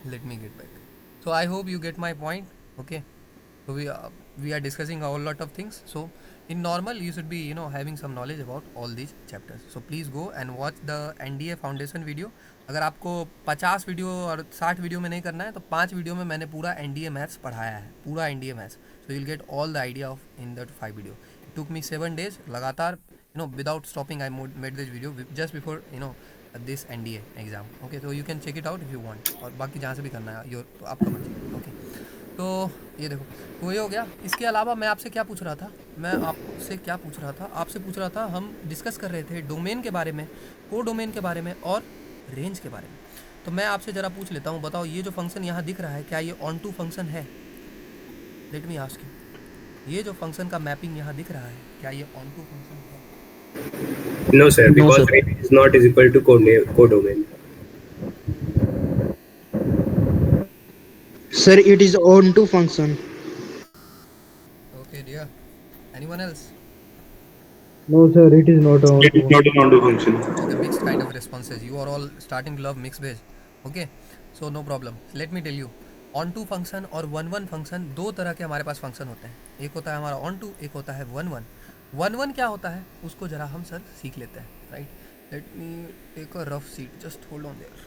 let me get back. So I hope you get my point. Okay. So we are discussing a whole lot of things. So in normal you should be having some knowledge about all these chapters. So please go and watch the NDA foundation video. अगर आपको 50 video और 60 video में नहीं करना है तो 5 video में मैंने पूरा NDA मैथ्स पढ़ाया है, पूरा NDA maths. So you'll get all the idea of in that 5 video. It took me 7 days लगातार without stopping. I made this video just before this NDA exam. Okay, so you can check it out if you want. और बाकी जहाँ से भी करना है your तो आपका मर्जी. ओके, तो ये देखो, तो ये हो गया. इसके अलावा मैं आपसे क्या पूछ रहा था, आपसे पूछ रहा था, हम डिस्कस कर रहे थे डोमेन के बारे में, को डोमेन के बारे में और रेंज के बारे में. तो मैं आपसे ज़रा पूछ लेता हूँ, बताओ ये जो फंक्शन यहाँ दिख रहा है क्या ये ऑन टू फंक्शन है? लेट मी आस्क यू, ये जो फंक्शन का मैपिंग यहाँ दिख रहा है क्या ये ऑन टू फंक्शन है? No, sir, No, because sir. range is not is equal to codomain. Sir, it is on to function. Okay, dear. Anyone else? No, sir, it is not on It is to not an onto function. Okay, mixed kind of responses. You are all starting to love mixed base. Okay, so no problem. Let me tell you, onto function और one one function, दो तरह के हमारे पास function होते हैं. एक होता है हमारा ऑन टू, एक होता है वन वन. वन वन क्या होता है उसको जरा हम सर सीख लेते हैं, right? Let me take a rough sheet, just hold on there.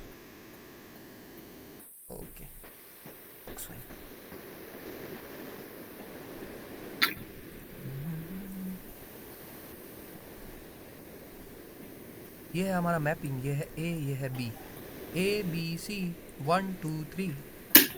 Okay, ये है हमारा मैपिंग. ये है ए, ये है बी. ए बी सी 1 2 3.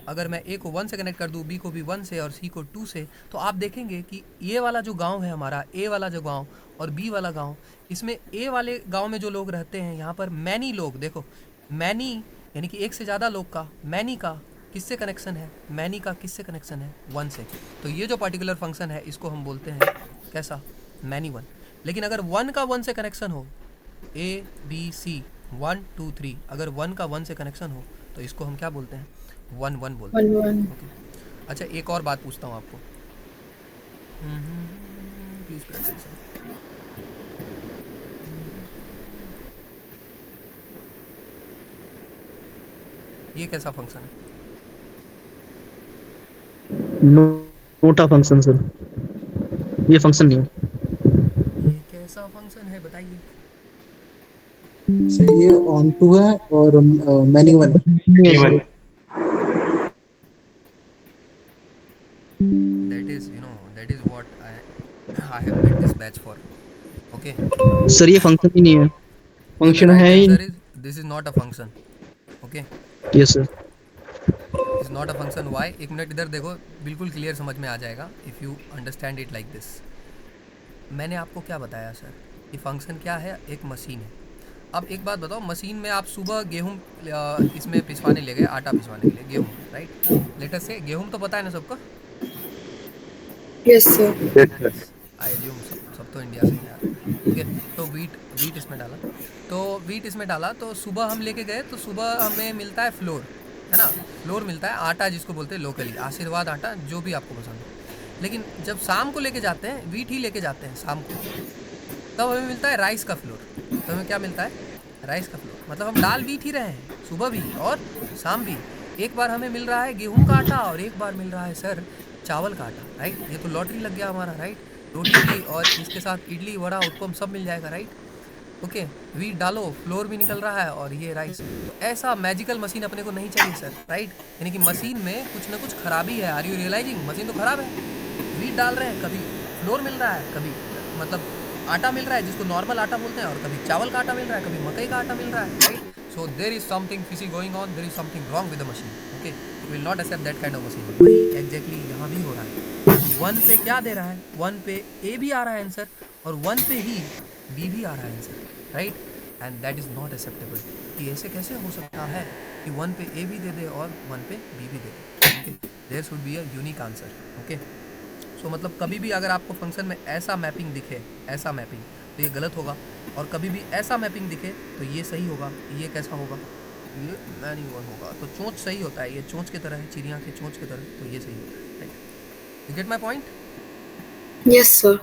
अगर मैं ए को 1 से कनेक्ट कर दूँ, बी को भी 1 से और सी को 2 से, तो आप देखेंगे कि ये वाला जो गांव है हमारा, ए वाला जो गांव और बी वाला गांव, इसमें ए वाले गांव में जो लोग रहते हैं यहाँ पर मैनी लोग, देखो मैनी यानी कि एक से ज़्यादा लोग का, मैनी का किससे कनेक्शन है? मैनी का किससे कनेक्शन है? 1 से. तो ये जो पर्टिकुलर फंक्शन है इसको हम बोलते हैं कैसा? मैनी 1. लेकिन अगर 1 का 1 से कनेक्शन हो, ए बी सी 1 2 3, अगर 1 का 1 से कनेक्शन हो तो इसको हम क्या बोलते हैं? 1 1 बोलते हैं. ओके, अच्छा एक और बात पूछता हूँ आपको. Please pay attention. ये कैसा फंक्शन है? नोट आ फंक्शन सर, ये फंक्शन नहीं है. ये कैसा फंक्शन है बताइए? सर ये ऑन टू है और many one. Even that is what I have made this batch for. Okay, sir ये फंक्शन ही नहीं है, so the फंक्शन right है ही. answer is this is not a function. Okay, yes sir. Is not a function. Why? एक minute इधर देखो, बिल्कुल क्लियर समझ में आ जाएगा if you understand it like this. मैंने आपको क्या बताया सर कि फंक्शन क्या है? एक मशीन है. अब एक बात बताओ, मशीन में आप सुबह गेहूँ इसमें पिसवाने ले गए, आटा पिसवाने के लिए गेहूँ, राइट? लेटर से गेहूँ तो पता है ना सबको? Yes sir. yes, sir. I assume सब तो इंडिया से ही आ रहे हैं. ओके, तो वीट इसमें डाला, तो सुबह हम लेके गए तो सुबह हमें मिलता है फ्लोर, है ना? फ्लोर मिलता है, आटा जिसको बोलते हैं लोकली, आशीर्वाद आटा, जो भी आपको पसंद हो. लेकिन जब शाम को लेके जाते हैं, वीट ही लेके जाते हैं शाम को, तब हमें मिलता है राइस का फ्लोर. तो हमें क्या मिलता है? राइस का फ्लोर. मतलब हम डाल वीट ही रहे हैं सुबह भी और शाम भी. एक बार हमें मिल रहा है गेहूं का आटा और एक बार मिल रहा है सर चावल का आटा, राइट? ये तो लॉटरी लग गया हमारा, राइट? रोटी भी और इसके साथ इडली वड़ा उत्पम सब मिल जाएगा, राइट? ओके, वीट डालो, फ्लोर भी निकल रहा है और ये राइस. तो ऐसा मैजिकल मशीन अपने को नहीं चाहिए सर, राइट? यानी कि मशीन में कुछ ना कुछ खराबी है. Are you realising? मशीन तो खराब है. वीट डाल रहे हैं, कभी फ्लोर मिल रहा है, कभी मतलब आटा मिल रहा है जिसको नॉर्मल आटा बोलते हैं, और कभी चावल का आटा मिल रहा है, कभी मकई का आटा मिल रहा है, right? So there is something fishy going on, there is something wrong with the machine. Okay, will not accept that kind of machine. वही एग्जैक्टली यहाँ भी हो रहा है. 1 पे क्या दे रहा है? 1 पे ए भी आ रहा है आंसर और 1 पे ही बी भी आ रहा है answer, right? And that is not acceptable. कि ऐसे कैसे हो सकता है कि 1 पे ए भी दे दे और 1 पे बी भी दे दे? Okay, there should be a unique answer. Okay, so मतलब कभी भी अगर आपको फंक्शन में ऐसा मैपिंग दिखे, ऐसा मैपिंग, तो ये गलत होगा. और कभी भी ऐसा मैपिंग दिखे तो ये सही होगा. ये कैसा होगा? ये मैनी वन होगा. तो चोंच सही होता है, ये चोंच की तरह है, चिड़िया के चोंच की तरह, तो ये सही होता है, right? You get my point? Yes sir.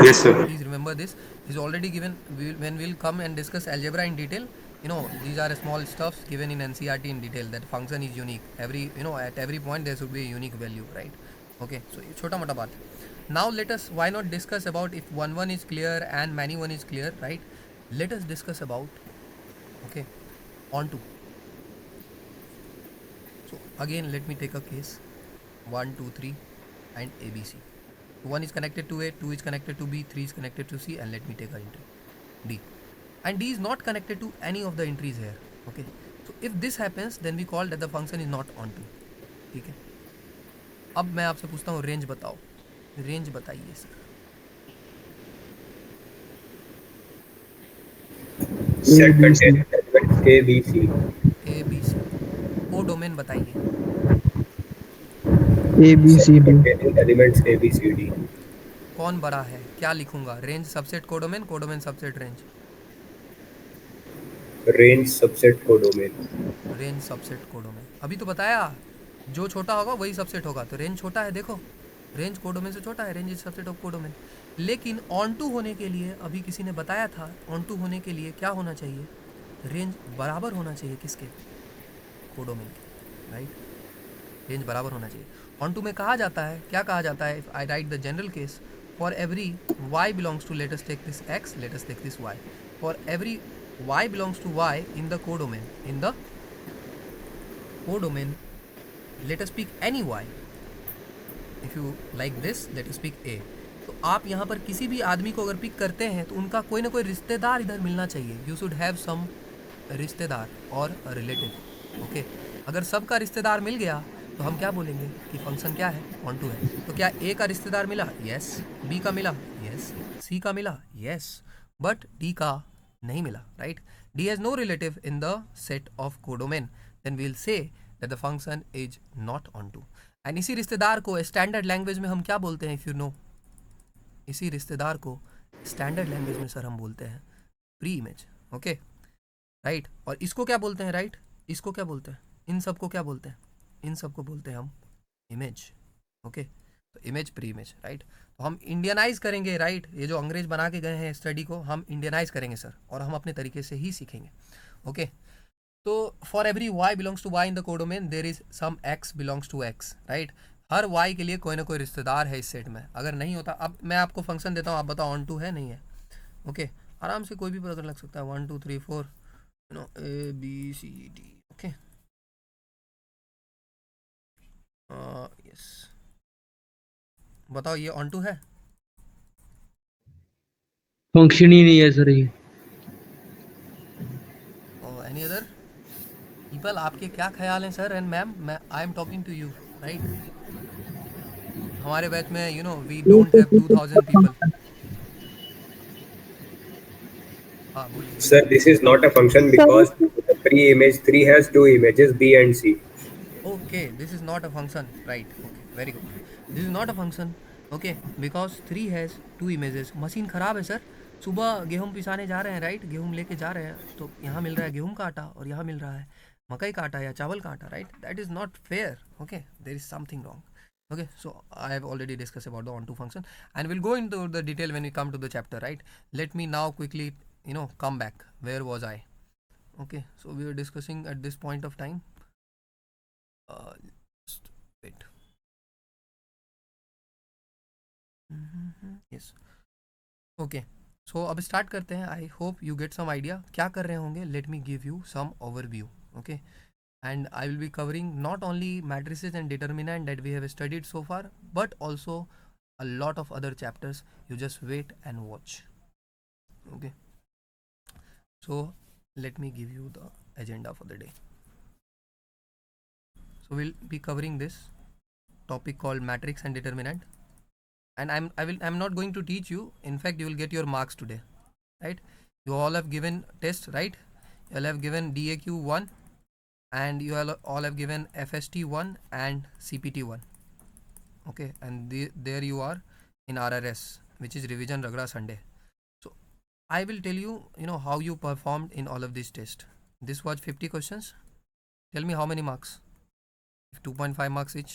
Yes, sir. Please remember this. Is already given. When we'll come and discuss algebra in detail, these are small stuffs given in NCERT in detail, that function is unique. Every, at every point there should be a unique value, right? Okay, so ये छोटा मोटा बात है. Now let us, why not discuss about, if one is clear and many one is clear, right? Let us discuss about, okay, onto. So again, let me take a case, 1, 2, 3 and ABC. 1 is connected to A, 2 is connected to B, 3 is connected to C, and let me take a entry D. And D is not connected to any of the entries here. Okay, so if this happens, then we call that the function is not onto. ठीक है. अब मैं आपसे पूछता हूँ, range बताओ. Range बताइए sir. Set containing elements A, B, C. A B C. को डोमेन बताइए. A B Set C D. containing elements A, B, C, D. कौन बड़ा है, क्या लिखूंगा? Range subset codomain, codomain subset range. Range subset codomain. Range subset codomain. अभी तो बताया, जो छोटा होगा वही सबसेट होगा. तो रेंज छोटा है, देखो रेंज कोडोमेन से छोटा है. Range is subset of codomain. लेकिन ऑन टू होने के लिए, अभी किसी ने बताया था, ऑन टू होने के लिए क्या होना चाहिए? रेंज बराबर होना चाहिए किसके? कोडोमेन के, राइट? रेंज बराबर होना चाहिए. ऑन टू में कहा जाता है, क्या कहा जाता है? If I write the general case, for every y belongs to, let us take this x, let us take this y, for every y belongs to y in the codomain, let us pick any y. if you like this, let us pick a. तो आप यहाँ पर किसी भी आदमी को अगर pick करते हैं तो उनका कोई ना कोई रिश्तेदार इधर मिलना चाहिए. यू शुड हैव सम रिश्तेदार और रिलेटिव. ओके, अगर सबका रिश्तेदार मिल गया तो हम क्या बोलेंगे कि फंक्शन क्या है? ऑन टू है. तो क्या ए का रिश्तेदार मिला? यस. बी का मिला? यस. सी का मिला? यस. बट डी का नहीं मिला, right? D has no relative in the set of codomain. Then we will say that the function is not onto. And इसी रिश्तेदार को स्टैंडर्ड लैंग्वेज में हम क्या बोलते हैं? इफ़ यू नो, इसी रिश्तेदार को स्टैंडर्ड लैंग्वेज में सर हम बोलते हैं प्री इमेज. Okay, right? और इसको क्या बोलते हैं, राइट? इसको क्या बोलते हैं? इन सब को क्या बोलते हैं? इन सब को बोलते हैं हम इमेज. ओके, तो इमेज, प्री इमेज, राइट? तो हम इंडियनाइज करेंगे, राइट? ये जो अंग्रेज बना के गए हैं स्टडी को, हम इंडियनाइज करेंगे सर, और हम अपने तरीके से ही सीखेंगे. ओके, तो for every y belongs to y in the codomain, there is some x belongs to x, right? हर y के लिए कोई ना कोई रिश्तेदार है इस सेट में. अगर नहीं होता, अब मैं आपको फंक्शन देता हूँ, आप बताओ ऑन टू है नहीं है? ओके, आराम से कोई भी पता लग सकता है. 1 2 3 4, A B C D. Okay, yes, बताओ ये ऑन टू है? फंक्शन ही नहीं है सर ये. एनी अदर पीपल, आपके क्या ख्याल हैं सर एंड मैम? मैं I am talking to you, right? हमारे बैच में वी डोंट हैव 2000 पीपल. हाँ बोलिए. Sir, this is not a function because the pre-image 3 has two images B and C. Okay, this is not a function, right? Okay, very good. This is not a function, okay, because 3 has 2 images. Machine ख़राब है sir. सुबह गेहूँ पिसाने जा रहे हैं, right? गेहूँ लेके जा रहे हैं, तो यहाँ मिल रहा है गेहूँ का आटा और यहाँ मिल रहा है मकई का आटा या चावल का आटा, right? That is not fair. Okay, there is something wrong. Okay, so I have already discussed about the onto function, and we'll go into the detail when we come to the chapter, right? Let me now quickly come back. Where was I? Okay, so we were discussing at this point of time. Just wait. Yes. Okay, so अब start करते हैं. I hope you get some idea क्या कर रहे होंगे. Let me give you some overview. Okay, and I will be covering not only matrices and determinant that we have studied so far, but also a lot of other chapters. You just wait and watch. Okay, so let me give you the agenda for the day. So we'll be covering this topic called matrix and determinant, and I'm not going to teach you. In fact, you will get your marks today, right? You all have given test, right? You all have given DAQ 1, and you all have given FST 1 and CPT 1. Okay, and there you are in RRS, which is revision Ragda Sunday. So I will tell you, how you performed in all of these tests. This was 50 questions. Tell me how many marks? 2.5 marks each.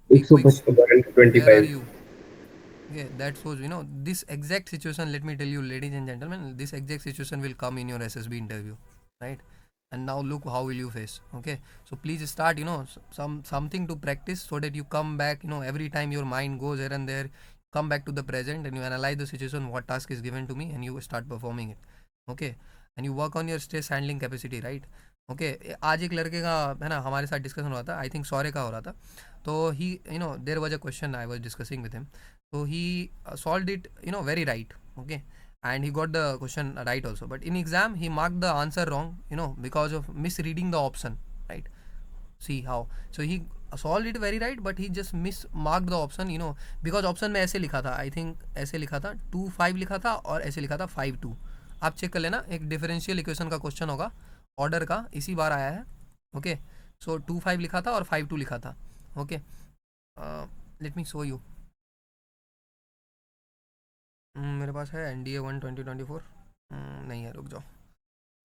Quick. 125. Where are you? Okay, that shows, this exact situation, let me tell you, ladies and gentlemen, this exact situation will come in your SSB interview, right? And now look how will you face. Okay, so please start, something to practice, so that you come back, every time your mind goes here and there, come back to the present and you analyze the situation, what task is given to me, and you start performing it. Okay, and you work on your stress handling capacity, right? Okay, आज एक लड़के का है ना हमारे साथ discussion हुआ था, आई थिंक सौर्य का हो रहा था. तो ही there was a question I was discussing with him. So he solved it, very right. Okay, and he got the question right also. But in exam, he marked the answer wrong, because of misreading the option. Right? See how? So he solved it very right, but he just mismarked the option, because option में ऐसे लिखा था. I think ऐसे लिखा था 2-5 लिखा था और ऐसे लिखा था 5-2. आप चेक कर लेना, एक डिफरेंशियल इक्वेशन का क्वेश्चन होगा, ऑर्डर का, इसी बार आया है. ओके, सो 2-5 लिखा था और 5-2 लिखा था. Okay, let me show you. मेरे पास है NDA 1 2024. नहीं है, रुक जाओ,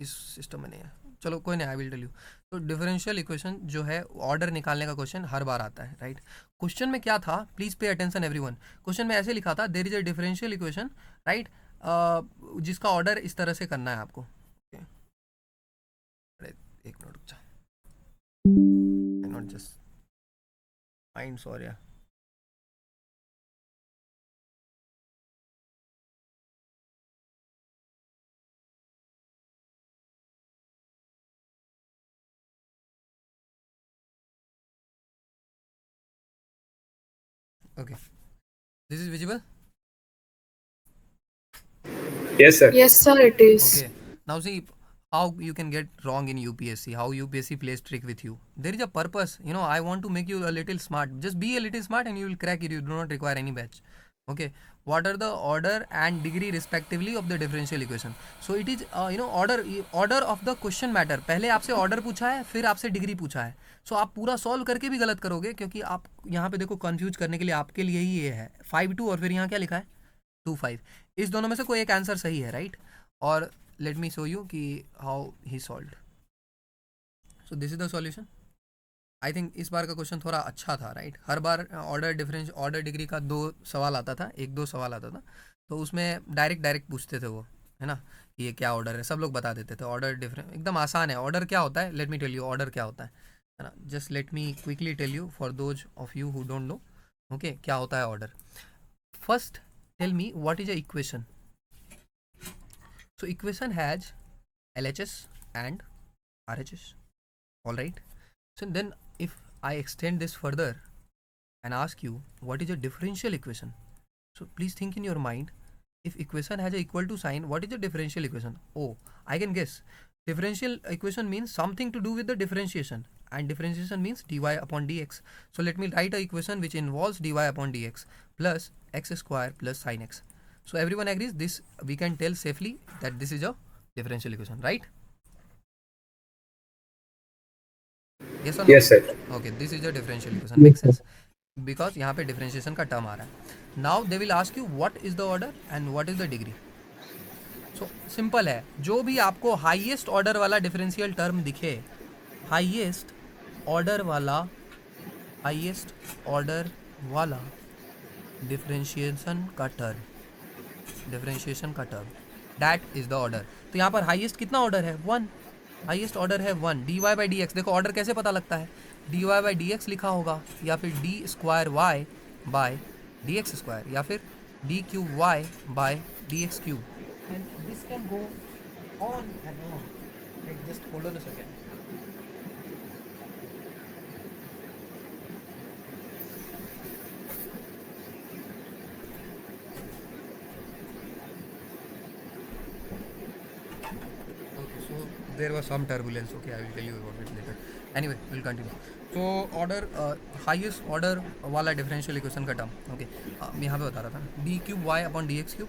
इस सिस्टम में नहीं है. चलो कोई नहीं, आई विल टेल यू. तो डिफरेंशियल इक्वेशन जो है, ऑर्डर निकालने का क्वेश्चन हर बार आता है, राइट? क्वेश्चन में क्या था, please pay attention everyone. Question में ऐसे लिखा था, there is a differential equation, right, जिसका ऑर्डर इस तरह से करना है आपको. एक मिनट रुक जा, not just find sorry. Okay, this is visible? Yes, sir. Yes, sir, it is. Okay, now see how you can get wrong in UPSC, how UPSC plays trick with you. There is a purpose, I want to make you a little smart. Just be a little smart and you will crack it. You do not require any batch. Okay, what are the order and degree respectively of the differential equation? So it is order of the question matter. पहले आपसे order पूछा है, फिर आपसे degree पूछा है. सो आप पूरा सॉल्व करके भी गलत करोगे, क्योंकि आप यहाँ पे देखो कंफ्यूज करने के लिए आपके लिए ही ये है 5-2 और फिर यहाँ क्या लिखा है 2-5. इस दोनों में से कोई एक आंसर सही है, राइट? और लेट मी शो यू कि how he solved. So this is the solution. I think इस बार का क्वेश्चन थोड़ा अच्छा था, राइट? हर बार ऑर्डर डिग्री का 2 सवाल आता था, 1-2 सवाल आता था, तो उसमें डायरेक्ट पूछते थे वो, है ना, कि ये क्या ऑर्डर है, सब लोग बता देते थे. ऑर्डर डिफरेंट एकदम आसान है. ऑर्डर क्या होता है, let me tell you order क्या होता है ना. Just let me quickly tell you for those of you who don't know. Okay, क्या होता है order. First tell me what is a equation. So equation has LHS and RHS. All right. So then if I extend this further and ask you what is a differential equation, so please think in your mind, if equation has a equal to sign, what is a differential equation? Oh, I can guess. Differential equation means something to do with the differentiation, and differentiation means dy upon dx. So let me write a equation which involves dy upon dx plus x square plus sin x. So everyone agrees this, we can tell safely that this is a differential equation, right? Yes or no? Yes, sir. Okay, this is a differential equation. Makes sense? Because यहाँ पे differentiation का term आ रहा है. Now they will ask you what is the order and what is the degree. So simple है, जो भी आपको highest order वाला differential term दिखे, highest order वाला differentiation का term, that is the order. तो यहाँ पर highest कितना order है 1. हाईएस्ट ऑर्डर है 1. dy बाई डी एक्स, देखो ऑर्डर कैसे पता लगता है, dy बाई डी एक्स लिखा होगा, या फिर d square y by d x square, या फिर d cube y by d x cube. And this can go on and on. Just hold on a second. There was some turbulence. Okay, I will tell you about it later. Anyway, we'll continue. So order, highest order वाला differential equation का term. Okay, मैं यहाँ पे बता रहा था d cube y upon d x cube.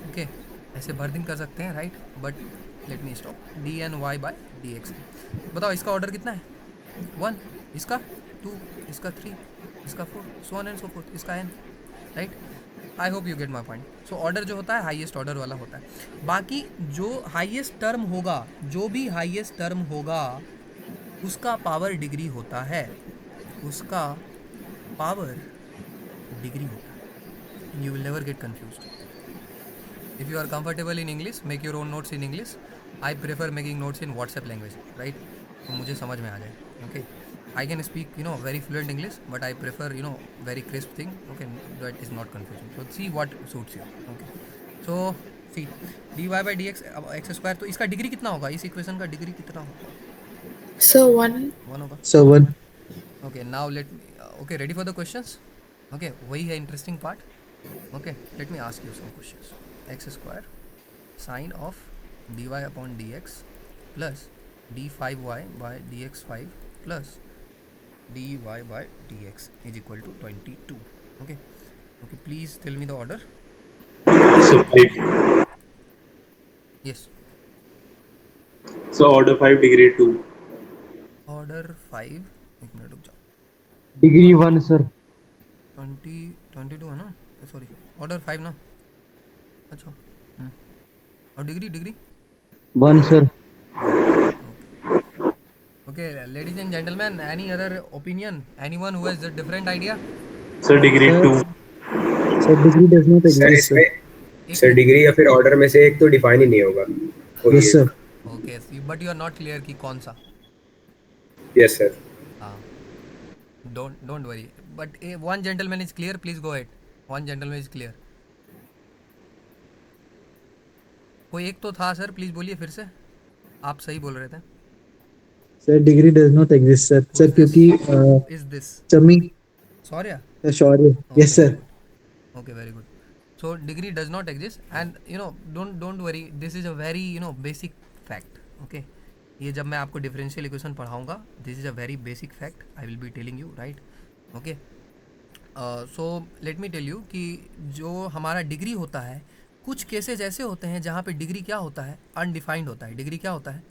Okay, ऐसे बर्दिंग कर सकते हैं, right? But let me stop. D n y by d x. बताओ इसका ऑर्डर कितना है 1, इसका 2, इसका 3, इसका 4, so on and so forth, इसका n, right? I hope you get my point. So order जो होता है हाईएस्ट ऑर्डर वाला होता है. बाकी जो हाईएस्ट टर्म होगा, जो भी हाईएस्ट टर्म होगा, उसका पावर डिग्री होता है, उसका पावर डिग्री होता है. You will never get confused. If you are comfortable in English, make your own notes in English. I prefer making notes in WhatsApp language, right? तो मुझे समझ में आ जाए. Okay. I can speak, very fluent English, but I prefer, very crisp thing. Okay, that is not confusing. So see what suits you. Okay. So see, dy by dx x square. तो इसका degree कितना होगा? इस equation का degree कितना होगा? So 1. 1 होगा. So 1. Okay, now okay, ready for the questions? Okay, वही है interesting part. Okay, let me ask you some questions. X square sine of dy upon dx plus d5y by dx5 plus dy by dx is equal to 22. Okay, okay, please tell me the order. So 5. Yes, So order 5 degree 2. order 5. एक minute रुक जाओ. Degree 1, sir. 22 है ना? Sorry, order 5 ना. अच्छा. और degree 1, sir. Okay, ladies and gentlemen, any other opinion? Anyone who has a different idea? So degree Sir, 2. sir, degree does not sir exist, sir. इसमें sir degree या फिर order में से एक तो डिफाइन ही नहीं होगा. Yes, sir. Okay, but you are not clear कि कौन सा. Yes sir. हाँ. Don't worry. But one gentleman is clear. Please go ahead. One gentleman is clear. कोई एक तो था सर, प्लीज बोलिए फिर से. आप सही बोल रहे थे. Sir, degree does not exist, sir. Sir, Who's this? क्योंकि Is this Panchami Saurya? Shaurya. Yes, sir. Okay, very good. So degree does not exist, and don't worry. This is a very basic fact. Okay. ये जब मैं आपको differential equation पढ़ाऊंगा, this is a very basic fact I will be telling you, right? Okay. So let me tell you कि जो हमारा degree होता है, कुछ केसेस ऐसे होते हैं जहाँ पे डिग्री क्या होता है, अनडिफाइंड होता है. डिग्री क्या होता है?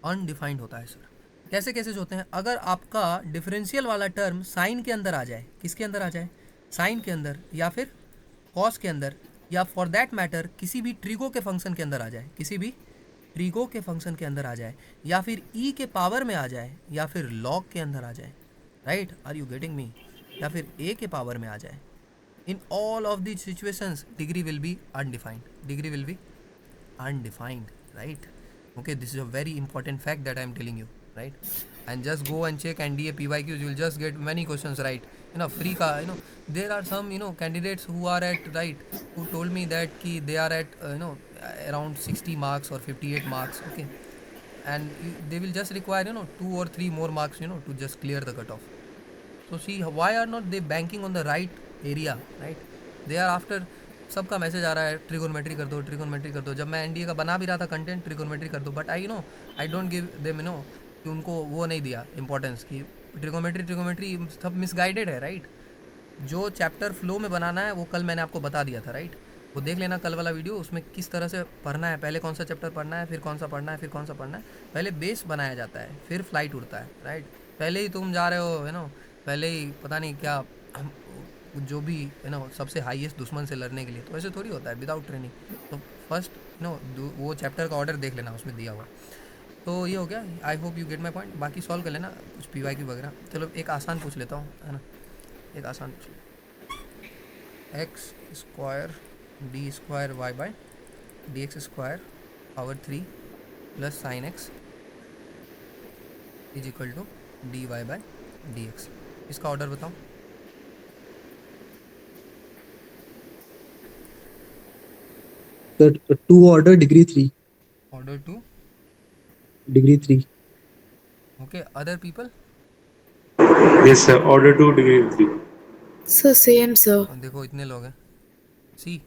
अनडिफाइंड होता है सर. कैसे केसेस होते हैं? अगर आपका डिफरेंशियल वाला टर्म साइन के अंदर आ जाए. किसके अंदर आ जाए? साइन के अंदर, या फिर कॉस के अंदर, या फॉर दैट मैटर किसी भी ट्रिगो के फंक्शन के अंदर आ जाए. किसी भी ट्रिगो के फंक्शन के अंदर आ जाए, या फिर ई के पावर में आ जाए, या फिर लॉग के अंदर आ जाए, right? Are you getting me? या फिर ए के पावर में आ जाए. In all of these situations, degree will be undefined. Degree will be undefined, right? Okay, this is a very important fact that I am telling you, right? And just go and check NDA PYQs. You will just get many questions right. Free ka. There are some candidates who are at, right, who told me that ki they are at around 60 marks or 58 marks. Okay, and they will just require 2 or 3 more marks to just clear the cutoff. So see, why are not they banking on the right area, right? They are after. सबका message आ रहा है trigonometry कर दो, trigonometry कर दो. जब मैं NDA का बना भी रहा था कंटेंट, ट्रिगोनोमेट्री कर दो, but I don't give them कि उनको वो नहीं दिया इंपॉर्टेंस कि ट्रिगोनोमेट्री सब मिसगाइडेड है, राइट? जो चैप्टर फ्लो में बनाना है वो कल मैंने आपको बता दिया था, राइट? वो देख लेना कल वाला वीडियो, उसमें किस तरह से पढ़ना है. पहले कौन सा चैप्टर पढ़ना है, फिर कौन सा पढ़ना है, फिर कौन सा पढ़ना है. पहले बेस बनाया जाता है, फिर फ्लाइट उड़ता है, राइट? पहले ही तुम जा रहे हो पहले ही पता नहीं क्या, जो भी सबसे हाईएस्ट दुश्मन से लड़ने के लिए. तो ऐसे थोड़ी होता है विदाउट ट्रेनिंग. तो फर्स्ट वो चैप्टर का ऑर्डर देख लेना, उसमें दिया हुआ. तो ये हो गया. आई hope you get my point. बाकी सॉल्व कर लेना कुछ PYQ वगैरह. चलो एक आसान पूछ लेता हूँ, है ना? एक आसान पूछ लेता. X square d square y by d x square power 3 plus sine x is equal to d y by d x. इसका ऑर्डर बताओ. Sir, 2 order, degree 3. Order 2. Degree 3. Okay, other people. Yes, sir. Order 2 degree 3. So same, sir. देखो इतने लोग हैं. See,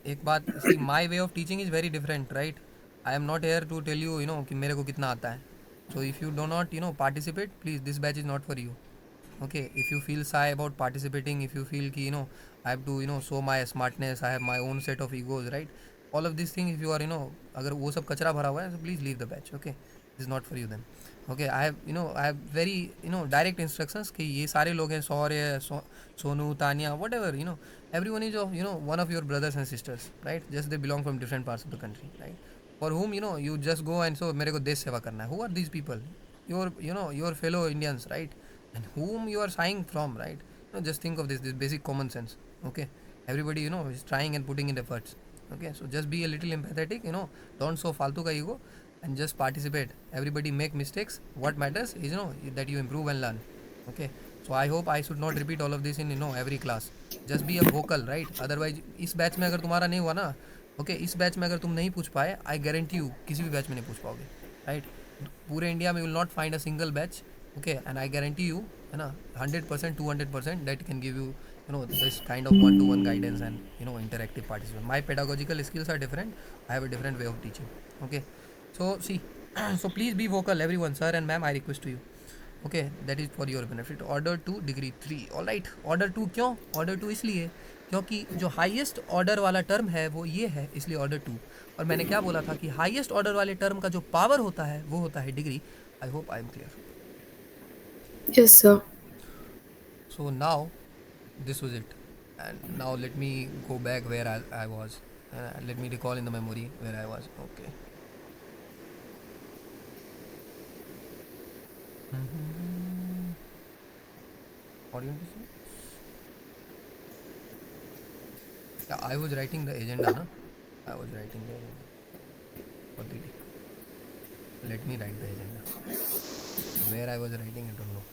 एक बात, see my way of teaching is very different, right? I am not here to tell you कि मेरे को कितना आता है. So if you do not participate, please this batch is not for you. Okay, if you feel shy about participating, if you feel ki I have to show my smartness, I have my own set of egos, right? All of these things, if you are अगर वो सब कचरा भरा हुआ है, so please leave the batch. Okay, this is not for you then. Okay, I have very direct instructions कि ये सारे लोग हैं, सौर्य, Sonu, Tania, whatever, everyone is of one of your brothers and sisters, right? Just they belong from different parts of the country, right? For whom you just go and so मेरे को देश सेवा करना है. Who are these people? Your fellow Indians, right? And whom you are sighing from, right? Just think of this basic common sense. Okay, everybody is trying and putting in efforts. Okay, so just be a little empathetic, don't show faltu ka ego, and just participate. Everybody make mistakes. What matters is that you improve and learn. Okay, so I hope I should not repeat all of this in every class. Just be a vocal, right? Otherwise इस batch में अगर तुम्हारा नहीं हुआ ना, okay, इस batch में अगर तुम नहीं पूछ पाए, आई गारंटी यू किसी भी बैच में नहीं पूछ पाओगे, राइट? पूरे इंडिया में will not find a single batch, okay, and I guarantee you, है ना, 100%, 200% that can give you this kind of one-to-one guidance and interactive participation. My pedagogical skills are different. I have a different way of teaching. Okay, so see, so please be vocal, everyone. Sir and ma'am, I request to you. Okay, that is for your benefit. Order 2 degree 3. All right, order 2 क्यों? Order 2 इसलिए क्योंकि जो highest order वाला term है वो ये है, इसलिए ऑर्डर 2. और मैंने क्या बोला था कि हाईएस्ट ऑर्डर वाले टर्म का जो पावर होता है वो होता है degree. I hope I am clear. Yes, sir. So now this was it, and now let me go back where I was. Let me recall in the memory where I was. Okay. Audience. Yeah, I was writing the agenda, na? I was writing the agenda. What did it? Let me write the agenda. Where I was writing, I don't know.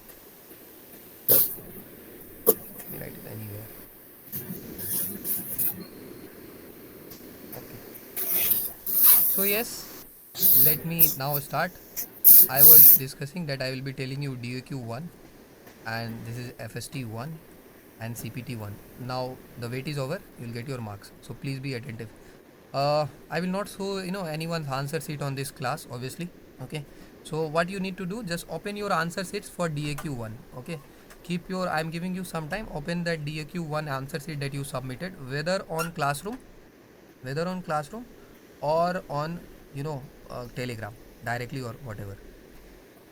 Let me write it anywhere. Okay. So yes, let me now start. I was discussing that I will be telling you DAQ1, and this is FST1 and CPT1. Now the wait is over. You'll get your marks. So please be attentive. I will not show anyone's answer sheet on this class, obviously. Okay. So what you need to do, just open your answer sheets for DAQ1. Okay. Keep your, I'm giving you some time, open that DAQ1 answer sheet that you submitted, whether on classroom or on Telegram directly or whatever.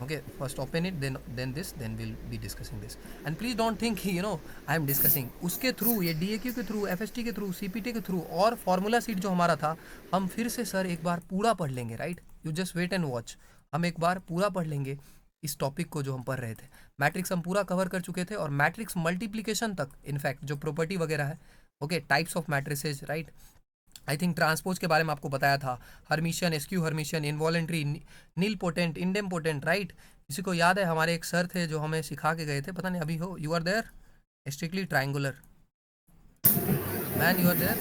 Okay, first open it, then we'll be discussing this. And please don't think I am discussing उसके through, ये DAQ के through, FST के through, CPT के through और formula seat जो हमारा था, हम फिर से सर एक बार पूरा पढ़ लेंगे, right? You just wait and watch. हम एक बार पूरा पढ़ लेंगे इस टॉपिक को जो हम पढ़ रहे थे. मैट्रिक्स हम पूरा कवर कर चुके थे, और मैट्रिक्स मल्टीप्लिकेशन तक, इनफैक्ट जो प्रॉपर्टी वगैरह है, okay, types of matrices, right? I think transpose के बारे में आपको बताया था, हर्मिशियन, एसक्यू हर्मिशियन, इनवॉलेंट्री, नील पोटेंट, इंडेम पोटेंट, राइट? किसी को याद है? हमारे एक सर थे जो हमें सिखा के गए थे, पता नहीं अभी हो, you are there? Strictly triangular man, you are there?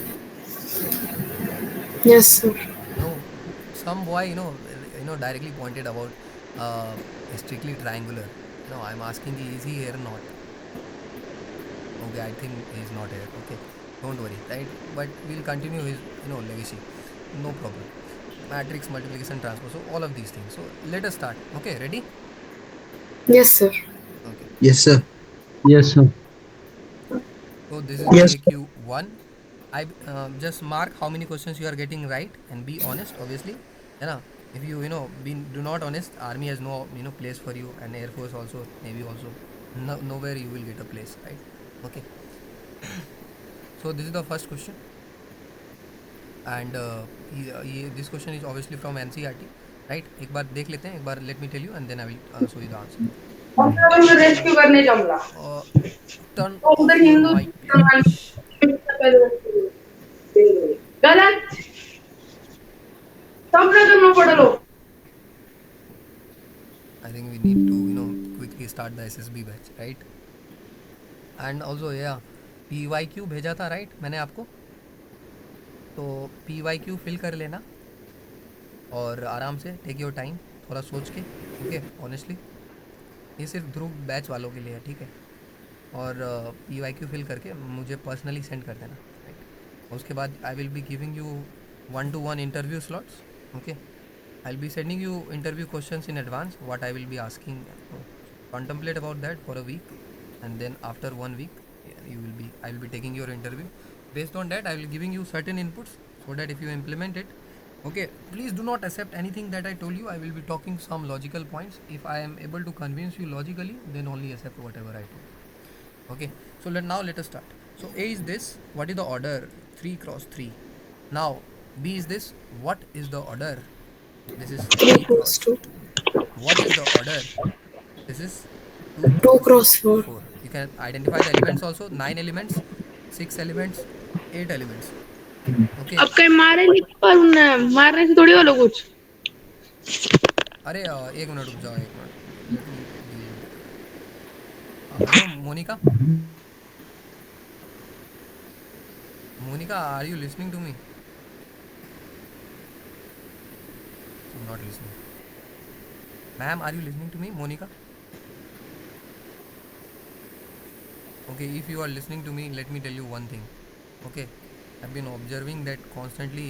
Yes, sir. No, some boy directly pointed about strictly triangular. No, I'm asking is he here or not? Okay, I think he's not here. Okay, don't worry, right? But we'll continue his legacy, no problem. Matrix, multiplication, transpose, so all of these things. So let us start. Okay, ready? Yes, sir. Okay, Yes, sir. Yes, sir. so this is Yes. AQ1. I just mark how many questions you are getting right and be honest, obviously. If you do not honest, army has no place for you, and air force also, navy also, nowhere you will get a place, right? Okay. So this is the first question, and this question is obviously from NCERT, right? एक बार देख लेते हैं, एक बार let me tell you, and then I will show you the answer. Rescue करने जमला Turn तो off उधर your हिंदू mic, please. गलत सब करना पड़लो. I think we need to quickly start the SSB batch, right? And also yeah, PYQ भेजा था, right? मैंने आपको, तो PYQ फिल कर लेना और आराम से, टेक योर टाइम, थोड़ा सोच के, ओके, ऑनेस्टली. ये सिर्फ ध्रुव बैच वालों के लिए है, ठीक है? और PYQ फिल करके मुझे पर्सनली सेंड कर देना, राइट? उसके बाद I will be giving you 1-to-1 interview slots. Okay, I will be sending you interview questions in advance, what I will be asking. Contemplate about that for a week, and then after 1 week I will be taking your interview. Based on that, I will giving you certain inputs so that if you implement it, okay, please do not accept anything that I told you. I will be talking some logical points. If I am able to convince you logically, then only accept whatever I told. Okay, so let us start. So A is this, what is the order? 3x3. Now B is this, what is the order? This is 3 cross 2. What is the order? This is 2 cross 4. 4. You can identify the elements also, 9 elements, 6 elements, 8 elements. Okay अब कहीं मारे नहीं पर उन्हें मारने से थोड़ी वाला कुछ। अरे एक मिनट रुक जाओ, एक minute, let me deal with. Hello Monica, Monica are you listening to me? Not listening. Ma'am are you listening to me Monica? Okay, if you are listening to me, let me tell you one thing. Okay, I've been observing that constantly,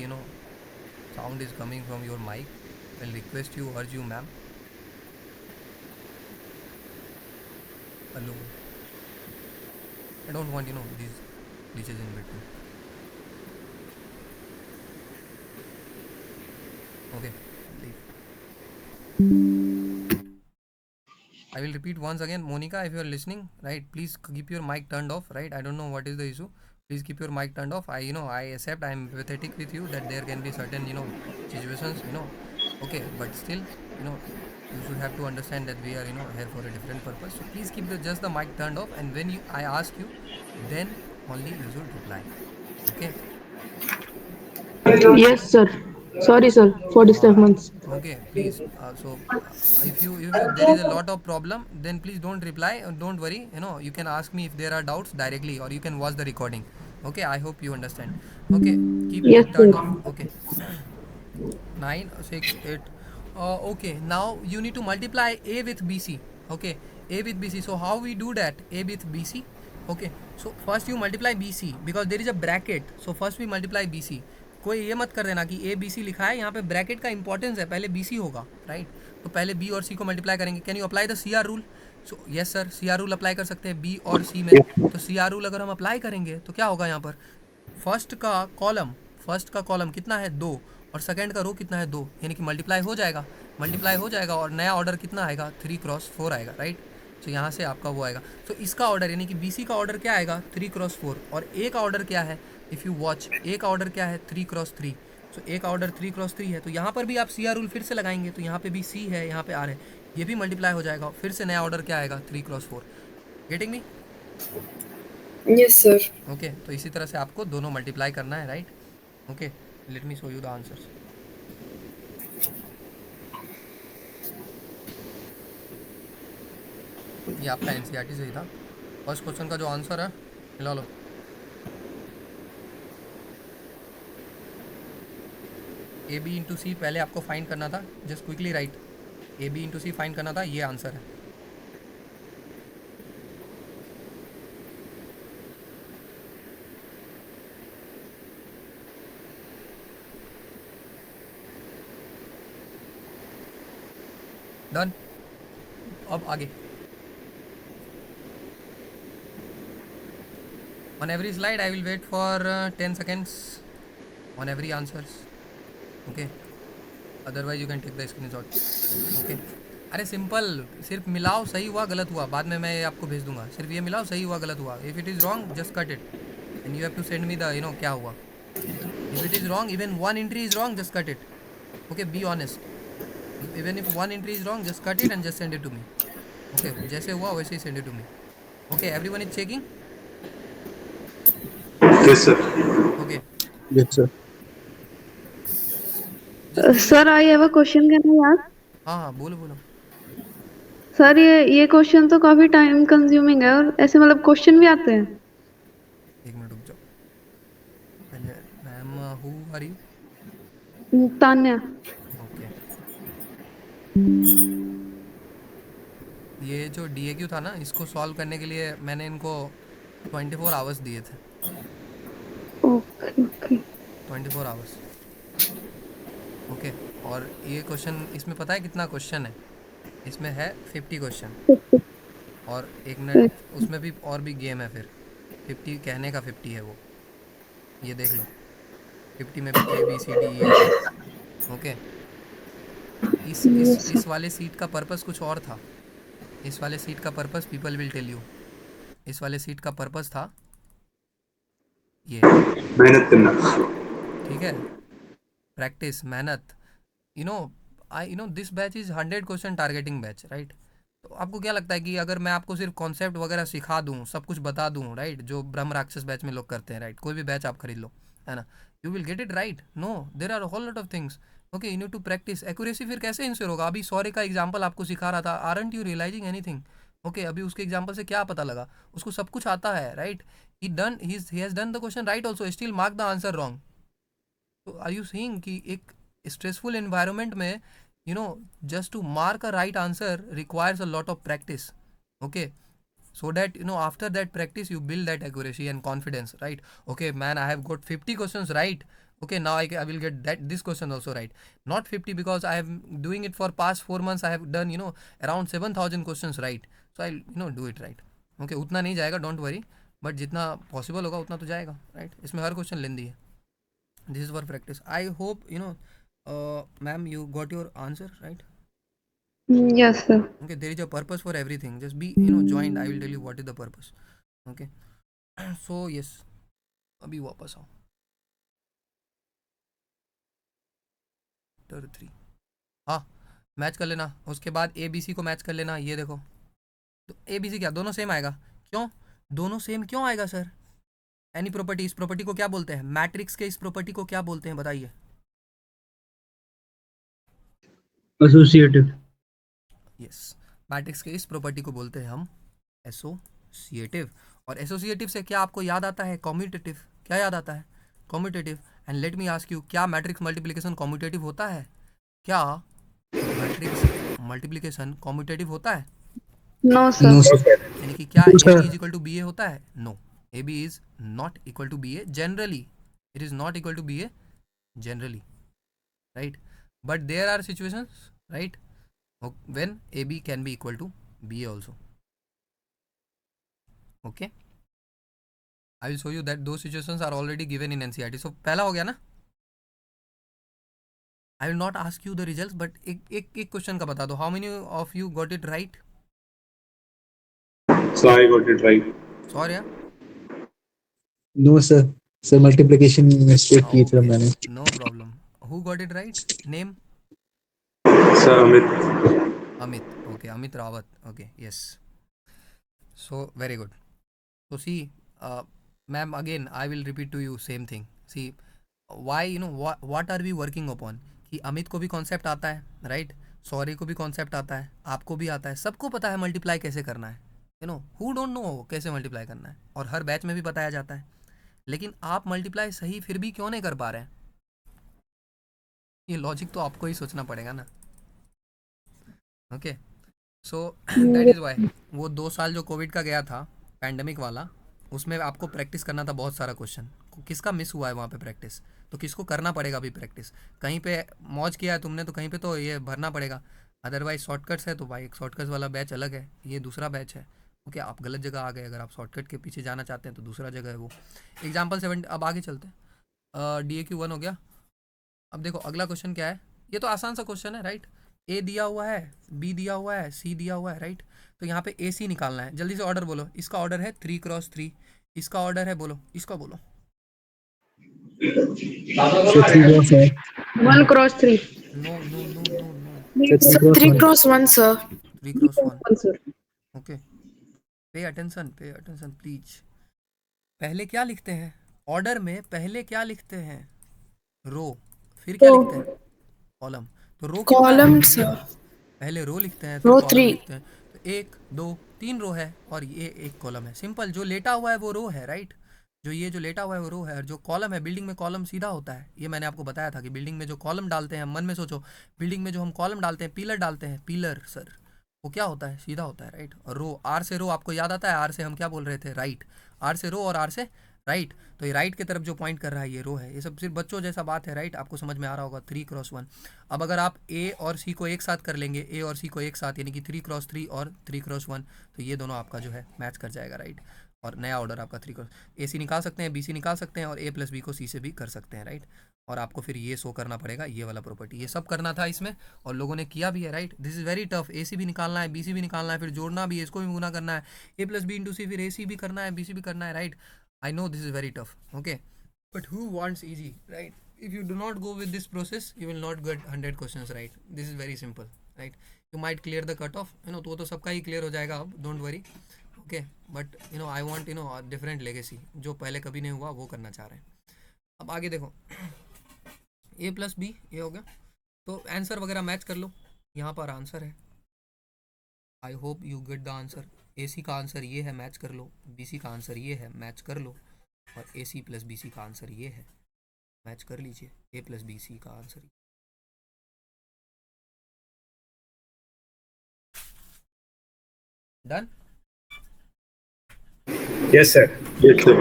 sound is coming from your mic. I'll request you, urge you, ma'am. Hello. I don't want, these glitches in between. Okay, leave. I will repeat once again, Monica, if you are listening, right, please keep your mic turned off, right? I don't know what is the issue. Please keep your mic turned off. I accept, I am empathetic with you that there can be certain, situations, okay, but still, you should have to understand that we are, here for a different purpose. So please keep just the mic turned off, and when I ask you, then only you should reply. Okay. Yes, sir. Sorry, sir, for disturbance. Okay, please. If there is a lot of problem, then please don't reply. Don't worry. You can ask me if there are doubts directly, or you can watch the recording. Okay, I hope you understand. Okay, keep Yes, it sir. turned off. Okay, 9, 6, 8. Okay, now you need to multiply A with BC. Okay, A with BC. So how we do that? A with BC. Okay, so first you multiply BC because there is a bracket. So first we multiply BC. कोई ये मत कर देना कि ए B सी लिखा है, यहाँ पे ब्रैकेट का इंपॉर्टेंस है, पहले बी सी होगा, राइट? तो पहले बी और सी को मल्टीप्लाई करेंगे। Can you apply the C R rule? So yes sir, C R rule apply कर सकते हैं बी और सी में। तो सी आर रूल अगर हम अप्लाई करेंगे तो क्या होगा यहाँ पर? फर्स्ट का कॉलम कितना है? 2, और सेकंड का रो कितना है? 2, यानी कि मल्टीप्लाई हो जाएगा और नया ऑर्डर कितना आएगा? 3x4 आएगा, राइट? तो यहाँ से आपका वो आएगा। तो इसका ऑर्डर यानी कि बी सी का ऑर्डर क्या आएगा? 3x4। और ए का ऑर्डर क्या है? इफ़ यू वॉच, ए का ऑर्डर क्या है? 3x3। सो ए का ऑर्डर 3x3 है, तो यहाँ पर भी आप सी आर रूल फिर से लगाएंगे, तो यहाँ पे भी सी है, यहाँ पे आर है, ये भी मल्टीप्लाई हो जाएगा, फिर से नया ऑर्डर क्या आएगा? 3x4। Getting me? Yes, sir. Okay, तो इसी तरह से आपको दोनों मल्टीप्लाई करना है, right? Okay, let me show you the answers. ये आपका एनसीईआरटी से ही था। फर्स्ट क्वेश्चन का जो आंसर है, मिला लो। ए बी इंटू सी पहले आपको फाइंड करना था, just quickly right. A B into C find करना था, ये आंसर है। डन। अब आगे, on every slide I will wait for 10 seconds on every answers. Okay, otherwise you can take the screenshot. Okay, अरे सिंपल, सिर्फ मिलाओ सही हुआ गलत हुआ, बाद में मैं आपको भेज दूंगा। सिर्फ ये मिलाओ सही हुआ गलत हुआ। If it is wrong just cut it and you have to send me the क्या हुआ। If it is wrong, even one entry is wrong, just cut it. Okay, be honest. Even if one entry is wrong just cut it and just send it to me. Okay, जैसे हुआ वैसे ही send it to me. Okay, everyone is checking? Yes, sir. Okay, Yes, sir. Sir I have a question, can I ask? हाँ हाँ, बोलो बोलो। Sir ये question तो काफी टाइम कंज्यूमिंग है, और ऐसे मतलब क्वेश्चन भी आते हैं। एक मिनट रुक जाओ पहले। Ma'am, who are you? Tanya. Okay, ये जो DAQ था ना, इसको सॉल्व करने के लिए मैंने इनको 24 आवर्स दिए थे। Okay okay 24 hours. ओके, और ये क्वेश्चन, इसमें पता है कितना क्वेश्चन है? इसमें है 50 क्वेश्चन, और एक मिनट, उसमें भी और भी गेम है फिर। 50 कहने का 50 है वो, ये देख लो। 50 में भी ABCDE। ओके, इस वाले सीट का पर्पस कुछ और था। इस वाले सीट का purpose people will tell you. इस वाले सीट का पर्पस था ये, मेहनत करना। ठीक है, प्रैक्टिस, मेहनत। This batch is 100 question targeting batch, right? तो आपको क्या लगता है कि अगर मैं आपको सिर्फ कॉन्सेप्ट वगैरह सिखा दूँ, सब कुछ बता दूँ, राइट, जो ब्रह्म राक्षस बैच में लोग करते हैं, राइट, कोई भी बैच आप खरीद लो, है ना, you will get it right? No, there are whole lot of things. Okay, you need to practice. Accuracy फिर कैसे इंश्योर होगा? अभी सॉरी का एग्जाम्पल आपको सिखा रहा था, aren't you realizing anything? Okay, अभी उसके एग्जाम्पल से क्या पता लगा? उसको सब कुछ आता है, right, he has done the question right also, still mark the answer wrong. तो आर यू सीइंग कि एक स्ट्रेसफुल एनवायरनमेंट में, you know, just to mark a right answer requires a lot of practice. Okay, so that, you know, after that practice you build that accuracy and confidence, right? Okay man, I have got 50 questions right. Okay, now I will get this question also right. Not 50, because I am doing it for past 4 months. I have done, you know, around 7,000 questions right, so I'll, you know, do it right. Okay, उतना नहीं जाएगा, don't worry, but जितना possible होगा उतना तो जाएगा, right? इसमें हर question लेंदी है. This is for practice. I hope, you know, ma'am, you got your answer right? Yes, sir. Okay, there is a purpose for everything. Just be, you know, joined. I will tell you what is the purpose. Okay. So yes, अभी वापस आओ. Chapter 3. हाँ, match कर लेना. उसके बाद ABC को match कर लेना. ये देखो, तो ABC क्या दोनों सेम आएगा? क्यों दोनों सेम क्यों आएगा सर? एनी प्रॉपर्टी, इस प्रॉपर्टी को क्या बोलते हैं? मैट्रिक्स के इस प्रॉपर्टी को क्या बोलते हैं, बताइए? associative. यस, मैट्रिक्स के इस प्रॉपर्टी को बोलते हैं हम एसोसिएटिव. और एसोसिएटिव से क्या आपको याद आता है? कॉम्यूटेटिव. क्या याद आता है? Commutative. And let me ask you, क्या मैट्रिक्स मल्टीप्लिकेशन कॉम्यूटेटिव होता है? क्या मैट्रिक्स मल्टीप्लिकेशन कॉम्यूटेटिव होता है? No, sir. No, No, sir. sir. यानी कि क्या No, A sir. B is equal to B A होता है? No, A B is not equal to B A generally. It is not equal to B A generally, right? But there are situations, right, when AB can be equal to BA also. Okay, I will show you that those situations are already given in NCERT. So पहला हो गया ना. I will not ask you the results, but एक question का बता दो. How many of you got it right? So I got it right. Sorry, No, sir. Sir, multiplication mistake की थी मैंने. okay, no problem. Who got it right? Name? Sir Amit. Amit. Okay, Amit Rawat. Okay, yes. So very good. So see, ma'am, again I will repeat to you same thing. See, why, you know, what are we working upon? कि अमित को भी concept आता है, right, sorry को भी concept आता है, आपको भी आता है, सबको पता है मल्टीप्लाई कैसे करना है. You know, who don't no कैसे मल्टीप्लाई करना है, और हर बैच में भी बताया जाता है. लेकिन आप मल्टीप्लाई सही फिर भी क्यों नहीं कर पा रहे हैं? ये लॉजिक तो आपको ही सोचना पड़ेगा ना. Okay, so that is why वो 2 साल जो कोविड का गया था, पैंडमिक वाला, उसमें आपको प्रैक्टिस करना था बहुत सारा क्वेश्चन. किसका मिस हुआ है वहाँ पे प्रैक्टिस? तो किसको करना पड़ेगा अभी प्रैक्टिस? कहीं पे मौज किया है तुमने तो कहीं पे तो ये भरना पड़ेगा. अदरवाइज शॉर्टकट्स है तो भाई एक शॉर्टकट्स वाला बैच अलग है, ये दूसरा बैच है. ओके, आप गलत जगह आ गए. अगर आप शॉर्टकट के पीछे जाना चाहते हैं तो दूसरा जगह है वो. एग्जाम्पल 7. अब आगे चलते हैं. DAQ1 हो गया. अब देखो अगला क्वेश्चन क्या है. ये तो आसान सा क्वेश्चन है, राइट. ए दिया हुआ है, बी दिया हुआ है, सी दिया हुआ है, राइट. तो यहाँ पे AC निकालना है. जल्दी से ऑर्डर बोलो. इसका ऑर्डर है 3x3. इसका ऑर्डर है, बोलो, इसका बोलो. So 3 cross 1. 1 cross 3. No no no no no. So 3 3 cross 1. cross 1, sir. 3x1. Sir. Okay, pay attention please. पहले क्या लिखते हैं ऑर्डर में? पहले क्या लिखते हैं? रो. फिर क्या लिखते हैं? कॉलम. तो रो Column, sir. पहले रो लिखते हैं, फिर Row कॉलम 3. लिखते हैं. तो 1 2 3 रो है और ये एक कॉलम है. सिंपल. जो लेटा हुआ है वो रो है, राइट. जो लेटा हुआ है वो रो है, और जो कॉलम है, बिल्डिंग में कॉलम सीधा होता है. ये मैंने आपको बताया था कि बिल्डिंग में जो कॉलम डालते हैं, मन में सोचो, बिल्डिंग में जो हम कॉलम डालते हैं, पिलर डालते हैं, पिलर सर, वो क्या होता है? सीधा होता है, राइट. और रो, आर से रो आपको याद आता है? आर से हम क्या बोल रहे थे? राइट. आर से रो और आर से राइट. तो ये राइट की तरफ जो पॉइंट कर रहा है ये रो है. ये सब सिर्फ बच्चों जैसा बात है, राइट. आपको समझ में आ रहा होगा. 3x1. अब अगर आप ए और सी को एक साथ कर लेंगे, ए और सी को एक साथ, यानी कि 3x3 और 3x1, तो ये दोनों आपका जो है मैच कर जाएगा, राइट. और नया ऑर्डर आपका 3x. AC निकाल सकते हैं, BC निकाल सकते हैं, और A + B को C से भी कर सकते हैं, राइट. और आपको फिर ये शो करना पड़ेगा, ये वाला प्रॉपर्टी. ये सब करना था इसमें, और लोगों ने किया भी है, right. This is very tough. AC भी निकालना है, BC भी निकालना है, फिर जोड़ना भी है, इसको भी गुना करना है, A + B × C, फिर AC भी करना है, BC भी करना है, right. I know this is very tough, okay, but who wants easy, right? If you do not go with this process, you will not get 100 questions right. This is very simple, right. You might clear the cut off, you know, तो सबका ही clear हो जाएगा अब, don't worry. Okay, but you know I want, you know, different legacy, जो पहले कभी नहीं हुआ वो करना चाह रहे हैं. अब आगे देखो, a प्लस बी ये हो गया. तो आंसर वगैरह मैच कर लो, यहाँ पर आंसर है. I hope you get the answer. A C का आंसर ये है, मैच कर लो. बी सी का आंसर ये है, मैच कर लो. और ए सी प्लस बी सी का आंसर ये है, मैच कर लीजिए. ए प्लस बी सी का answer done. Yes, sir. Yes, sir.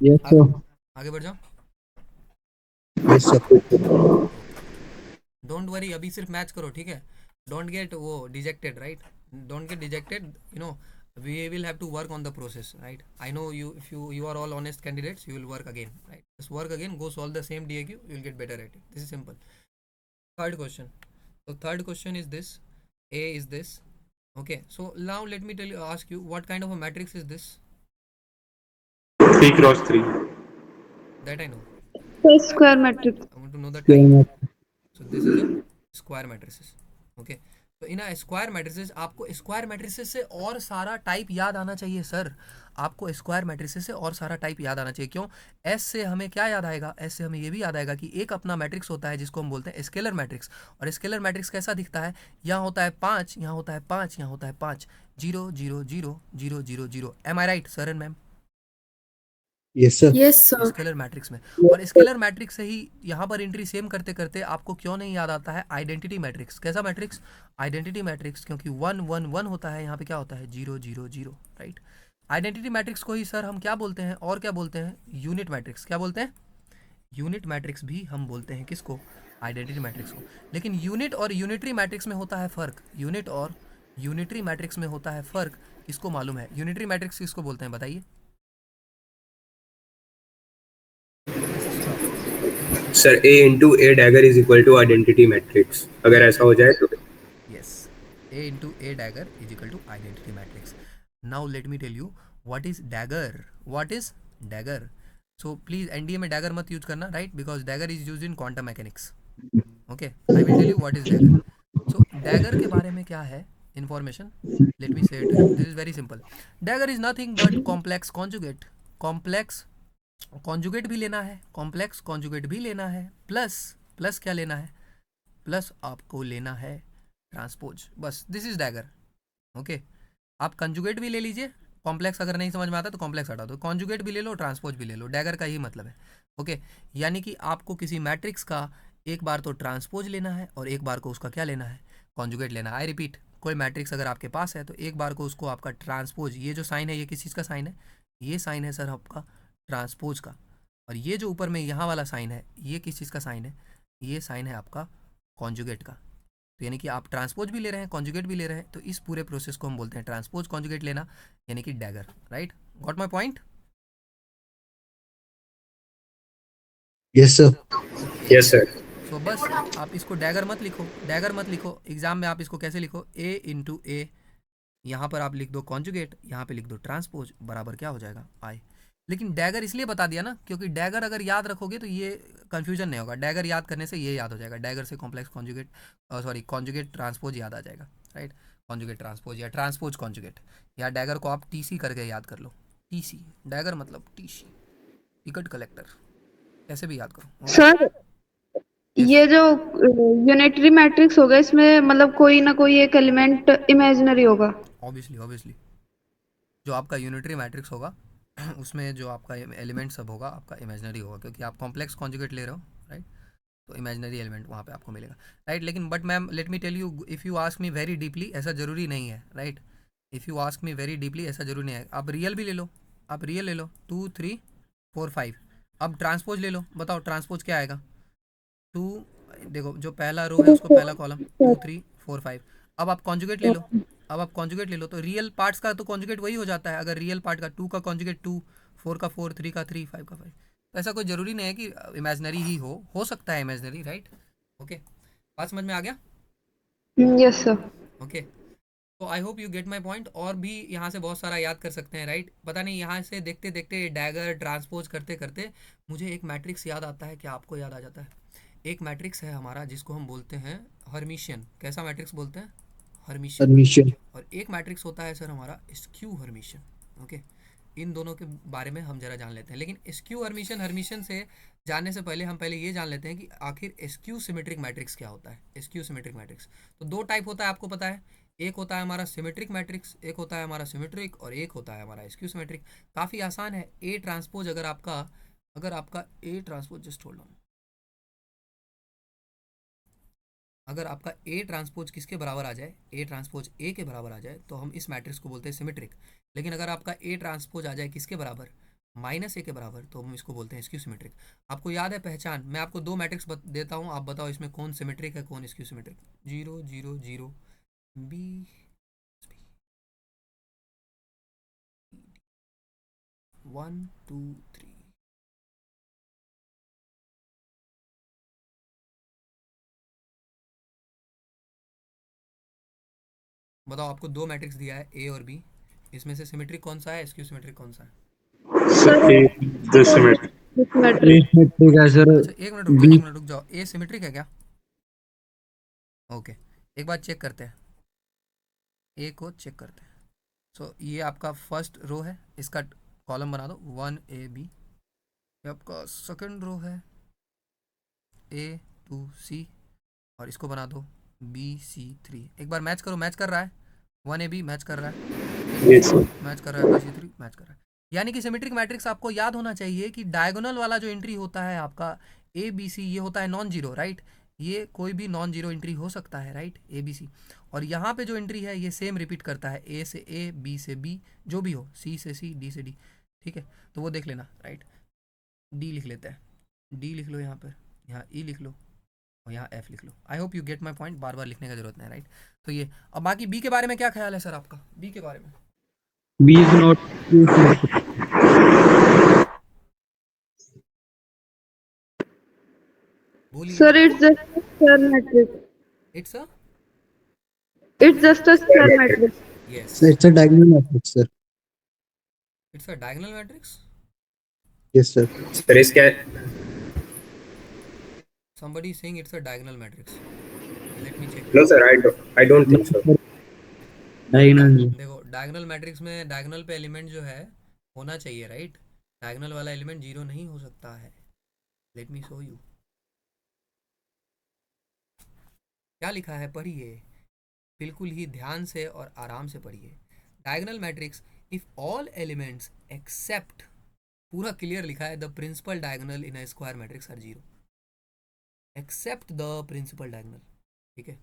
Yes, sir. आगे बढ़ जाओ. Yes, sir. डोंट वरी, अभी सिर्फ मैच करो, ठीक है. डोंट गेट वो dejected, right. Don't get dejected, you know, we will have to work on the process, right. I know you, if you are all honest candidates, you will work again, right. Just work again, go solve the same DAQ, you will get better at it. This is simple. Third question. So third question is this, A is this. Okay, so now let me ask you, what kind of a matrix is this? 3 cross 3. That I know. Square matrix. I want to know the Square type. matrix. So this is a square matrices. Okay, तो in square matrices, आपको square matrices से और सारा type याद आना चाहिए sir. आपको square matrices से और सारा टाइप याद आना चाहिए. क्यों? एस से हमें क्या याद आएगा? एस से हमें ये भी याद आएगा कि एक अपना मैट्रिक्स होता है जिसको हम बोलते हैं स्केलर मैट्रिक्स. और स्केलर मैट्रिक्स कैसा दिखता है? यहाँ होता है 5, यहाँ होता है 5, यहाँ होता है 5, 0 0 0 0 0 0. Am I right sir and ma'am? Yes, sir. Yes, sir. Scalar matrix में. और स्केलर मैट्रिक्स से ही यहाँ पर एंट्री सेम करते करते आपको क्यों नहीं याद आता है आइडेंटिटी मैट्रिक्स? कैसा मैट्रिक्स? आइडेंटिटी मैट्रिक्स, क्योंकि 1 1 1 होता है, यहाँ पे क्या होता है? 0 0 0, राइट. आइडेंटिटी मैट्रिक्स को ही सर हम क्या बोलते हैं, और क्या बोलते हैं? Unit matrix. क्या बोलते हैं? यूनिट मैट्रिक्स भी हम बोलते हैं. किसको? आइडेंटिटी मैट्रिक्स को. लेकिन यूनिट और यूनिटरी मैट्रिक्स में होता है फ़र्क. यूनिट और यूनिटरी मैट्रिक्स में होता है फ़र्क. किसको मालूम है? यूनिटरी मैट्रिक्स किसको बोलते हैं, बताइए. Sir, A into A dagger is equal to identity matrix. अगर ऐसा हो जाए तो Yes, A into A dagger is equal to identity matrix. Now let me tell you what is dagger. What is dagger? So please NDA में dagger मत use करना, right? Because dagger is used in quantum mechanics. Okay, I will tell you what is dagger. So dagger के बारे में क्या है information? Let me say it to you. This is very simple. Dagger is nothing but complex conjugate. Complex conjugate भी लेना है, complex conjugate भी लेना है, प्लस क्या लेना है? प्लस आपको लेना है ट्रांसपोज. बस दिस इज डैगर. ओके, आप कंजुगेट भी ले लीजिए, कॉम्प्लेक्स अगर नहीं समझ में आता तो कॉम्प्लेक्स हटा दो, कॉन्जुगेट भी ले लो, ट्रांसपोज भी ले लो. डैगर का ही मतलब है. ओके, यानी कि आपको किसी मैट्रिक्स का एक बार तो ट्रांसपोज लेना है और एक बार को उसका क्या लेना है? कॉन्जुगेट लेना है. आई रिपीट, कोई मैट्रिक्स अगर आपके पास है तो एक बार को उसको आपका ट्रांसपोज, ये जो साइन है ये किस चीज़ का साइन है? ये साइन है सर आपका ट्रांसपोज का. और ये जो ऊपर में यहाँ वाला साइन है ये किस चीज़ का साइन है? ये साइन है आपका कॉन्जुगेट का. तो यानी कि आप ट्रांसपोज भी ले रहे हैं, कॉन्जुगेट भी ले रहे हैं, तो इस पूरे प्रोसेस को हम बोलते हैं ट्रांसपोज कॉन्जुगेट लेना, यानी कि dagger. Right, got my point? Yes, sir. yes sir. सो बस आप इसको डैगर मत लिखो, डैगर मत लिखो. एग्जाम में आप इसको कैसे लिखो? ए इंटू ए, यहाँ पर आप लिख दो कॉन्जुगेट, यहाँ पे लिख दो ट्रांसपोज, बराबर क्या हो जाएगा? आई. लेकिन डैगर इसलिए बता दिया ना क्योंकि डैगर अगर याद रखोगे तो ये कन्फ्यूजन नहीं होगा. डैगर याद करने से ये याद हो जाएगा, डैगर से complex conjugate, sorry conjugate transpose याद आ जाएगा. राइट, कॉन्जुगेट ट्रांसपोज या ट्रांसपोज कॉन्जुगेट, या डैगर को आप टीसी करके याद कर लो. टीसी, डैगर मतलब टीसी, टिकट कलेक्टर, ऐसे भी याद करो. सर ये जो यूनिटरी मैट्रिक्स होगा इसमें मतलब कोई ना कोई एक एलिमेंट इमेजिनरी होगा. ऑब्वियसली जो आपका यूनिटरी मैट्रिक्स होगा उसमें जो आपका एलिमेंट सब होगा आपका इमेजिनरी होगा, क्योंकि आप कॉम्प्लेक्स कॉन्जुगेट ले रहे हो. राइट, तो इमेजिनरी एलिमेंट वहाँ पे आपको मिलेगा. राइट, लेकिन but ma'am let me tell you, if you ask me very deeply, ऐसा ज़रूरी नहीं है. Right, if you ask me very deeply ऐसा ज़रूरी नहीं है. आप रियल भी ले लो, आप रियल ले लो, 2 3 4 5. अब ट्रांसपोज ले लो, बताओ ट्रांसपोज क्या आएगा? 2, देखो जो पहला रो है उसको पहला कॉलम, 2 3 4 5. अब आप कॉन्जुगेट ले लो, अब आप कॉन्जुगेट ले लो तो रियल पार्ट्स का तो कॉन्जुगेट वही हो जाता है. अगर रियल पार्ट का 2 का कॉन्जुगेट 2, 4 का 4, 3 का 3, 5 का 5. तो ऐसा कोई ज़रूरी नहीं है कि इमेजिनरी ही हो सकता है इमेजिनरी. राइट, ओके, बात समझ में आ गया? Yes sir. ओके, तो आई hope you get my point. और भी यहाँ से बहुत सारा याद कर सकते हैं. राइट, पता नहीं यहाँ से देखते देखते डैगर ट्रांसपोज करते करते मुझे एक मैट्रिक्स याद आता है. क्या आपको याद आ जाता है? एक मैट्रिक्स है हमारा जिसको हम बोलते हैं हर्मिशियन। कैसा मैट्रिक्स बोलते हैं? हर्मिशियन। Admission. और एक मैट्रिक्स होता है सर हमारा स्क्यू हर्मिशियन। ओके, इन दोनों के बारे में हम जरा जान लेते हैं। लेकिन स्क्यू हर्मिशियन हर्मिशियन से जानने से पहले हम पहले ये जान लेते हैं कि आखिर स्क्यू सिमेट्रिक मैट्रिक्स क्या होता है। स्क्यू सिमेट्रिक मैट्रिक्स तो दो टाइप होता है, आपको पता है। एक होता है हमारा सिमेट्रिक मैट्रिक्स, एक होता है हमारा सिमेट्रिक, और एक होता है हमारा स्क्यू सिमेट्रिक। काफ़ी आसान है। ए ट्रांसपोज अगर आपका A transpose, just hold on, अगर आपका ए ट्रांसपोज किसके बराबर आ जाए, ए ट्रांसपोज ए के बराबर आ जाए, तो हम इस मैट्रिक्स को बोलते हैं सिमेट्रिक। लेकिन अगर आपका ए ट्रांसपोज आ जाए किसके बराबर, माइनस ए के बराबर, तो हम इसको बोलते हैं स्क्यू सिमेट्रिक। आपको याद है पहचान? मैं आपको दो मैट्रिक्स देता हूँ, आप बताओ इसमें कौन सिमेट्रिक है कौन स्क्यू सिमेट्रिक। 0 0 0 बी, 1 2 3। बताओ, आपको दो मैट्रिक्स दिया है ए और बी, इसमें से सिमेट्रिक कौन सा है, स्क्यू सिमेट्रिक कौन सा है? So A, the symmetry. एक मिनट ठीक है सर। अच्छा एक मिनट रुक जाओ, बी एक मिनट रुक जाओ। ए सिमेट्रिक है क्या? ओके, एक बार चेक करते हैं, ए को चेक करते हैं। सो ये आपका फर्स्ट रो है, इसका कॉलम बना दो 1 A B। ये आपका सेकंड रो है A 2 C, और इसको बना दो B C 3। एक बार मैच करो, मैच कर रहा है 1 A B, मैच कर रहा है Yes, sir. मैच कर रहा है B C 3, मैच कर रहा है। यानी कि सिमेट्रिक मैट्रिक्स आपको याद होना चाहिए कि डायगोनल वाला जो एंट्री होता है आपका ABC, ये होता है नॉन जीरो, राइट। ये कोई भी नॉन जीरो एंट्री हो सकता है, राइट, ABC। और यहाँ पे जो एंट्री है ये सेम रिपीट करता है, A से A, B से B, जो भी हो, C से C, D से D। ठीक है, तो वो देख लेना, राइट। D लिख लेते हैं, D लिख लो यहाँ पर, यहाँ E लिख लो, और यहाँ F लिख लो। I hope you get my point, बार बार लिखने का जरूरत नहीं, राइट। तो ये, अब बाकी B के बारे में क्या ख्याल है सर आपका? B के बारे में बी इज नॉट बोलिए। Sir, it's just a square matrix. It's a, It's just a square matrix. Yes, So it's a diagonal matrix, sir. It's a diagonal matrix. Yes, sir. Sir, इसका somebody is saying it's a diagonal matrix, let me check। no, sir. I don't think so. Diagonal. देखो, diagonal matrix में diagonal पे element जो है होना चाहिए, right. Diagonal वाला element zero नहीं हो सकता है। लेट मी शो यू क्या लिखा है, पढ़िए, बिल्कुल ही ध्यान से और आराम से पढ़िए। Diagonal matrix, if all elements except, पूरा क्लियर लिखा है, the principal diagonal in a square matrix are zero, except the principal diagonal. ठीक है,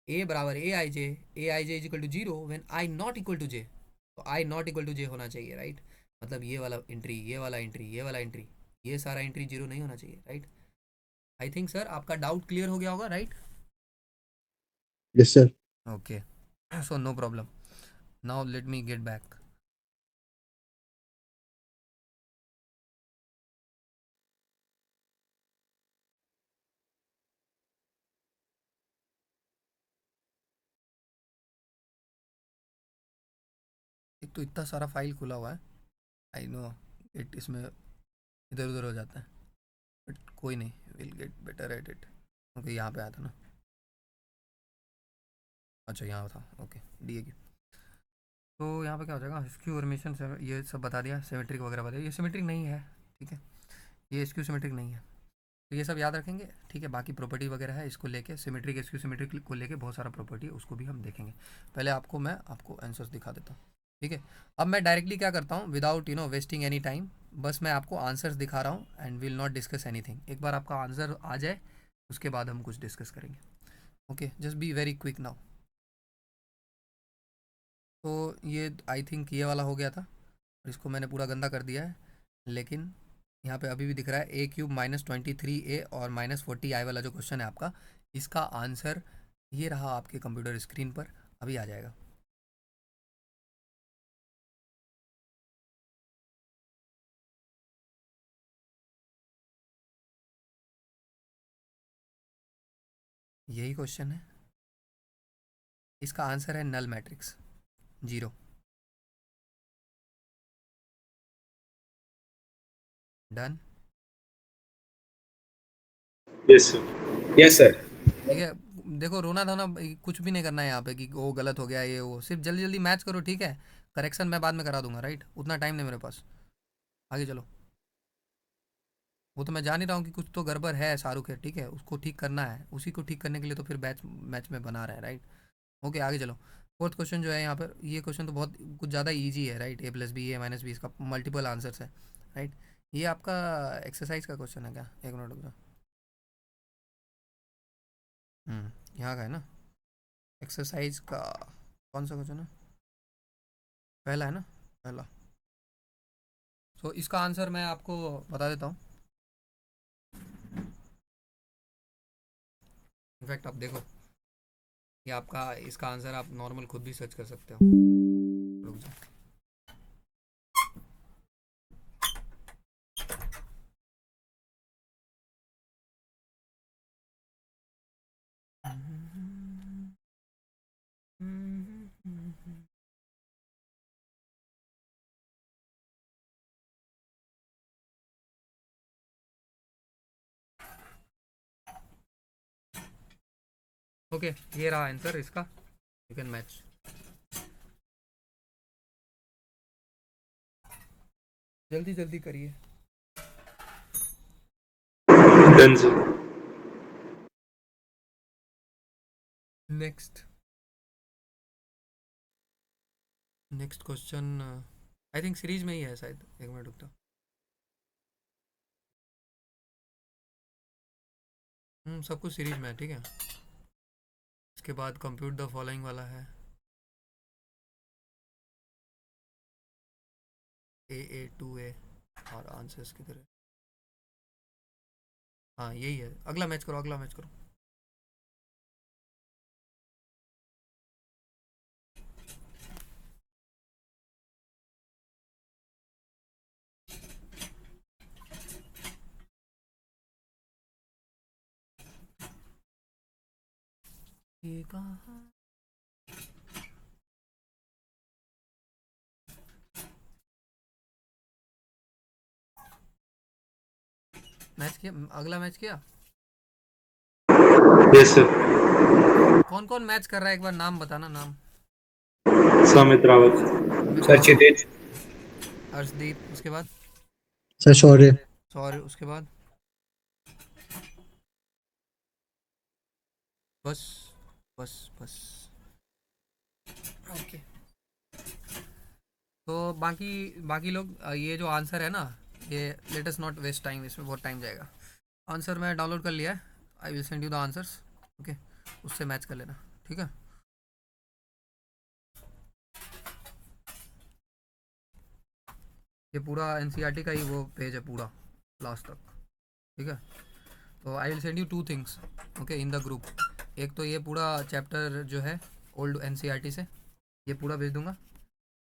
ए बराबर A I J is equal to zero when I not equal to J. तो I not equal to J होना चाहिए, right. मतलब ये वाला entry, ये वाला एंट्री, ये वाला एंट्री, ये सारा एंट्री जीरो नहीं होना चाहिए, राइट। आई थिंक सर आपका डाउट क्लियर हो गया होगा, right. Yes, sir. Okay, so no problem. Now let me get back. एक तो इतना सारा फाइल खुला हुआ है, आई नो इट, इसमें इधर उधर हो जाता है, बट कोई नहीं, will get better at it. Okay, यहाँ पे आया था ना, अच्छा यहाँ था, ओके, डी की। तो यहाँ पे क्या हो जाएगा, स्क्यू हर्मिशियन से ये सब बता दिया, सिमेट्रिक वगैरह बता दिया। ये सिमेट्रिक नहीं है, ठीक है, ये स्क्यू सिमेट्रिक नहीं है, तो ये सब याद रखेंगे, ठीक है। बाकी प्रॉपर्टी वगैरह है, इसको लेके सिमेट्रिक स्क्यू सिमेट्रिक को लेके बहुत सारा प्रॉपर्टी है, उसको भी हम देखेंगे। पहले मैं आपको आंसर्स दिखा देता हूँ, ठीक है। अब मैं डायरेक्टली क्या करता हूँ, विदाउट वेस्टिंग एनी टाइम, बस मैं आपको आंसर्स दिखा रहा हूँ and will not discuss anything. एक बार आपका आंसर आ जाए उसके बाद हम कुछ डिस्कस करेंगे, okay. Just be very quick now. तो ये आई थिंक ये वाला हो गया था, और इसको मैंने पूरा गंदा कर दिया है, लेकिन यहाँ पे अभी भी दिख रहा है A³ -23A और -40I वाला जो क्वेश्चन है आपका, इसका आंसर ये रहा आपके कंप्यूटर स्क्रीन पर, अभी आ जाएगा। यही क्वेश्चन है, इसका आंसर है null matrix, zero. Done. Yes, sir. Yes, sir. ठीक है, देखो रोना धोना कुछ भी नहीं करना है यहाँ पे कि वो गलत हो गया ये वो, सिर्फ जल्दी जल्दी मैच करो, ठीक है। करेक्शन मैं बाद में करा दूंगा, राइट, उतना टाइम नहीं मेरे पास। आगे चलो। वो तो मैं जान ही रहा हूँ कि कुछ तो गड़बड़ है शाहरुख है, ठीक है, उसको ठीक करना है, उसी को ठीक करने के लिए तो फिर मैच में बना रहा है, राइट। ओके आगे चलो। फोर्थ क्वेश्चन जो है यहाँ पर, ये क्वेश्चन तो बहुत कुछ ज़्यादा इजी है, राइट। a+b a-b इसका मल्टीपल आंसर्स है, राइट। ये आपका एक्सरसाइज का क्वेश्चन है क्या? एक मिनट रुक जाओ। यहाँ का है ना एक्सरसाइज का, कौन सा क्वेश्चन है? पहला है ना, पहला। तो इसका आंसर मैं आपको बता देता हूँ। इनफैक्ट आप देखो, ये आपका इसका आंसर आप नॉर्मल खुद भी सर्च कर सकते हो। रुक जाओ। ओके ये रहा आंसर इसका, यू कैन मैच। जल्दी जल्दी करिए। Done, sir. Next next question I think series में ही है शायद, एक मिनट रुकता। सब कुछ सीरीज में है, ठीक है। इसके बाद कंप्यूट द फॉलोइंग वाला है, A2A और आंसर्स की तरह। हाँ यही है, अगला मैच करो, अगला मैच करो। ये कहाँ मैच किया, अगला मैच किया। Yes, sir. कौन कौन मैच कर रहा है एक बार नाम बताना, नाम। Samit Rawat. Sir Chidit. Arshdeep, उसके बाद सर शौर्य। सौर्य, उसके बाद बस बस बस। ओके तो बाकी बाकी लोग ये जो आंसर है ना, ये let us not waste time, इसमें बहुत टाइम जाएगा। आंसर मैं डाउनलोड कर लिया है, I will send you the answers, okay, उससे मैच कर लेना, ठीक है। ये पूरा एनसीईआरटी का ही वो पेज है पूरा लास्ट तक, ठीक है। तो I will send you 2 things, okay, in the group. एक तो ये पूरा चैप्टर जो है ओल्ड एनसीईआरटी से, ये पूरा भेज दूंगा,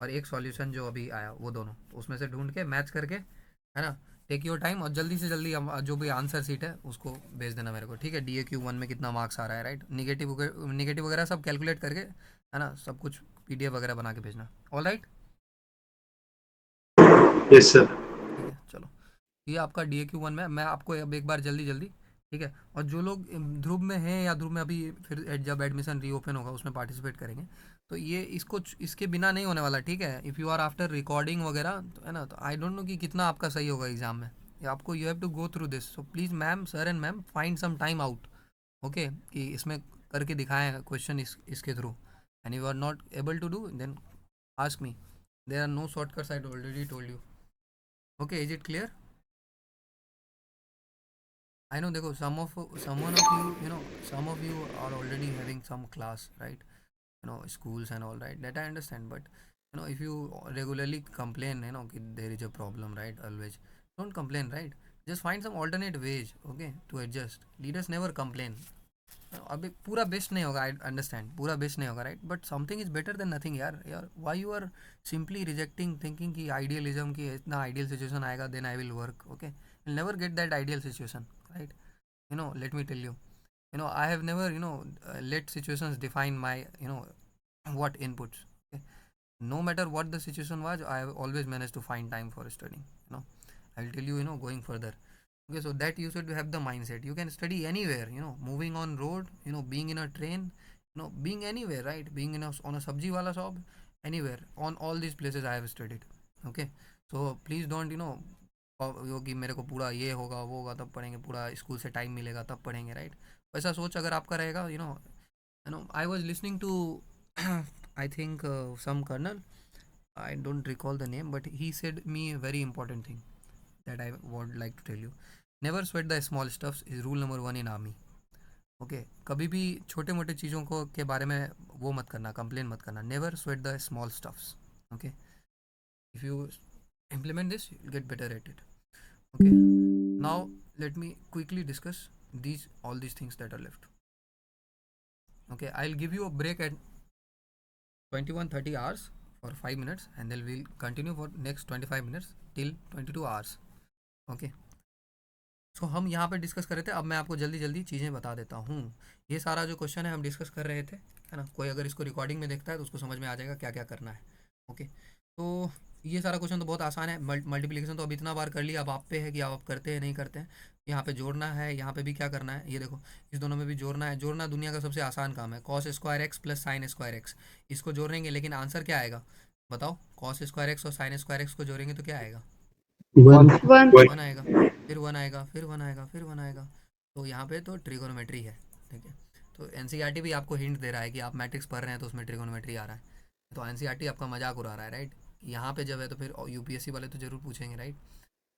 और एक सॉल्यूशन जो अभी आया वो दोनों, तो उसमें से ढूंढ के मैच करके, है ना। टेक योर टाइम और जल्दी से जल्दी जो भी आंसर सीट है उसको भेज देना मेरे को, ठीक है। DAQ1 में कितना मार्क्स आ रहा है, राइट, निगेटिव वगैरह सब कैलकुलेट करके, है ना, सब कुछ PDF वगैरह बना के भेजना, ऑल राइट। Yes, sir. ठीक है चलो, ये आपका DAQ1 में मैं आपको अब एक बार जल्दी जल्दी, ठीक है। और जो लोग ध्रुव में हैं या ध्रुव में अभी फिर जब एडमिशन रीओपन होगा उसमें पार्टिसिपेट करेंगे, तो ये इसको इसके बिना नहीं होने वाला, ठीक है। If you are after recording वगैरह, तो है ना, तो आई डोंट नो कि कितना आपका सही होगा एग्जाम में, या आपको you have to go through this. So please ma'am, sir and ma'am, find some time out, okay, कि इसमें करके दिखाएं क्वेश्चन इसके through, and you are not able to do then ask me, there are no shortcuts, I already told you, okay. Is it clear? I know, देखो some of you, you know, some of you are already having some class, right? You know, schools and all, right? That I understand, but you know, if you regularly complain, you know, कि there is a problem, right? Always don't complain, right? Just find some alternate ways, okay, to adjust. Leaders never complain. अभी पूरा best नहीं होगा, I understand, पूरा best नहीं होगा, right, but something is better than nothing यार। यार why you are simply rejecting, thinking कि आइडियलिज्म की इतना आइडियल सिचुएशन आएगा then I will work, okay, will never get that ideal situation, right. you know, let me tell you, you know, I have never, you know, let situations define my, you know, what inputs, okay? No matter what the situation was, I have always managed to find time for studying, you know. I will tell you, you know, going further, Okay, so that you should have the mindset. You can study anywhere, moving on road, being in a train, being anywhere, right? Being on a sabji wala shop, anywhere. On all these places I have studied. Okay, so please don't, यो कि मेरे को पूरा ये होगा वो होगा तब पढ़ेंगे, पूरा स्कूल से टाइम मिलेगा तब पढ़ेंगे, राइट? वैसा सोच अगर आपका रहेगा, I was listening to I think some colonel, I don't recall the name, but he said me a very important thing that I would like to tell you. Never sweat the small stuffs is rule number 1 in army. Okay, कभी भी छोटे मोटे चीज़ों को के बारे में वो मत करना, कंप्लेन मत करना. Never sweat the small stuffs. Okay, if you implement this you'll get better at it. Okay, now let me quickly discuss all these things that are left. Okay, I'll give you a break at 21:30 hours for 5 minutes and then we'll continue for next 25 minutes till 22 hours. Okay, सो हम यहाँ पे discuss कर रहे थे. अब मैं आपको जल्दी जल्दी चीज़ें बता देता हूँ. ये सारा जो क्वेश्चन है हम डिस्कस कर रहे थे, है ना? कोई अगर इसको रिकॉर्डिंग में देखता है तो उसको समझ में आ जाएगा क्या क्या करना है. ओके, तो ये सारा क्वेश्चन तो बहुत आसान है. मल्टीप्लिकेशन तो अब इतना बार कर लिया, अब आप पे है कि आप करते हैं नहीं करते हैं. यहाँ पे जोड़ना है, यहाँ पे भी क्या करना है, ये देखो इस दोनों में भी जोड़ना है. जोड़ना दुनिया का सबसे आसान काम है. Cos square x plus sine square x, इसको जोड़ेंगे लेकिन आंसर क्या आएगा बताओ? कॉस स्क्वायर एक्स और साइन स्क्वायर एक्स को जोड़ेंगे तो क्या आएगा? 1. 1. 1 आएगा, फिर 1 आएगा, फिर 1 आएगा, फिर 1 आएगा. तो यहाँ पे तो ट्रिगोनोमेट्री है. ठीक है, तो एनसीईआरटी भी आपको हिंट दे रहा है कि आप मैट्रिक्स पढ़ रहे हैं तो उसमें ट्रिगोनोमेट्री आ रहा है. तो एनसीईआरटी आपका मजाक उड़ा रहा है, राइट? यहाँ पे जब है तो फिर यूपीएससी वाले तो जरूर पूछेंगे, राइट?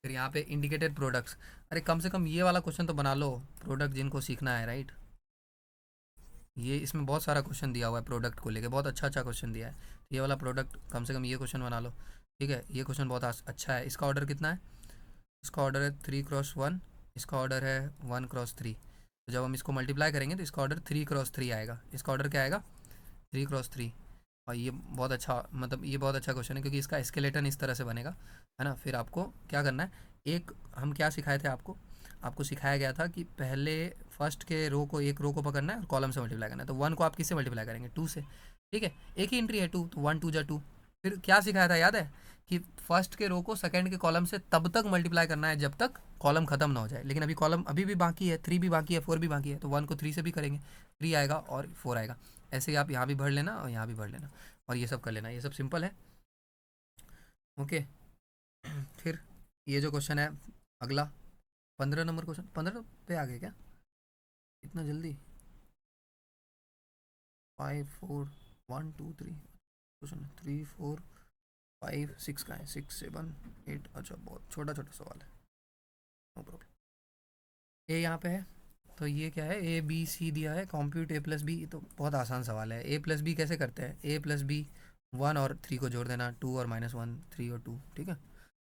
फिर यहाँ पे इंडिकेटेड प्रोडक्ट्स, अरे कम से कम ये वाला क्वेश्चन तो बना लो. प्रोडक्ट जिनको सीखना है, राइट? ये इसमें बहुत सारा क्वेश्चन दिया हुआ है प्रोडक्ट को लेके, बहुत अच्छा अच्छा क्वेश्चन दिया है. ये वाला प्रोडक्ट कम से कम ये क्वेश्चन बना लो. ठीक है, ये क्वेश्चन बहुत अच्छा है. इसका ऑर्डर कितना है? इसका ऑर्डर है 3x1, इसका ऑर्डर है 1x3. तो जब हम इसको मल्टीप्लाई करेंगे तो इसका ऑर्डर 3x3 आएगा. इसका ऑर्डर क्या आएगा? 3x3. और ये बहुत अच्छा, मतलब ये बहुत अच्छा क्वेश्चन है क्योंकि इसका स्केलेटन इस तरह से बनेगा, है ना? फिर आपको क्या करना है, एक हम क्या सिखाए थे आपको सिखाया गया था कि पहले फर्स्ट के रो को, एक रो को पकड़ना है और कॉलम से मल्टीप्लाई करना है. तो 1 को आप किससे मल्टीप्लाई करेंगे? 2 से. ठीक है, एक ही एंट्री है 2, तो 1 2 जा 2. फिर क्या सिखाया था याद है कि फर्स्ट के रो को सेकंड के कॉलम से तब तक मल्टीप्लाई करना है जब तक कॉलम खत्म ना हो जाए. लेकिन अभी कॉलम अभी भी बाकी है, 3 भी बाकी है, 4 भी बाकी है. तो 1 को 3 से भी करेंगे, 3 आएगा और 4 आएगा. ऐसे ही आप यहाँ भी भर लेना और यहाँ भी भर लेना और ये सब कर लेना. ये सब सिंपल है. ओके, फिर ये जो क्वेश्चन है अगला 15 नंबर क्वेश्चन, 15 पे आ गए क्या इतना जल्दी? 5 4 1 2 3 क्वेश्चन 3 4 5 6 का है, 6 7 8. अच्छा, बहुत छोटा छोटा सवाल है, नो प्रॉब्लम. ए यहाँ पे है, तो ये क्या है? ए बी सी दिया है, कॉम्प्यूट ए प्लस बी. तो बहुत आसान सवाल है. ए प्लस बी कैसे करते हैं? ए प्लस बी 1 और 3 को जोड़ देना, 2 और -1, 3 और 2. ठीक है,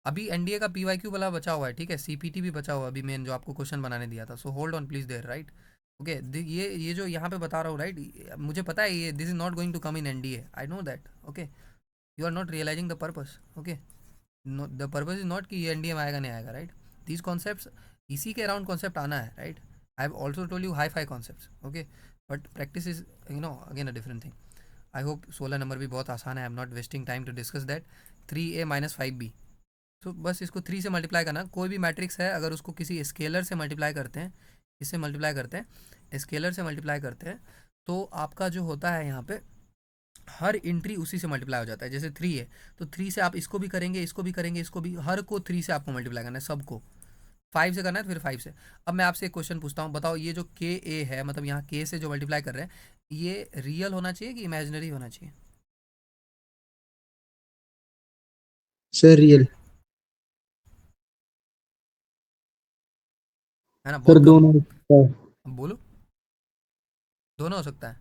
अभी एनडीए का पीवाईक्यू वाला बचा हुआ है. ठीक है, सीपीटी भी बचा हुआ है अभी, मेन जो आपको क्वेश्चन बनाने दिया था. So hold on please there, right? Okay, ये जो यहाँ पे बता रहा हूँ, राइट? मुझे पता है ये this is not going to come in NDA, I know that. Okay, you are not realising the purpose. Okay, the purpose is not कि ये एनडीए में आएगा नहीं आएगा, राइट? दीज कॉन्सेप्ट, इसी के अराउंड कॉन्सेप्ट आना है, right? I have also told you hi fi concepts. Okay, but practice is again a different thing. I hope 16 number भी बहुत आसान है. I am not wasting time to discuss that. 3a - 5b, तो बस इसको 3 से मल्टीप्लाई करना. कोई भी मैट्रिक्स है अगर उसको किसी स्केलर से मल्टीप्लाई करते हैं, इससे मल्टीप्लाई करते हैं, स्केलर से मल्टीप्लाई करते हैं, तो आपका जो होता है यहाँ पे हर एंट्री उसी से मल्टीप्लाई हो जाता है. जैसे 3 है तो 3 से आप इसको भी करेंगे, इसको भी करेंगे, इसको भी, हर को 3 से आपको मल्टीप्लाई करना है, सबको 5 से करना है, तो फिर 5 से. अब मैं आपसे एक क्वेश्चन पूछता हूँ, बताओ ये जो के ए है, मतलब यहाँ के से जो मल्टीप्लाई कर रहे हैं, ये रियल होना चाहिए कि इमेजिनरी होना चाहिए? Sir, real. है ना, Sir, बहुत कम. दोनों. अब बोलो, दोनों हो सकता है.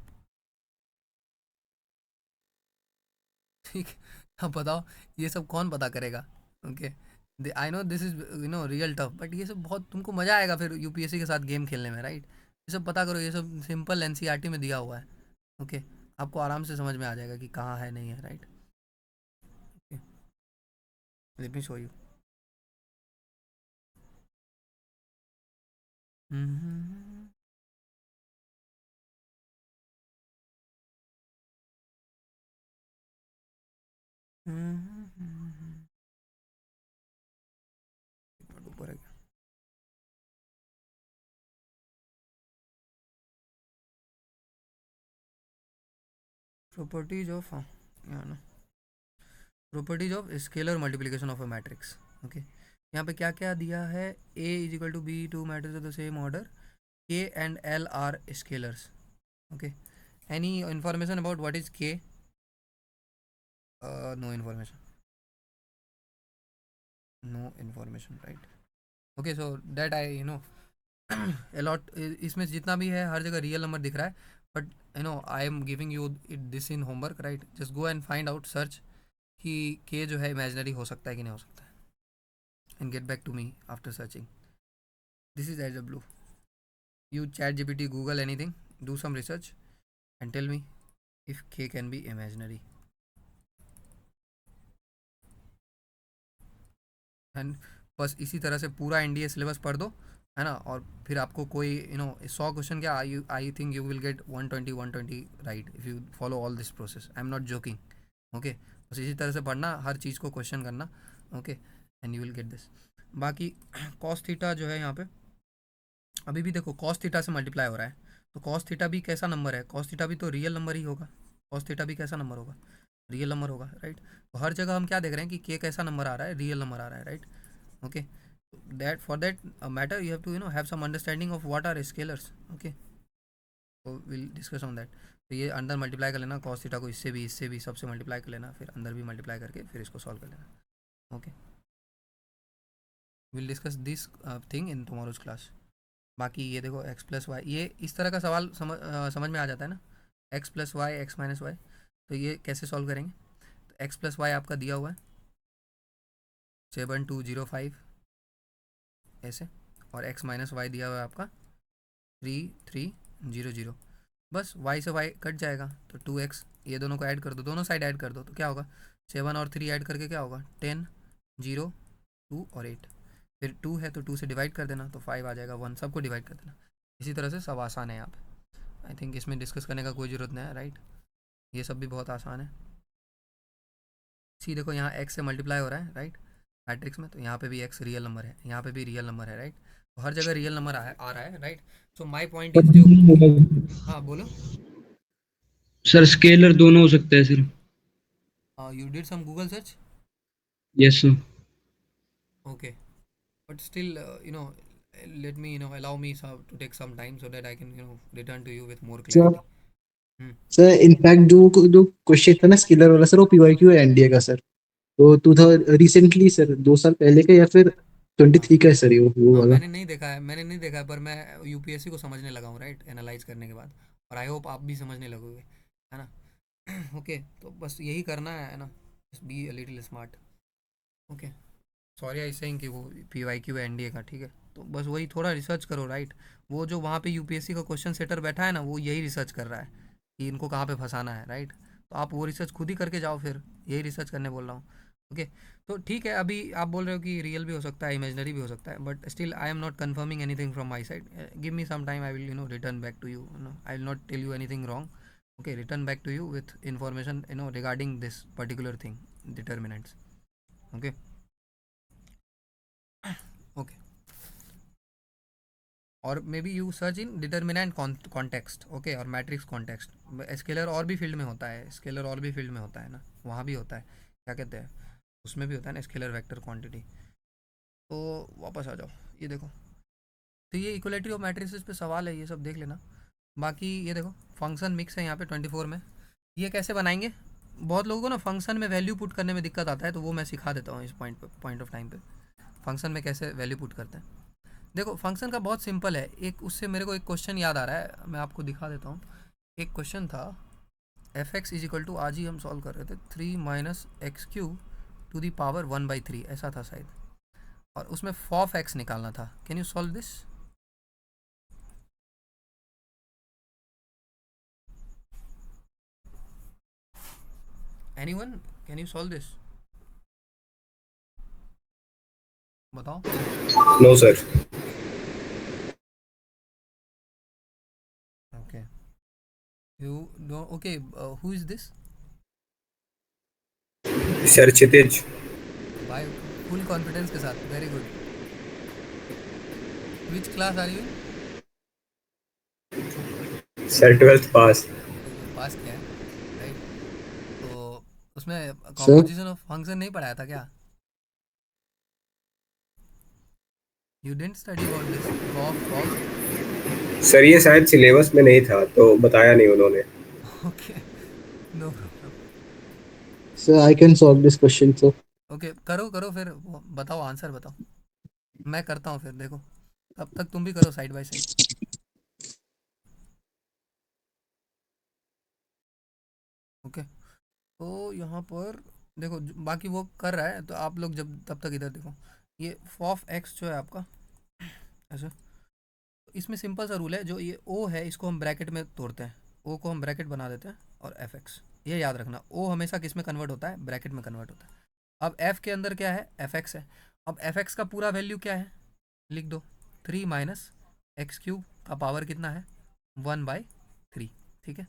ठीक है, अब बताओ ये सब कौन पता करेगा? Okay, I know this is real tough, but ये सब बहुत तुमको मज़ा आएगा फिर यूपीएससी के साथ गेम खेलने में, राइट? ये सब पता करो, ये सब सिंपल एनसीईआरटी में दिया हुआ है. ओके, आपको आराम से समझ में आ जाएगा कि कहाँ है नहीं है, right? Let me show you. ऊपर है क्या? प्रॉपर्टीज ऑफ ना properties of scalar multiplication of a matrix. Okay, यहाँ पे क्या क्या दिया है? A is equal to B2 matrix of the same order, K and L are scalars. Okay, any information about what is K? No information, no information, right. Okay, so that I allot इसमें जितना भी है हर जगह real number दिख रहा है, but I am giving you it this in homework, right. Just go and find out, search कि के जो है इमेजिनरी हो सकता है कि नहीं हो सकता है, and get back to me after searching. This is as a blue, you chat GPT, Google, anything, do some research and tell me if K can be imaginary. एंड बस इसी तरह से पूरा NDA सिलेबस पढ़ दो, है ना, और फिर आपको कोई 100 क्वेश्चन क्या, आई think you will gate 120 right if you follow all this process. I am not joking. Okay, बस इसी तरह से पढ़ना, हर चीज़ को क्वेश्चन करना। Okay, and you will get this. बाकी कॉस थीटा जो है यहाँ पे अभी भी देखो कॉस थीटा से मल्टीप्लाई हो रहा है, तो कॉस थीटा भी कैसा नंबर है? कॉस थीटा भी तो रियल नंबर ही होगा। कॉस थीटा भी कैसा नंबर होगा? रियल नंबर होगा, राइट। तो हर जगह हम क्या देख रहे हैं कि के कैसा नंबर आ रहा है? रियल नंबर आ रहा है, right. Okay, that for that matter you have to have some understanding of what are scalars. Okay, so we'll discuss on that. तो ये अंदर मल्टीप्लाई कर लेना cos थीटा को, इससे भी सबसे मल्टीप्लाई कर लेना, फिर अंदर भी मल्टीप्लाई करके फिर इसको सॉल्व कर लेना। Okay, will discuss this thing in tomorrow's class. बाकी ये देखो x प्लस वाई, ये इस तरह का सवाल समझ में आ जाता है ना, x plus Y X minus Y. तो ये कैसे सॉल्व करेंगे? तो x प्लस वाई आपका दिया हुआ है 7205 ऐसे, और x माइनस वाई दिया हुआ है आपका 3300। बस y से y कट जाएगा तो 2x, ये दोनों को ऐड कर दो, दोनों साइड ऐड कर दो, तो क्या होगा? 7 और 3 ऐड करके क्या होगा? 10, 0, 2 और 8। फिर 2 है तो 2 से डिवाइड कर देना, तो 5 आ जाएगा, 1 सबको डिवाइड कर देना। इसी तरह से सब आसान है यहाँ पे। आई थिंक इसमें डिस्कस करने का कोई ज़रूरत नहीं है, राइट। ये सब भी बहुत आसान है। सी देखो यहाँ x से मल्टीप्लाई हो रहा है, राइट, मैट्रिक्स में, तो यहाँ पे भी x रियल नंबर है, यहाँ पे भी रियल नंबर है, राइट। तो हर जगह रियल नंबर आ रहा है, right. So my point is जो, हाँ बोलो सर स्केलर दोनों हो सकते हैं sir. You did some Google search? Yes sir. Okay, but still let me allow me to take some time so that I can return to you with more clarity. Sir in fact जो question था ना scalar वाला sir, वो PYQ है NDA का sir. तो 2000 recently sir 2 साल पहले का या फिर 23 का है सर, वो वाला। मैंने नहीं देखा है, पर मैं UPSC को समझने लगा हूँ, राइट, एनालाइज करने के बाद, और आई होप आप भी समझने लगोगे, है ना। ओके, तो बस यही करना है ना, बस be a little smart. Okay, sorry I saying कि वो PYQ है NDA का, ठीक है। तो बस वही थोड़ा रिसर्च करो, राइट। वो जो वहाँ पे UPSC का क्वेश्चन सेटर बैठा है ना, वो यही रिसर्च कर रहा है कि इनको कहाँ पे फंसाना है, राइट। तो आप वो रिसर्च खुद ही करके जाओ, फिर यही रिसर्च करने बोल रहा हूँ। ओके, तो ठीक है, अभी आप बोल रहे हो कि रियल भी हो सकता है, इमेजिनरी भी हो सकता है, but still I am not confirming anything from my side. Give me some time, I will return back to you. I will not tell you anything wrong. Okay, return back to you with information regarding this particular thing, determinants. Okay okay, और maybe you search in determinant context, okay, और matrix context. Scalar और भी field में होता है, scalar और भी field में होता है ना, वहाँ भी होता है, क्या कहते हैं, उसमें भी होता है ना स्केलर वेक्टर क्वांटिटी। तो वापस आ जाओ, ये देखो, तो ये इक्वलिटी ऑफ मैट्रिसेस पे सवाल है, ये सब देख लेना। बाकी ये देखो फंक्शन मिक्स है यहाँ पे 24 में, ये कैसे बनाएंगे? बहुत लोगों को ना फंक्शन में वैल्यू पुट करने में दिक्कत आता है, तो वो मैं सिखा देता हूँ इस पॉइंट ऑफ टाइम पे, फंक्शन में कैसे वैल्यू पुट करते हैं। देखो फंक्शन का बहुत सिंपल है, एक उससे मेरे को एक क्वेश्चन याद आ रहा है, मैं आपको दिखा देता हूँ। एक क्वेश्चन था fx इज इक्वल टू, आज ही हम सॉल्व कर रहे थे, 3 - x³ टू दी पावर 1/3 ऐसा था शायद, और उसमें फॉफ x निकालना था। Can you solve this? Anyone, can you solve this? बताओ। No, sir. Okay. You don't. Okay. Who is this? Sir Chitij. By full confidence के साथ. Very good. Which class are you in? Sir 12th pass. पास किया है, right? उसमें sir composition of function नहीं पढ़ाया था क्या? You didn't study about this फॉफ? Sir ये शायद सिलेबस में नहीं था तो बताया नहीं उन्होंने। Okay, no problem. Sir I can solve this question sir. Okay, करो करो फिर, बताओ आंसर बताओ, मैं करता हूँ फिर, देखो तब तक तुम भी करो साइड बाय साइड। ओके, तो यहाँ पर देखो बाकी वो कर रहा है, तो आप लोग जब तब तक इधर देखो, ये फॉफ एक्स जो है आपका ऐसे, तो इसमें सिंपल सा रूल है, जो ये ओ है इसको हम ब्रैकेट में तोड़ते हैं, ओ को हम ब्रैकेट बना देते हैं, और एफ एक्स, ये याद रखना, ओ हमेशा किस में कन्वर्ट होता है? ब्रैकेट में कन्वर्ट होता है। अब एफ के अंदर क्या है? एफ एक्स है। अब एफ एक्स का पूरा वैल्यू क्या है? लिख दो, 3 माइनस एक्स क्यूब का पावर कितना है? 1/3। ठीक है,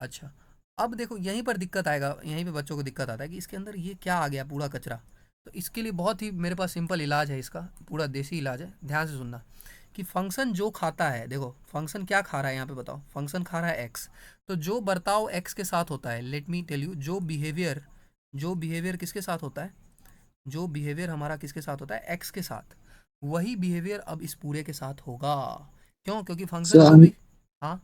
अच्छा अब देखो यहीं पर दिक्कत आएगा, यहीं पे बच्चों को दिक्कत आता है कि इसके अंदर ये क्या आ गया पूरा कचरा। तो इसके लिए बहुत ही मेरे पास सिंपल इलाज है, इसका पूरा देसी इलाज है, ध्यान से सुनना कि फंक्शन जो खाता है, देखो फंक्शन क्या खा रहा है यहाँ पे बताओ, फंक्शन खा रहा है एक्स, तो जो बर्ताव एक्स के साथ होता है, लेट मी टेल यू, जो बिहेवियर किसके साथ होता है? जो बिहेवियर हमारा किसके साथ होता है? एक्स के साथ, वही बिहेवियर अब इस पूरे के साथ होगा। क्यों? क्योंकि फंक्शन जो सर भी, हाँ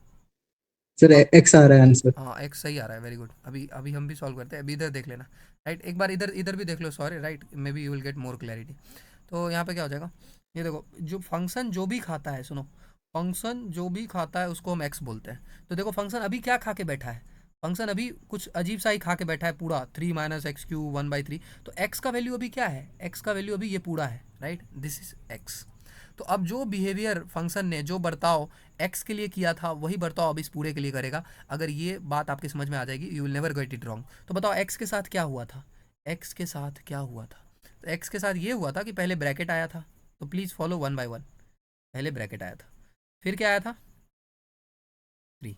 सर एक्स आ रहा है आंसर। हाँ एक्स सही आ रहा है, वेरी गुड। अभी अभी हम भी सॉल्व करते हैं, अभी इधर देख लेना, राइट, एक बार इधर इधर भी देख लो, sorry, right, maybe you will get more clarity. तो यहाँ पे क्या हो जाएगा, ये देखो, जो फंक्शन जो भी खाता है, सुनो, फंक्शन जो भी खाता है उसको हम एक्स बोलते हैं। तो देखो फंक्शन अभी क्या खा के बैठा है? फंक्शन अभी कुछ अजीब सा ही खा के बैठा है पूरा, 3 माइनस एक्स क्यू 1/3। तो एक्स का वैल्यू अभी क्या है? एक्स का वैल्यू अभी ये पूरा है, राइट, दिस इज एक्स। तो अब जो बिहेवियर फंक्शन ने, जो बर्ताव एक्स के लिए किया था, वही बर्ताव अब इस पूरे के लिए करेगा। अगर ये बात आपके समझ में आ जाएगी, you will never get it wrong. तो बताओ एक्स के साथ क्या हुआ था? एक्स के साथ क्या हुआ था? तो एक्स के साथ ये हुआ था कि पहले ब्रैकेट आया था, तो प्लीज़ फॉलो 1/1। पहले ब्रैकेट आया था, फिर क्या आया था? 3,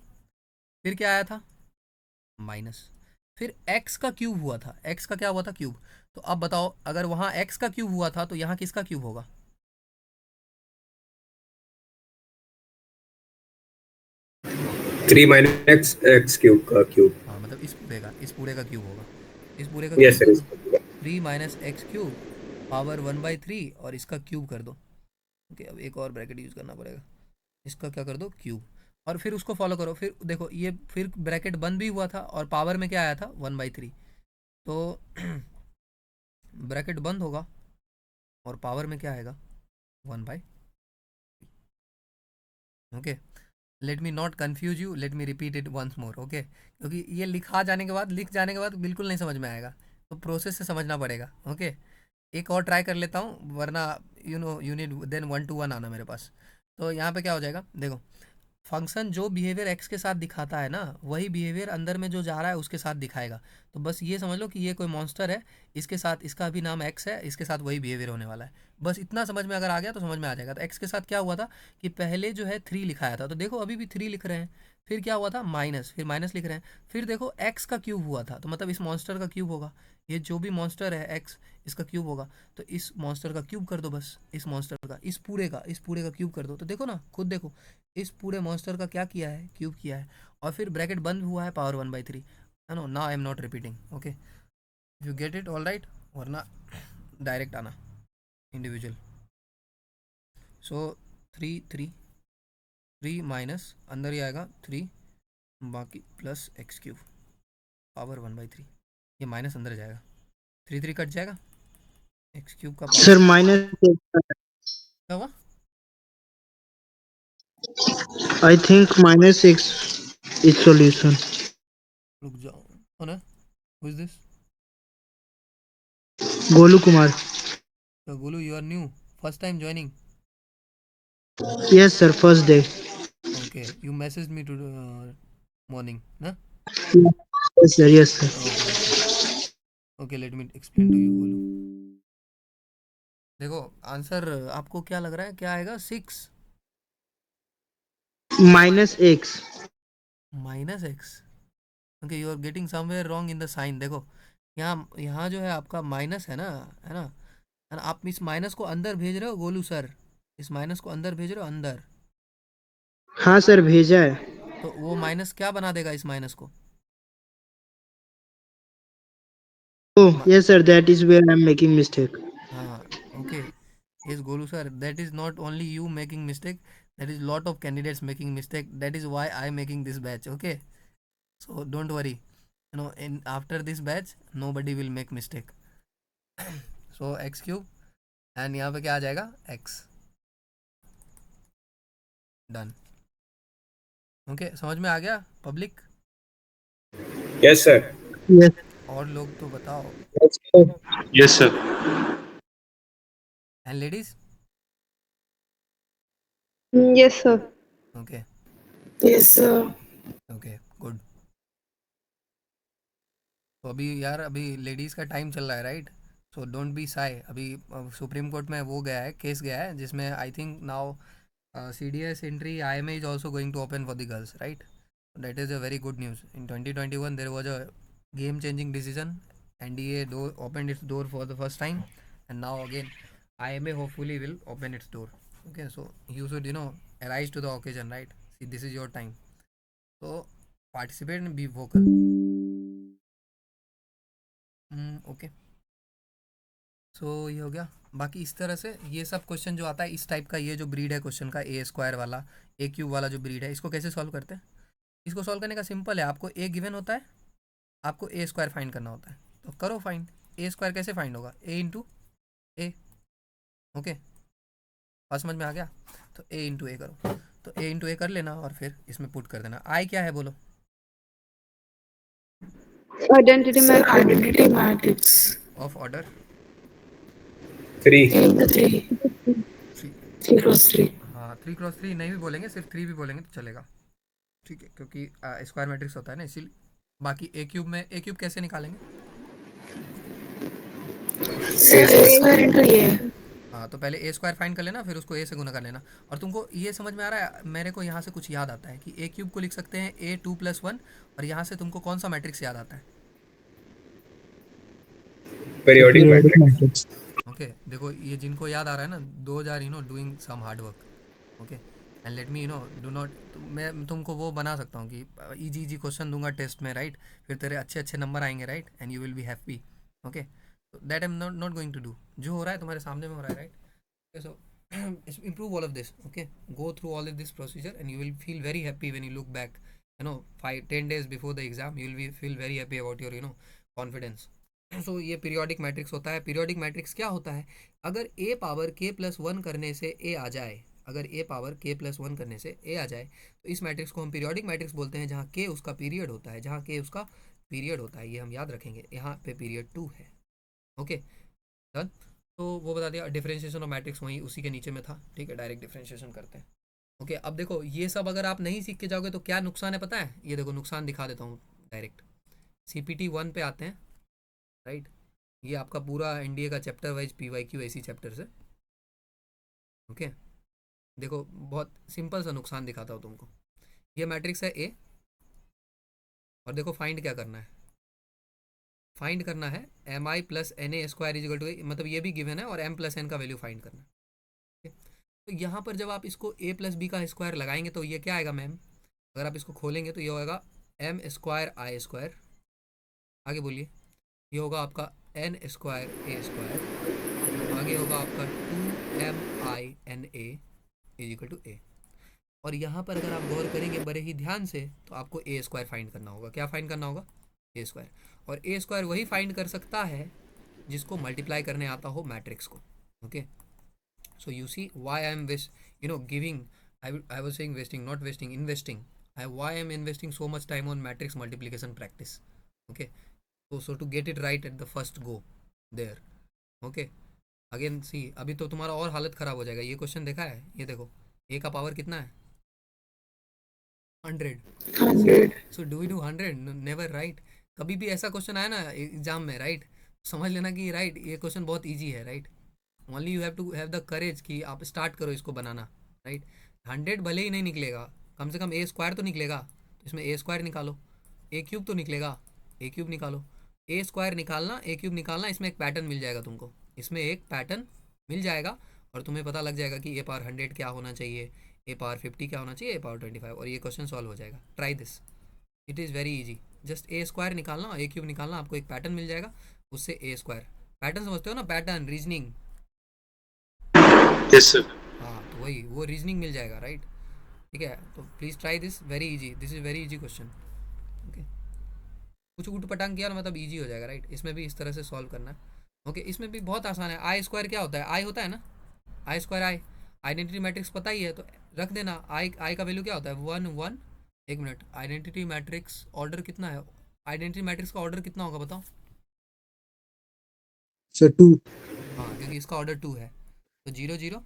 फिर क्या आया था? माइनस, फिर एक्स का क्यूब हुआ था, एक्स का क्या हुआ था? क्यूब। तो अब बताओ अगर वहाँ एक्स का क्यूब हुआ था, तो यहाँ किसका क्यूब होगा? 3 माइनस एक्स एक्स क्यूब का क्यूब। हाँ मतलब इस पूरे का क्यूब होगा, इस पूरे का यस क्यूब सर, कर दो, इसका पूरा। 3 माइनस एक्स क्यूब पावर 1/3, और इसका क्यूब कर दो। ओके, अब एक और ब्रैकेट यूज़ करना पड़ेगा, इसका क्या कर दो? क्यूब। और फिर उसको फॉलो करो, फिर देखो ये फिर ब्रैकेट बंद भी हुआ था, और पावर में क्या आया था? 1/3। तो ब्रैकेट बंद होगा और पावर में क्या आएगा? 1/, okay. Let me not confuse you, let me repeat it once more, okay, क्योंकि ये लिख जाने के बाद बिल्कुल नहीं समझ में आएगा, तो प्रोसेस से समझना पड़ेगा, ओके। एक और ट्राई कर लेता हूँ, वरना यू नीड देन 1 to 1 आना मेरे पास। तो यहाँ पे क्या हो जाएगा, देखो फंक्शन जो बिहेवियर एक्स के साथ दिखाता है ना, वही बिहेवियर अंदर में जो जा रहा है उसके साथ दिखाएगा। तो बस ये समझ लो कि ये कोई मॉन्स्टर है, इसके साथ इसका भी नाम एक्स है, इसके साथ वही बिहेवियर होने वाला है। बस इतना समझ में अगर आ गया तो समझ में आ जाएगा। तो एक्स के साथ क्या हुआ था कि पहले जो है 3 लिखाया था, तो देखो अभी भी 3 लिख रहे हैं। फिर क्या हुआ था? माइनस, फिर माइनस लिख रहे हैं। फिर देखो एक्स का क्यूब हुआ था, तो मतलब इस मॉन्स्टर का क्यूब होगा, ये जो भी मॉन्स्टर है एक्स, इसका क्यूब होगा। तो इस मॉन्स्टर का क्यूब कर दो, बस इस मॉन्स्टर का, इस पूरे का क्यूब कर दो। तो देखो ना, खुद देखो, इस पूरे मॉन्स्टर का क्या किया है? क्यूब किया है। और फिर ब्रैकेट बंद हुआ है, पावर 1/3 है नो। ना I am not repeating, okay, you get it all right, वरना डायरेक्ट आना इंडिविजुअल। सो 3 माइनस अंदर ही आएगा 3, बाकी प्लस एक्स क्यूब पावर 1/3, ये माइनस अंदर जाएगा, 3 कट जाएगा, एक्स क्यूब का पावर सर माइनस क्या हुआ? I think -6 is solution. रुक जाओ, हो ना, who is this? Golu Kumar. तो Golu, you are new, first time joining? Yes sir, first day. Okay, you message me to morning ना? Yes sir, yes sir. Okay okay okay, let me explain to you Golu. देखो answer आपको क्या लग रहा है, क्या आएगा? 6 -x। -x, okay, you are getting somewhere wrong in the sign. देखो यहाँ यहाँ जो है आपका माइनस है ना, है ना, है ना? आप इस माइनस को अंदर भेज रहे हो गोलू सर, इस माइनस को अंदर भेज रहे हो, अंदर। हाँ सर, भेजा है। तो वो माइनस क्या बना देगा इस माइनस को? Oh, yes, sir. That is where I'm making mistake. हाँ okay yes Golu sir, that is not only you making mistake, that is lot of candidates making mistake, that is why I making this batch. Okay, so don't worry, you know, in after this batch nobody will make mistake. so x cube and यहाँ पे क्या आ जाएगा x done. Okay समझ में आ गया public? Yes, sir. Yes. और लोग तो बताओ. Let's go. Yes, sir. And ladies? Yes, sir. Okay Yes, sir. Okay good. तो अभी यार अभी लेडीज़ का टाइम चल रहा है right, so don't be Sai. अभी सुप्रीम कोर्ट में वो गया है, केस गया है जिसमें I think now CDS entry IMA is also going to open for the girls, right? That is a very good news. In 2021 there was a game changing decision. NDA opened its door for the first time, and now again IMA hopefully will open its door. Okay, so you should, you know, arise to the occasion, right? See, this is your time, so participate and be vocal. Okay, सो ये हो गया. बाकी इस तरह से ये सब question जो आता है इस टाइप का, ये जो ब्रीड है क्वेश्चन का ए स्क्वायर वाला ए क्यूब वाला जो ब्रीड है, इसको कैसे सॉल्व करते हैं? इसको सॉल्व करने का सिंपल है, आपको ए गिवन होता है, आपको ए स्क्वायर फाइंड करना होता है, तो करो फाइंड. ए स्क्वायर कैसे फाइंड होगा? ए इंटू ए. ओके बात समझ में आ गया? तो ए इंटू ए करो, तो ए इंटू ए कर लेना और फिर इसमें पुट कर देना. आई क्या है बोलो? Identity Sir, matrix. identity matrix. Of order 3. In the 3. 3 cross 3. हाँ 3x3 नहीं भी बोलेंगे, सिर्फ 3 भी बोलेंगे तो चलेगा, ठीक है, क्योंकि स्क्वायर मैट्रिक्स होता है ना इसीलिए. बाकी ए क्यूब में ए क्यूब कैसे निकालेंगे? Sir, A square into A. हाँ तो पहले ए स्क्वायर फाइंड कर लेना, फिर उसको ए से गुना कर लेना. और तुमको ये समझ में आ रहा है, मेरे को यहाँ से कुछ याद आता है कि ए क्यूब को लिख सकते हैं ए 2+1, और यहाँ से तुमको कौन सा मैट्रिक्स याद आता है? Periodic matrix. matrix. ओके देखो ये जिनको याद आ रहा है ना, those are you know doing some hard work. Okay and let me you know do not, मैं तुमको वो बना सकता हूँ कि इजी क्वेश्चन दूंगा टेस्ट में, राइट? फिर तेरे अच्छे नंबर आएंगे, राइट? And you will be happy. Okay that I am not going to do. जो हो रहा है तुम्हारे सामने में हो रहा है, right? So improve all of this. Okay, go through all of this procedure and you will feel very happy when you look back, you know, 5-10 days before the exam. You will be feel very happy about your, you know, confidence. So ये periodic matrix होता है. Periodic matrix क्या होता है? अगर a power k+1 करने से a आ जाए, अगर a पावर k+1 करने से a आ जाए, तो इस मैट्रिक्स को हम पीरियोडिक मैट्रिक्स बोलते हैं, जहाँ k उसका पीरियड होता है, जहाँ k उसका पीरियड होता है. ये हम याद रखेंगे, यहाँ पे पीरियड 2 है. Okay done. तो वो बता दिया. डिफरेंशिएशन ऑफ मैट्रिक्स वहीं उसी के नीचे में था, ठीक है? डायरेक्ट डिफरेंशिएशन करते हैं. ओके अब देखो ये सब अगर आप नहीं सीख के जाओगे तो क्या नुकसान है पता है? ये देखो नुकसान दिखा देता हूँ डायरेक्ट. CPT 1 पे आते हैं, राइट? ये आपका पूरा NDA का चैप्टर वाइज PYQ ऐसी चैप्टर से. ओके देखो बहुत सिंपल सा नुकसान दिखाता हूँ तुमको. ये मैट्रिक्स है A, और देखो फाइंड क्या करना है? फाइंड करना है mi + na square is equal to a, मतलब ये भी गिवन है, और m + n का वैल्यू फाइंड करना है. ठीक है, तो यहाँ पर जब आप इसको a + b का स्क्वायर लगाएंगे तो ये क्या आएगा मैम? अगर आप इसको खोलेंगे तो ये होगा m स्क्वायर i स्क्वायर. आगे बोलिए. ये होगा आपका n स्क्वायर a स्क्वायर. आगे होगा आपका 2mi na is equal to a. और यहाँ पर अगर आप गौर करेंगे बड़े ही ध्यान से तो आपको a स्क्वायर फाइंड करना होगा. क्या फाइंड करना होगा? a square. और a स्क्वायर वही फाइंड कर सकता है जिसको मल्टीप्लाई करने आता हो मैट्रिक्स को. Okay so you see why I am you know giving, I was saying wasting, not wasting, investing. Why I am investing so much time on matrix multiplication practice. Okay so to get it right at the first go there. okay again see, अभी तो तुम्हारा और हालत ख़राब हो जाएगा. ये question देखा है? ये देखो a का पावर कितना है? 100. 100. so do we do 100? never, right? कभी भी ऐसा क्वेश्चन आया ना एग्जाम में, राइट, समझ लेना कि राइट ये क्वेश्चन बहुत इजी है, राइट? Only you have to have the courage कि आप स्टार्ट करो इसको बनाना, राइट? 100 भले ही नहीं निकलेगा, कम से कम a स्क्वायर तो निकलेगा, तो इसमें a स्क्वायर निकालो. a क्यूब तो निकलेगा, a क्यूब निकालो. a स्क्वायर निकालना, a क्यूब निकालना, इसमें एक पैटर्न मिल जाएगा तुमको, इसमें एक पैटर्न मिल जाएगा, और तुम्हें पता लग जाएगा कि a पावर 100 क्या होना चाहिए, a पावर 50 क्या होना चाहिए, a पावर 25, और ये क्वेश्चन सॉल्व हो जाएगा. Try this, it is very easy. Just a square निकालना और a क्यूब निकालना, आपको एक पैटर्न मिल जाएगा, उससे ए स्क्वायर। पैटर्न समझते हो ना, पैटर्न रीजनिंग। Yes, sir. हाँ तो वही वो रीजनिंग मिल जाएगा, राइट। ठीक है, तो please try this, very easy, this is very easy question. Okay, कुछ ऊट पटांग किया ना मतलब इजी हो जाएगा, राइट। इसमें भी इस तरह से सॉल्व करना है। ओके, इसमें भी बहुत आसान है। आई स्क्वायर क्या होता है? आई होता है ना, आई स्क्वायर आई। आइडेंटिटी मैट्रिक्स पता ही है तो रख देना। आई का वैल्यू क्या होता है? 1 1। एक मिनट, आइडेंटिटी मैट्रिक्स ऑर्डर कितना है? आइडेंटिटी मैट्रिक्स का ऑर्डर कितना होगा बताओ? सर 2। हाँ, क्योंकि इसका ऑर्डर 2 है तो 0 0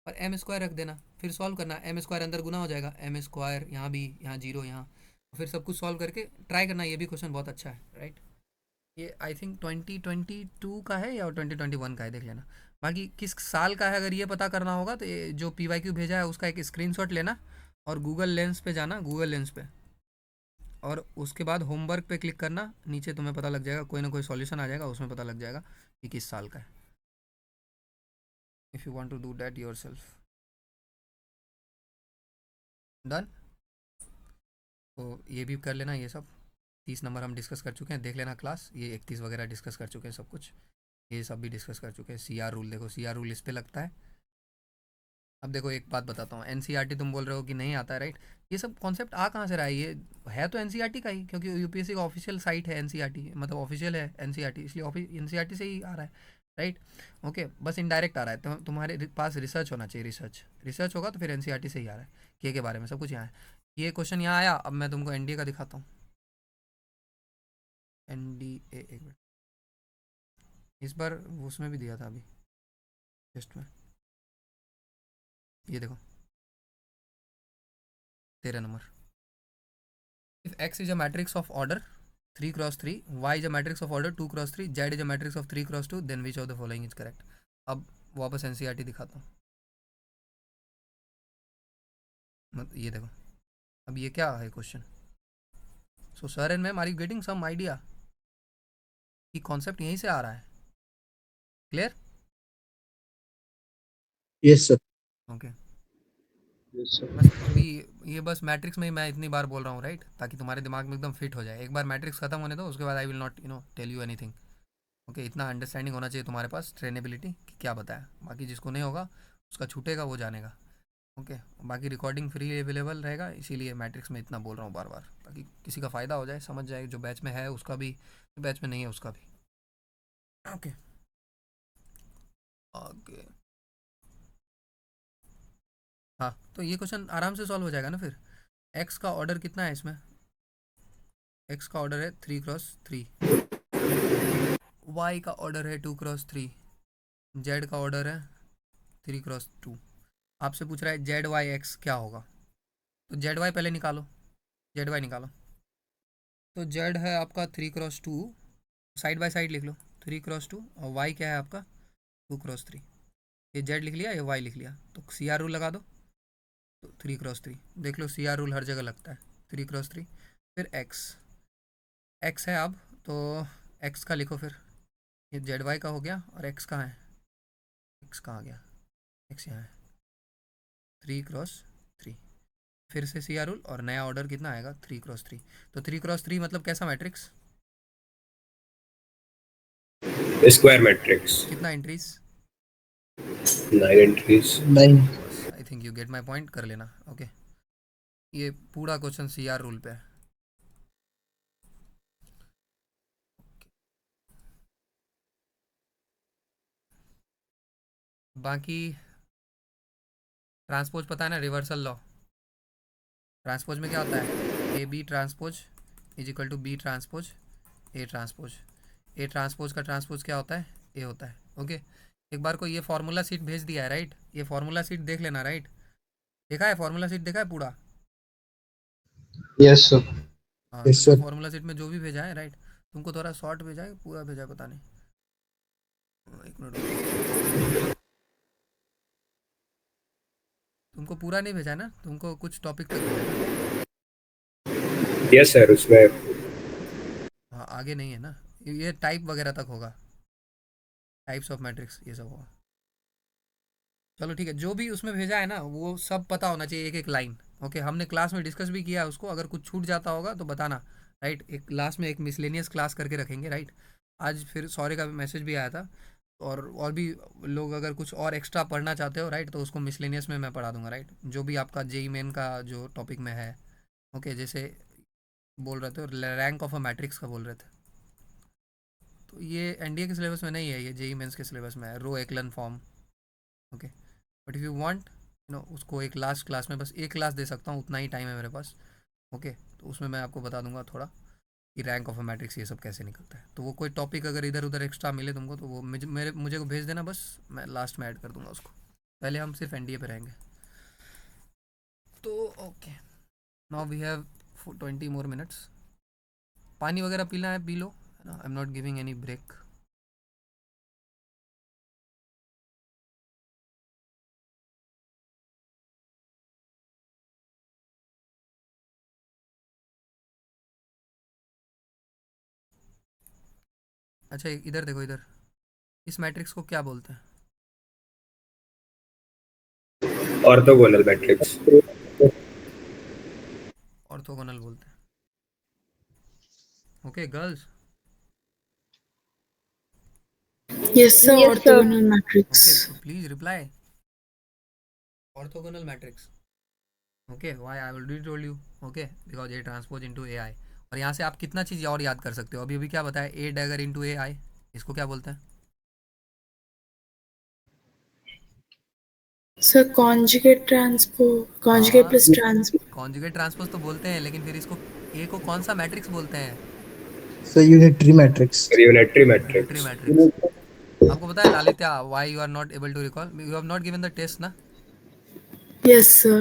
और एम स्क्वायर रख देना। फिर सॉल्व करना, एम स्क्वायर अंदर गुना हो जाएगा, एम स्क्वायर यहाँ भी, यहाँ 0 यहाँ, फिर सब कुछ सॉल्व करके ट्राई करना। ये भी क्वेश्चन बहुत अच्छा है, राइट। ये आई थिंक 2022 का है या 2021 का है, देख लेना। बाकी किस साल का है अगर ये पता करना होगा तो ये जो PYQ भेजा है उसका एक स्क्रीनशॉट लेना और गूगल लेंस पे जाना, गूगल लेंस पे, और उसके बाद होमवर्क पे क्लिक करना। नीचे तुम्हें पता लग जाएगा, कोई ना कोई सॉल्यूशन आ जाएगा, उसमें पता लग जाएगा कि किस साल का है। If you want to do that yourself. Done. तो ये भी कर लेना, ये सब 30 नंबर हम डिस्कस कर चुके हैं, देख लेना क्लास। ये 31 वगैरह डिस्कस कर चुके हैं सब कुछ, ये सब भी डिस्कस कर चुके हैं। CR रूल देखो, CR रूल इस पे लगता है। अब देखो एक बात बताता हूँ, NCERT तुम बोल रहे हो कि नहीं आता है, राइट। ये सब कॉन्सेप्ट आ कहाँ से रहा है? ये है तो NCERT का ही, क्योंकि UPSC का ऑफिशियल साइट है NCERT, मतलब ऑफिशियल है NCERT, इसलिए NCERT से ही आ रहा है, राइट। ओके, बस इनडायरेक्ट आ रहा है तो तुम्हारे पास रिसर्च होना चाहिए, रिसर्च होगा तो फिर NCERT से ही आ रहा है। के बारे में सब कुछ यहाँ है। ये क्वेश्चन यहाँ आया। अब मैं तुमको NDA का दिखाता हूँ। NDA, एक मिनट, इस बार उसमें भी दिया था अभी टेस्ट में। ये देखो 13 number. If X is a matrix of order 3x3, Y is a matrix of order 2x3, Z is a matrix of 3x2, then which of the following is correct. अब वापस NCERT दिखाता हूँ। ये देखो, अब ये क्या है question. So sir and ma'am, are you getting some idea कि कॉन्सेप्ट यहीं से आ रहा है? Clear? Yes sir. Okay, Yes, sir. बस अभी ये बस मैट्रिक्स में ही मैं इतनी बार बोल रहा हूँ, राइट, ताकि तुम्हारे दिमाग में एकदम फिट हो जाए। एक बार मैट्रिक्स खत्म होने दो, उसके बाद I will not tell you anything. Okay, इतना अंडरस्टैंडिंग होना चाहिए तुम्हारे पास, ट्रेनेबिलिटी कि क्या बताया। बाकी जिसको नहीं होगा उसका छूटेगा, वो जानेगा। ओके, बाकी रिकॉर्डिंग फ्री अवेलेबल रहेगा, इसीलिए मैट्रिक्स में इतना बोल रहा हूँ बार बार, ताकि किसी का फ़ायदा हो जाए, समझ जाए, जो बैच में है उसका भी, जो बैच में नहीं है उसका भी। ओके, ओके, हाँ, तो ये क्वेश्चन आराम से सॉल्व हो जाएगा ना फिर। एक्स का ऑर्डर कितना है इसमें? एक्स का ऑर्डर है 3x3, वाई का ऑर्डर है 2x3, जेड का ऑर्डर है 3x2। आपसे पूछ रहा है जेड वाई एक्स क्या होगा, तो जेड वाई पहले निकालो, जेड वाई निकालो। तो जेड है आपका 3x2, साइड बाय साइड लिख लो, 3x2, और वाई क्या है आपका 2x3। ये जेड लिख लिया, ये वाई लिख लिया, तो CR रूल लगा दो। तो 3x3, देख लो CR रूल हर जगह लगता है, 3x3। फिर एक्स है अब, तो एक्स का लिखो फिर। ये जेड वाई का हो गया, और एक्स कहाँ है? एक्स कहाँ गया? एक्स यहाँ है, 3x3। फिर से CR रूल, और नया ऑर्डर कितना आएगा? 3x3। तो 3x3 मतलब कैसा मैट्रिक्स? Square matrix. कितना entries? 9 entries. 9। I think you get my point, कर लेना। ओके, ये पूरा क्वेश्चन CR रूल पे है। बाकी ट्रांसपोज पता है ना, रिवर्सल लॉ। ट्रांसपोज में क्या होता है? AB transpose is equal to B transpose A transpose. A transpose का ट्रांसपोज क्या होता है? A होता है। ओके, एक बार को ये फार्मूला सीट भेज दिया है, राइट। ये फार्मूला सीट देख लेना, राइट। देखा है फार्मूला सीट, देखा है पूरा? Yes sir. हाँ, यस तो सर। फार्मूला सीट में जो भी भेजा है, राइट, तुमको थोड़ा शॉर्ट भेजा है, पूरा भेजा है, पता नहीं। एक मिनट, तुमको पूरा नहीं भेजा है ना, तुमको कुछ टॉपिक तक भेजा है। यस सर, उसमें हाँ, आगे नहीं है ना, ये टाइप वगैरह तक होगा, टाइप्स ऑफ मैट्रिक्स ये सब होगा। चलो ठीक है, जो भी उसमें भेजा है ना वो सब पता होना चाहिए, एक एक लाइन। ओके, हमने क्लास में डिस्कस भी किया है उसको, अगर कुछ छूट जाता होगा तो बताना, राइट। एक लास्ट में एक मिसलेनियस क्लास करके रखेंगे, राइट। आज फिर सॉरी का मैसेज भी आया था, और भी लोग अगर कुछ और एक्स्ट्रा पढ़ना चाहते हो राइट, तो उसको मिसलेनियस में मैं पढ़ा दूंगा राइट, जो भी आपका जेई मेन का जो टॉपिक में है। ओके, जैसे बोल रहे थे रैंक ऑफ अ मैट्रिक्स का बोल रहे थे, तो ये एनडीए के सिलेबस में नहीं है, ये जेई मेंस के सिलेबस में है, row echelon form. Okay, but if you want उसको एक लास्ट क्लास में, बस एक क्लास दे सकता हूँ, उतना ही टाइम है मेरे पास। ओके, तो उसमें मैं आपको बता दूंगा थोड़ा कि रैंक ऑफ अ मैट्रिक्स ये सब कैसे निकलता है। तो वो कोई टॉपिक अगर इधर उधर एक्स्ट्रा मिले तुमको, तो वो मुझे को भेज देना, बस मैं लास्ट में ऐड कर दूंगा उसको। पहले हम सिर्फ एनडीए पे रहेंगे। तो okay, now we have 20 more minutes. पानी वगैरह पीना है पी लो, है ना, I am not giving any break. अच्छा इधर देखो, इधर इस मैट्रिक्स को क्या बोलते हैं? Orthogonal matrix. ऑर्थोगोनल बोलते हैं। Okay girls, Yes, sir. Yes, sir. Orthogonal matrix. Okay तो please reply orthogonal matrix. Okay, why I already told you. Okay, because A transpose into A I. और यहाँ से आप कितना चीज़ और याद कर सकते हो, अभी अभी क्या बताया, ए डैगर इनटू ए आई, इसको क्या बोलते हैं? Sir, conjugate transpose, conjugate plus transpose. Conjugate transpose तो बोलते हैं, लेकिन फिर इसको ए को कौन सा मैट्रिक्स बोलते हैं? Sir unitary matrix. Unitary unitary matrix. Matrix. आपको पता है Lalitya, why you are not able to recall, you have not given the test ना? Yes, sir.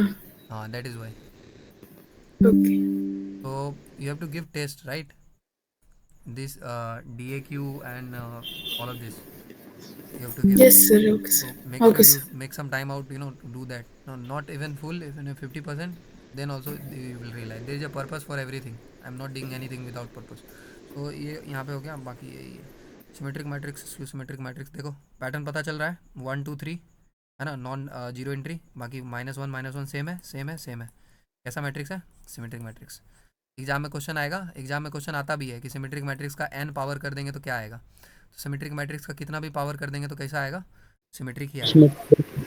हाँ, that is why. Okay. So you have to give test, right? This DAQ and all of this you have to give. Yes, sir. Okay, So sir. make Okay, sure you sir. make some time out, to do that. No, not even full, even if 50%, then also you will realize there is a purpose for everything. I am not doing anything without purpose. So ये यहाँ पे हो गया, बाकी यही है। Symmetric matrix, symmetric matrix देखो pattern पता चल रहा है, 1 2 3 है ना, नॉन जीरो एंट्री, बाकी -1 सेम है, सेम है, सेम है। कैसा मैट्रिक्स है? Symmetric matrix. एग्जाम में क्वेश्चन आएगा, एग्जाम में क्वेश्चन आता भी है कि सिमेट्रिक मैट्रिक्स का n पावर कर देंगे तो क्या आएगा। तो सिमेट्रिक मैट्रिक्स का कितना भी पावर कर देंगे तो कैसा आएगा? सिमेट्रिक ही आएगा,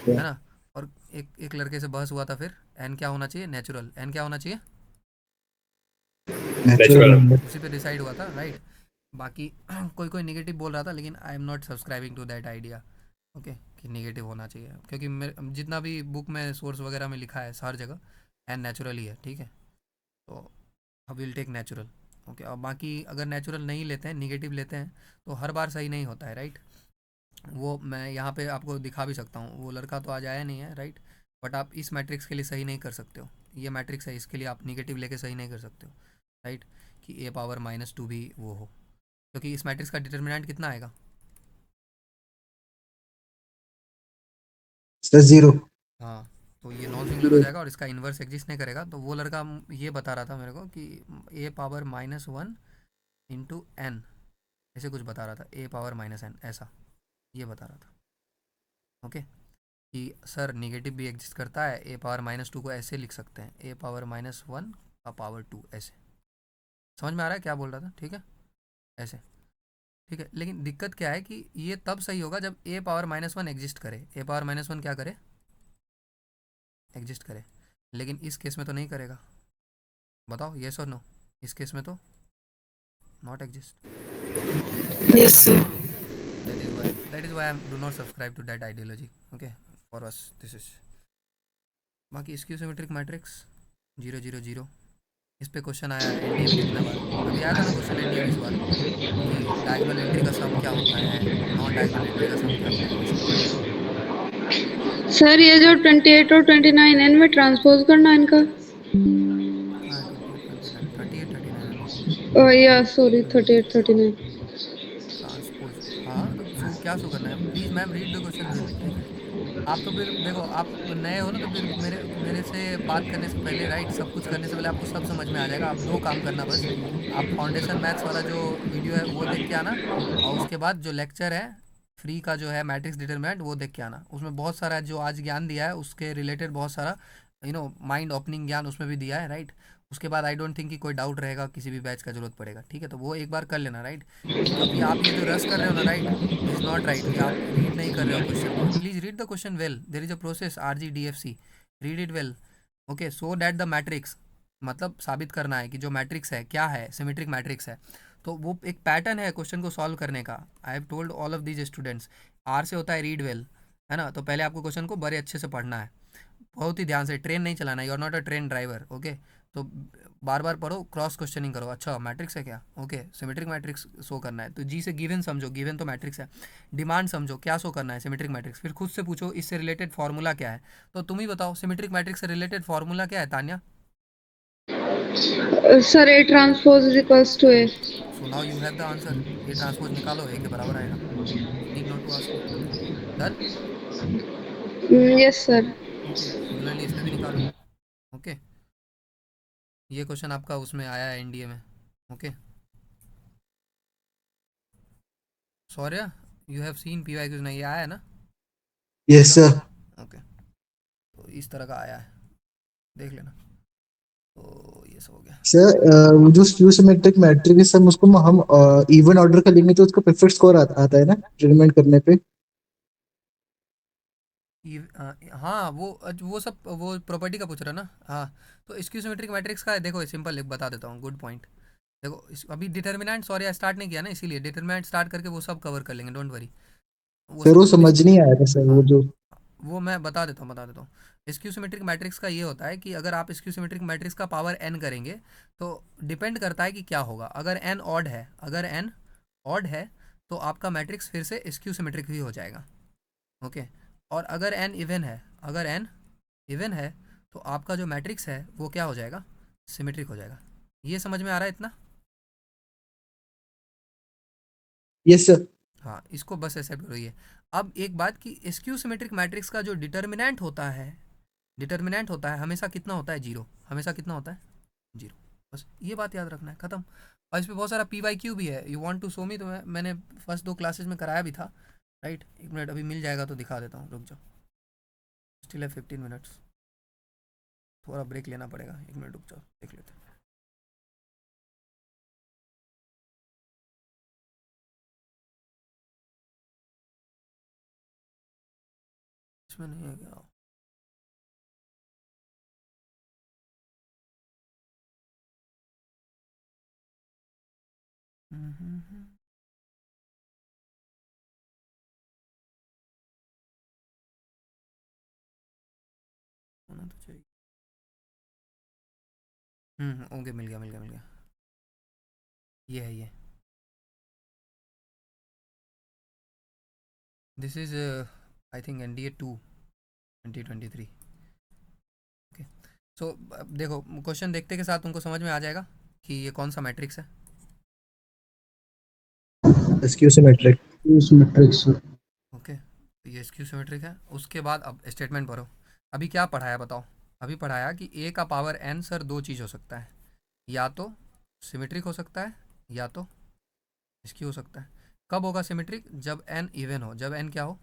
है ना। और एक लड़के से बहस हुआ था, फिर n क्या होना चाहिए? नेचुरल। n क्या होना चाहिए? Natural number. उसी पे डिसाइड हुआ था राइट। बाकी कोई नेगेटिव बोल रहा था, लेकिन I am not subscribing to that idea. Okay, कि नेगेटिव होना चाहिए, क्योंकि जितना भी बुक में सोर्स वगैरह में लिखा है हर जगह n नेचुरल ही है, ठीक है। तो विल टेक नेचुरल। ओके, और बाकी अगर नेचुरल नहीं लेते हैं, निगेटिव लेते हैं, तो हर बार सही नहीं होता है राइट। वो मैं यहाँ पे आपको दिखा भी सकता हूँ, वो लड़का तो आज आया नहीं है राइट, बट आप इस मैट्रिक्स के लिए सही नहीं कर सकते हो। ये मैट्रिक्स है, इसके लिए आप निगेटिव लेके सही नहीं कर सकते हो राइट, कि ए पावर -2 भी वो हो, क्योंकि इस मैट्रिक्स का डिटर्मिनेंट कितना आएगा? सर 0। हाँ, तो ये नॉन सिंगुलर हो जाएगा और इसका इन्वर्स एग्जिस्ट नहीं करेगा। तो वो लड़का ये बता रहा था मेरे को कि ए पावर -1 इंटू एन, ऐसे कुछ बता रहा था, ए पावर -n ऐसा ये बता रहा था। ओके, कि सर निगेटिव भी एग्जिस्ट करता है, ए पावर -2 को ऐसे लिख सकते हैं, ए पावर -1 का पावर 2 ऐसे। समझ में आ रहा है क्या बोल रहा था? ठीक है, ऐसे ठीक है। लेकिन दिक्कत क्या है कि ये तब सही होगा जब ए पावर -1 एग्जिस्ट करे, ए पावर -1 क्या करे? एग्जिस्ट करे। लेकिन इस केस में तो नहीं करेगा, बताओ येस और नो? इस केस में तो not exist. Yes, sir. that is why I do not subscribe to that ideology. Okay, for us this is। बाकी स्क्यू सिमेट्रिक मैट्रिक्स 0 0 0, इस पे क्वेश्चन आया है एनडीए में कितना बार, अभी आया था ना क्वेश्चन एनडीए में इस बार, कि डायगोनल एंट्री का सम क्या होता है, नॉन डायगोनल एंट्री का सम क्या होता है, ये सब। सर ये जो 28 और 29 है, इनमें ट्रांसपोज करना इनका। हाँ 28 29 38 39 अभी या सॉरी 38 39। ट्रांसपोज। हाँ तो क्या शो करना है? Please ma'am read the question फिर, ठीक है। आप तो फिर देखो, आप नए हो ना, तो फिर मेरे से बात करने से पहले राइट, सब कुछ करने से पहले आपको सब समझ में आ जाएगा। आप 2 काम करना बस, आप फाउंडेशन मैथ्स वाला जो वीडियो है वो देख के आना, और उसके बाद जो लेक्चर है फ्री का जो है मैट्रिक्स डिटरमिनेंट, वो देख के आना। उसमें बहुत सारा जो आज ज्ञान दिया है उसके रिलेटेड बहुत सारा माइंड ओपनिंग ज्ञान उसमें भी दिया है राइट। उसके बाद आई डोंट थिंक कि कोई डाउट रहेगा, किसी भी बैच का जरूरत पड़ेगा, ठीक है। तो वो एक बार कर लेना, राइट। अभी आप ये जो रस कर रहे हो ना, right, this is not right, कि आप रीड नहीं कर रहे हो क्वेश्चन को। Please read the question well, there is a process RGDFC, read it well, okay, so that the matrix, मतलब साबित करना है कि जो मैट्रिक्स है क्या है, सिमेट्रिक मैट्रिक्स है। तो वो एक पैटर्न है क्वेश्चन को सॉल्व करने का। I have told all of these students, R से होता है रीड वेल, है ना। तो पहले आपको क्वेश्चन को बड़े अच्छे से पढ़ना है, बहुत ही ध्यान से, ट्रेन नहीं चलाना, you are not a train driver, okay. तो बार बार पढ़ो, क्रॉस क्वेश्चनिंग करो, अच्छा मैट्रिक्स है क्या, ओके, सिमेट्रिक मैट्रिक्स शो करना है तो जी से गिवन समझो, गिवन तो मैट्रिक्स है। डिमांड समझो, क्या शो करना है, सिमेट्रिक मैट्रिक्स। फिर खुद से पूछो इससे रिलेटेड फार्मूला क्या है। तो तुम ही बताओ, सिमेट्रिक मैट्रिक्स से रिलेटेड फार्मूला क्या है Tanya? Sir A transpose is equals to A। So now you have the answer, A transpose निकालो, ए के बराबर आएगा, need not to ask me. Done, yes sir. Okay, similarly इसमें भी निकालो, ओके। ये क्वेश्चन आपका उसमें आया है एनडीए में, ओके। सौर्य, यू हैव सीन PYQs, नहीं, ये आया है ना, यस सर। ओके। तो इस तरह का आया है, देख लेना। तो ये सब हो गया। सर वो जो स्क्यू सिमेट्रिक मैट्रिक्स है सर, उसको हम इवन ऑर्डर का लेंगे तो उसका परफेक्ट स्कोर आता है ना डिटरमाइन करने पे। हाँ, वो सब वो प्रॉपर्टी का पूछ रहा ना, हाँ। तो इसकी सिमेट्रिक मैट्रिक्स का है, देखो सिंपल एक बता देता हूँ, गुड पॉइंट। देखो अभी डिटर्मिनेंट, सॉरी स्टार्ट नहीं किया ना, इसीलिए डिटर्मिनेंट स्टार्ट करके वो सब कवर कर लेंगे, डोंट वरी। वो सर सब वो समझ नहीं आया था सर, हाँ, वो जो वो मैं बता देता हूँ। स्क्यू सिमेट्रिक मैट्रिक्स का ये होता है कि अगर आप स्क्यू सिमेट्रिक मैट्रिक्स का पावर n करेंगे तो डिपेंड करता है कि क्या होगा। अगर n ऑड है, अगर n ऑड है तो आपका मैट्रिक्स फिर से स्क्यू सिमेट्रिक ही हो जाएगा, ओके। और अगर n इवन है, अगर n इवन है तो आपका जो मैट्रिक्स है वो क्या हो जाएगा, सिमेट्रिक हो जाएगा। ये समझ में आ रहा है इतना? Yes sir. हाँ, इसको बस एक्सेप्ट करो ये। अब एक बात कि स्क्यू सिमेट्रिक मैट्रिक्स का जो डिटर्मिनेंट होता है, डिटर्मिनेंट होता है हमेशा कितना होता है, जीरो, हमेशा कितना होता है, जीरो। बस ये बात याद रखना है, ख़त्म। और इस पर बहुत सारा PYQ भी है, you want to show me, तो मैंने फर्स्ट 2 क्लासेस में कराया भी था, राइट। एक मिनट, अभी मिल जाएगा तो दिखा देता हूँ, रुक जाओ, स्टिल है 15 मिनट्स, थोड़ा ब्रेक लेना पड़ेगा, 1 मिनट रुक जाओ, देख लेते हैं। इसमें नहीं है क्या? होना तो चाहिए। ओके, मिल गया मिल गया मिल गया, ये है ये। This is I think NDA 2 2023, ओके। सो देखो, क्वेश्चन देखते के साथ तुमको समझ में आ जाएगा कि ये कौन सा मैट्रिक्स है, स्क्यू सिमेट्रिक। ओके। तो ये स्क्यू सिमेट्रिक है। उसके बाद अब स्टेटमेंट पढ़ो। अभी क्या पढ़ाया बताओ? अभी पढ़ाया कि a का पावर n सर 2 चीज़ हो सकता है, या तो सिमेट्रिक हो सकता है या तो स्क्यू हो सकता है। कब होगा सिमेट्रिक? जब n इवन हो, जब n क्या हो,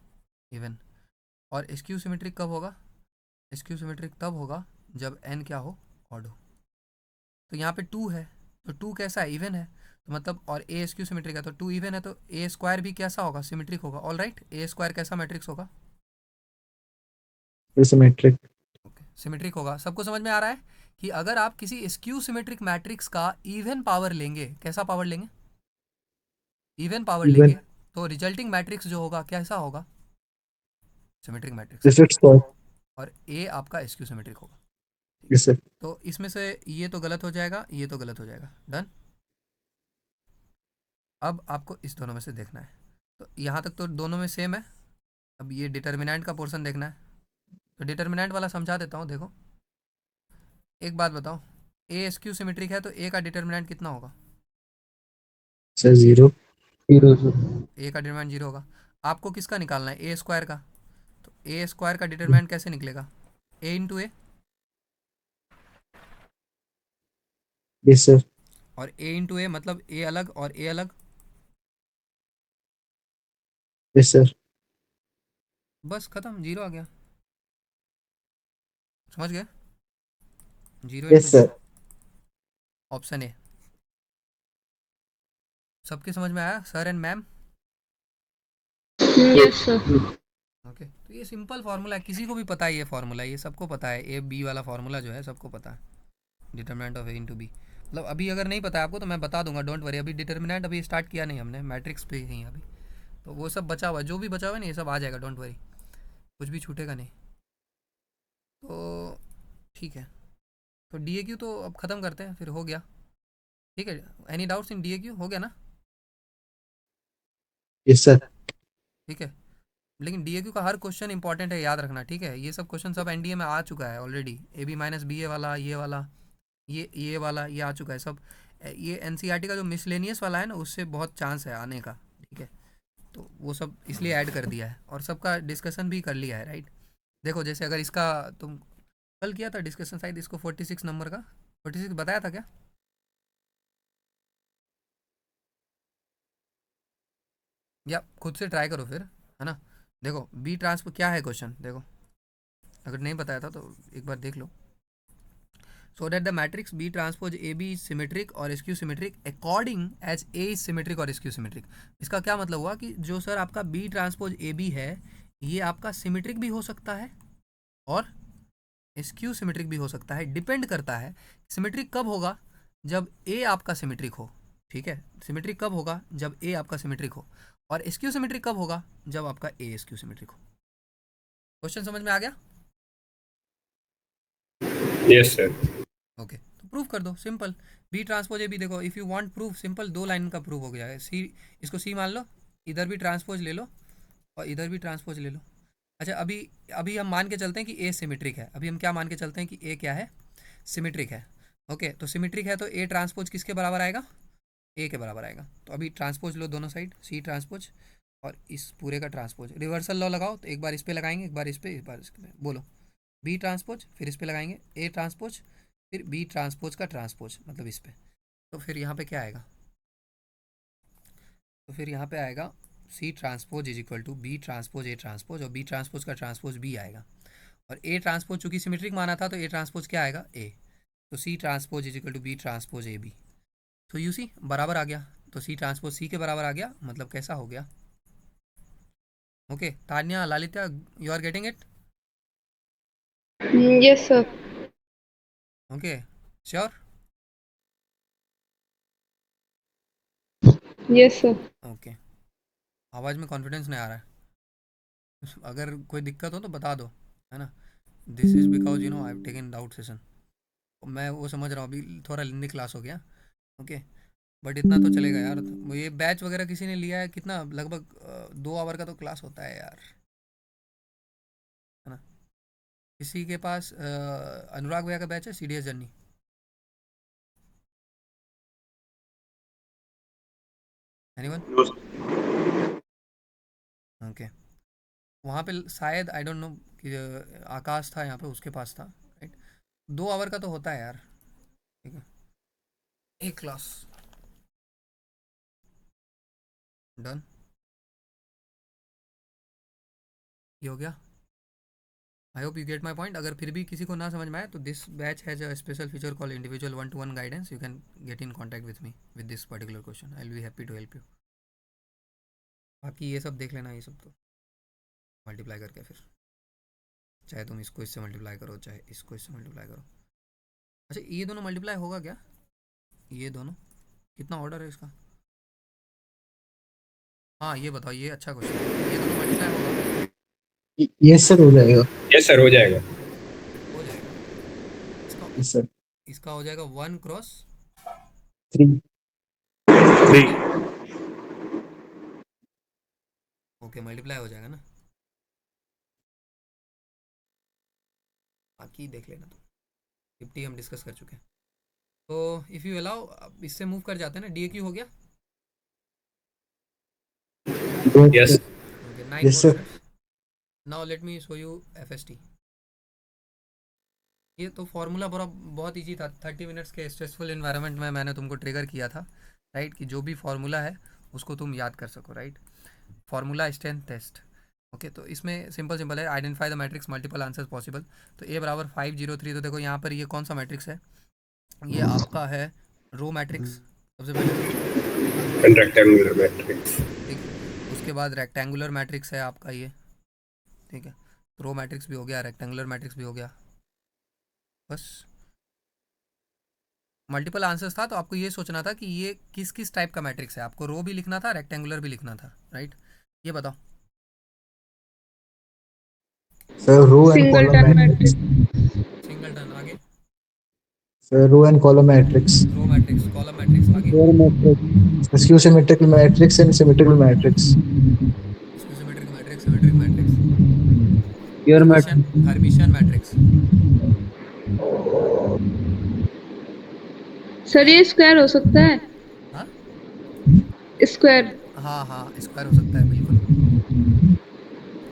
इवन। और स्क्यू सिमेट्रिक कब होगा? स्क्यू सिमेट्रिक तब होगा जब n क्या हो, ऑड हो। तो यहाँ पे 2 है, तो 2 कैसा है, इवन है, तो मतलब, और a स्क्यू सिमेट्रिक है तो 2 इवन है, तो a स्क्वायर भी कैसा होगा, सिमेट्रिक होगा। ऑल राइट, a स्क्वायर कैसा मैट्रिक्स होगा, सिमेट्रिक। ओके, सिमेट्रिक होगा। सबको समझ में आ रहा है कि अगर आप किसी स्क्यू सिमेट्रिक मैट्रिक्स का इवन पावर लेंगे, कैसा पावर लेंगे, इवन पावर इवन। लेंगे, तो रिजल्टिंग मैट्रिक्स जो होगा कैसा होगा, सिमेट्रिक मैट्रिक्स। Perfect score. और a आपका स्क्यू सिमेट्रिक होगा। Yes sir. तो इसमें से ये तो गलत हो जाएगा, ये तो गलत हो जाएगा, डन। अब आपको इस दोनों में से देखना है, तो यहाँ तक तो दोनों में सेम है। अब ये डिटर्मिनेंट का पोर्शन देखना है, तो डिटर्मिनेंट वाला समझा देता हूँ। देखो एक बात बताओ, a स्क्यू सिमेट्रिक है तो a का डिटर्मिनेंट कितना होगा, सर जीरो। a का डिटर्मिनेंट 0 होगा। आपको किसका निकालना है, a स्क्वायर का, तो a स्क्वायर का डिटर्मिनेंट कैसे निकलेगा, a into A, yes sir. और a इंटू ए मतलब a अलग और a अलग, यस सर। बस खत्म, 0 आ गया, समझ गए, 0 yes into sir. Option A. सबके समझ में आया sir and ma'am? Yes sir. Okay, तो ये सिंपल फार्मूला है, किसी को भी पता है ये फार्मूला, ये सबको पता है, ए बी वाला फार्मूला जो है सबको पता है, determinant of A into B. मतलब अभी अगर नहीं पता है आपको तो मैं बता दूंगा, डोंट वरी। अभी डिटर्मिनेंट अभी स्टार्ट किया नहीं हमने, मैट्रिक्स पे ही अभी, तो वो सब बचा हुआ है, जो भी बचा हुआ है ना ये सब आ जाएगा, डोंट वरी, कुछ भी छूटेगा नहीं। तो ठीक है, तो डी ए क्यू तो अब ख़त्म करते हैं, फिर हो गया। ठीक है, any doubts in D A Q? हो गया ना? Yes sir. ठीक है, लेकिन डी ए क्यू का हर क्वेश्चन इंपॉर्टेंट है, याद रखना, ठीक है? ये सब क्वेश्चन सब एन डी ए में आ चुका है already, A B minus B A वाला, ये वाला, ये वाला, ये आ चुका है सब। ये एन सी आर टी का जो मिसलेनियस वाला है ना, उससे बहुत चांस है आने का, ठीक है? तो वो सब इसलिए ऐड कर दिया है, और सबका डिस्कशन भी कर लिया है, राइट? देखो जैसे अगर इसका तुम कल किया था डिस्कशन, शायद इसको 46 नंबर का, 46 बताया था क्या? या खुद से ट्राई करो फिर, है ना? देखो बी ट्रांसपोज क्या है क्वेश्चन, देखो अगर नहीं बताया था तो एक बार देख लो। So that the matrix B transpose A B symmetric और skew symmetric according as A is symmetric और एसक्यू सिमेट्रिक। इसका क्या मतलब हुआ कि जो सर आपका बी ट्रांसपोज ए बी है, ये आपका सिमेट्रिक भी हो सकता है और एसक्यू सिमेट्रिक भी हो सकता है। डिपेंड करता है सिमेट्रिक कब होगा, जब ए आपका सिमेट्रिक हो, ठीक है? सिमेट्रिक कब होगा, जब ए आपका सिमेट्रिक हो, और एसक्यू सिमेट्रिक कब होगा, जब आपका ए एसक्यू सिमेट्रिक हो। क्वेश्चन समझ में आ गया? Yes sir. ओके, तो प्रूफ कर दो, simple. B transpose A B, देखो if you want proof, simple 2 line का प्रूफ हो गया है। सी, इसको सी मान लो, इधर भी ट्रांसपोज ले लो और इधर भी ट्रांसपोज ले लो। अच्छा, अभी अभी हम मान के चलते हैं कि ए सिमेट्रिक है। अभी हम क्या मान के चलते हैं कि ए क्या है, सिमेट्रिक है। ओके, तो सिमेट्रिक है तो ए ट्रांसपोज किसके बराबर आएगा, ए के बराबर आएगा। तो अभी ट्रांसपोज लो दोनों साइड, सी ट्रांसपोज और इस पूरे का ट्रांसपोज, रिवर्सल लॉ लगाओ, तो एक बार इस पे लगाएंगे, एक बार इस पे, एक बार इस पे, बोलो बी ट्रांसपोज, फिर इस पे लगाएंगे ए ट्रांसपोज, फिर बी ट्रांसपोज का ट्रांसपोज, मतलब इस पे। तो फिर यहाँ पे क्या आएगा, तो फिर यहाँ पे आएगा C transpose is equal to B transpose A transpose, और बी ट्रांसपोज का ट्रांसपोज बी आएगा, और ए ट्रांसपोज चूंकि सिमेट्रिक माना था तो ए ट्रांसपोज क्या आएगा, ए। तो C transpose is equal to B transpose A B. तो यू सी बराबर आ गया, तो सी ट्रांसपोज सी के बराबर आ गया, मतलब कैसा हो गया। Okay, Tanya, Lalitya, you are getting it? Yes sir. Okay, sure? Yes sir. Okay, आवाज़ में कॉन्फिडेंस नहीं आ रहा है, अगर कोई दिक्कत हो तो बता दो, है ना? This is because you know I have taken doubt session. मैं वो समझ रहा हूँ, अभी थोड़ा लेंदी क्लास हो गया, ओके, बट इतना तो चलेगा यार। तो ये बैच वगैरह किसी ने लिया है, कितना लगभग 2 आवर का तो क्लास होता है यार, है ना? किसी के पास अनुराग भैया का बैच है C D S journey? Anyone? No, sir. Okay, वहाँ पे शायद आई डोंट नो कि आकाश था यहाँ पे, उसके पास था, राइट? 2 आवर का तो होता है यार, ठीक है, एक क्लास। डन, ये हो गया। आई hope you get my point. अगर फिर भी किसी को ना समझ में आए तो this batch has a special feature call individual 1-to-1 guidance, you can get in contact with me with this particular question, I will be happy to help you. बाकी ये सब देख लेना, ये सब तो मल्टीप्लाई करके, फिर चाहे तुम इसको इससे मल्टीप्लाई करो, चाहे इसको इससे मल्टीप्लाई करो। अच्छा, ये दोनों मल्टीप्लाई होगा क्या, ये दोनों? कितना ऑर्डर है इसका? हाँ ये बताओ, ये अच्छा क्वेश्चन है, ये दोनों मल्टीप्लाई होगा? यस सर, हो जाएगा। यस सर, हो जाएगा। हो जाएगा। इसका यस सर। इसका हो जाएगा 1 क्रॉस 3। 3. ओके, मल्टीप्लाई हो जाएगा ना, बाकी देख लेना। तो 50 हम डिस्कस कर चुके हैं, तो इफ़ यू अलाउ इससे मूव कर जाते हैं ना, डी ए क्यू हो गया। Yes okay, 9 Yes, more sir. minutes. Now let me show U F S T. ये तो फार्मूला पूरा बहुत ईजी था, 30 मिनट्स के स्ट्रेसफुल इन्वायरमेंट में मैंने तुमको ट्रिगर किया था, राइट? कि जो भी फार्मूला है उसको तुम याद कर सको, right? Formula strength test. Okay, तो इसमें सिंपल सिंपल है, identify the matrix multiple answers possible. तो ए बराबर 5 0 3, तो देखो यहाँ पर ये कौन सा मैट्रिक्स है, ये आपका है रो मैट्रिक्स सबसे पहले, And rectangular matrix. ठीक है। उसके बाद रेक्टेंगुलर मैट्रिक्स है आपका ये, ठीक है। रो मैट्रिक्स भी हो गया, रेक्टेंगुलर मैट्रिक्स भी हो गया, बस मल्टीपल आंसर्स था। तो आपको ये सोचना था कि ये किस किस टाइप का मैट्रिक्स है, आपको रो भी लिखना था, रेक्टेंगुलर भी लिखना था, राइट। ये बताओ। Sir row and column singleton matrix. Matrix. Singleton आगे, sir row and column matrix. Row matrix, column matrix आगे, Square matrix. Skew symmetrical matrix and symmetrical matrix. इसमें symmetric matrix, symmetric matrix, Square Hermitian, matrix. Hermitian matrix, sir ये square हो सकता है, हाँ square. हाँ हाँ स्क्वायर हो सकता है बिल्कुल।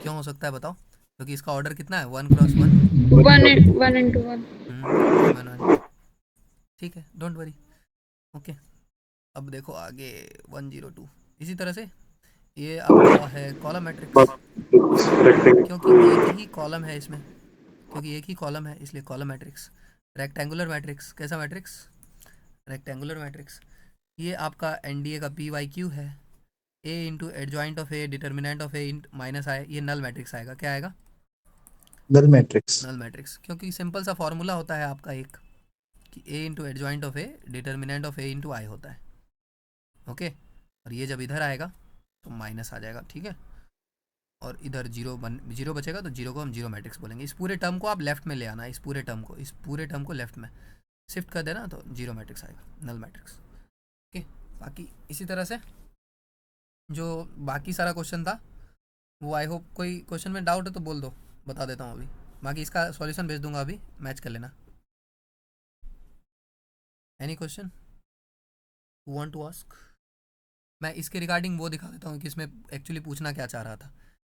क्यों हो सकता है बताओ, क्योंकि इसका ऑर्डर कितना है, 1x1, 1 into 1। ठीक है, डोंट वरी, ओके। अब देखो आगे 102, इसी तरह से ये आपका है कॉलम मैट्रिक्स, Rectangle. क्योंकि एक ही कॉलम है इसमें, क्योंकि एक ही कॉलम है इसलिए कॉलम मैट्रिक्स। रेक्टेंगुलर मैट्रिक्स, कैसा मैट्रिक्स, रेक्टेंगुलर मैट्रिक्स, ये आपका एनडीए का पी वाई क्यू है, A into adjoint of A determinant of A minus I, ये नल मैट्रिक्स आएगा, क्या आएगा, नल मैट्रिक्स। नल मैट्रिक्स, क्योंकि सिंपल सा फॉर्मूला होता है आपका एक कि A into adjoint of A determinant of A into I होता है, ओके। और ये जब इधर आएगा तो माइनस आ जाएगा, ठीक है, और इधर जीरो बचेगा, तो जीरो को हम जीरो मैट्रिक्स बोलेंगे। इस पूरे टर्म को आप लेफ्ट में ले आना, इस पूरे टर्म को लेफ्ट में शिफ्ट कर देना, तो जीरो मैट्रिक्स आएगा, नल मैट्रिक्स, ओके। बाकी इसी तरह से जो बाकी सारा क्वेश्चन था वो आई होप, कोई क्वेश्चन में डाउट है तो बोल दो, बता देता हूँ अभी, बाकी इसका सॉल्यूशन भेज दूंगा, अभी मैच कर लेना। Any question you want to ask. मैं इसके रिगार्डिंग वो दिखा देता हूँ कि इसमें एक्चुअली पूछना क्या चाह रहा था,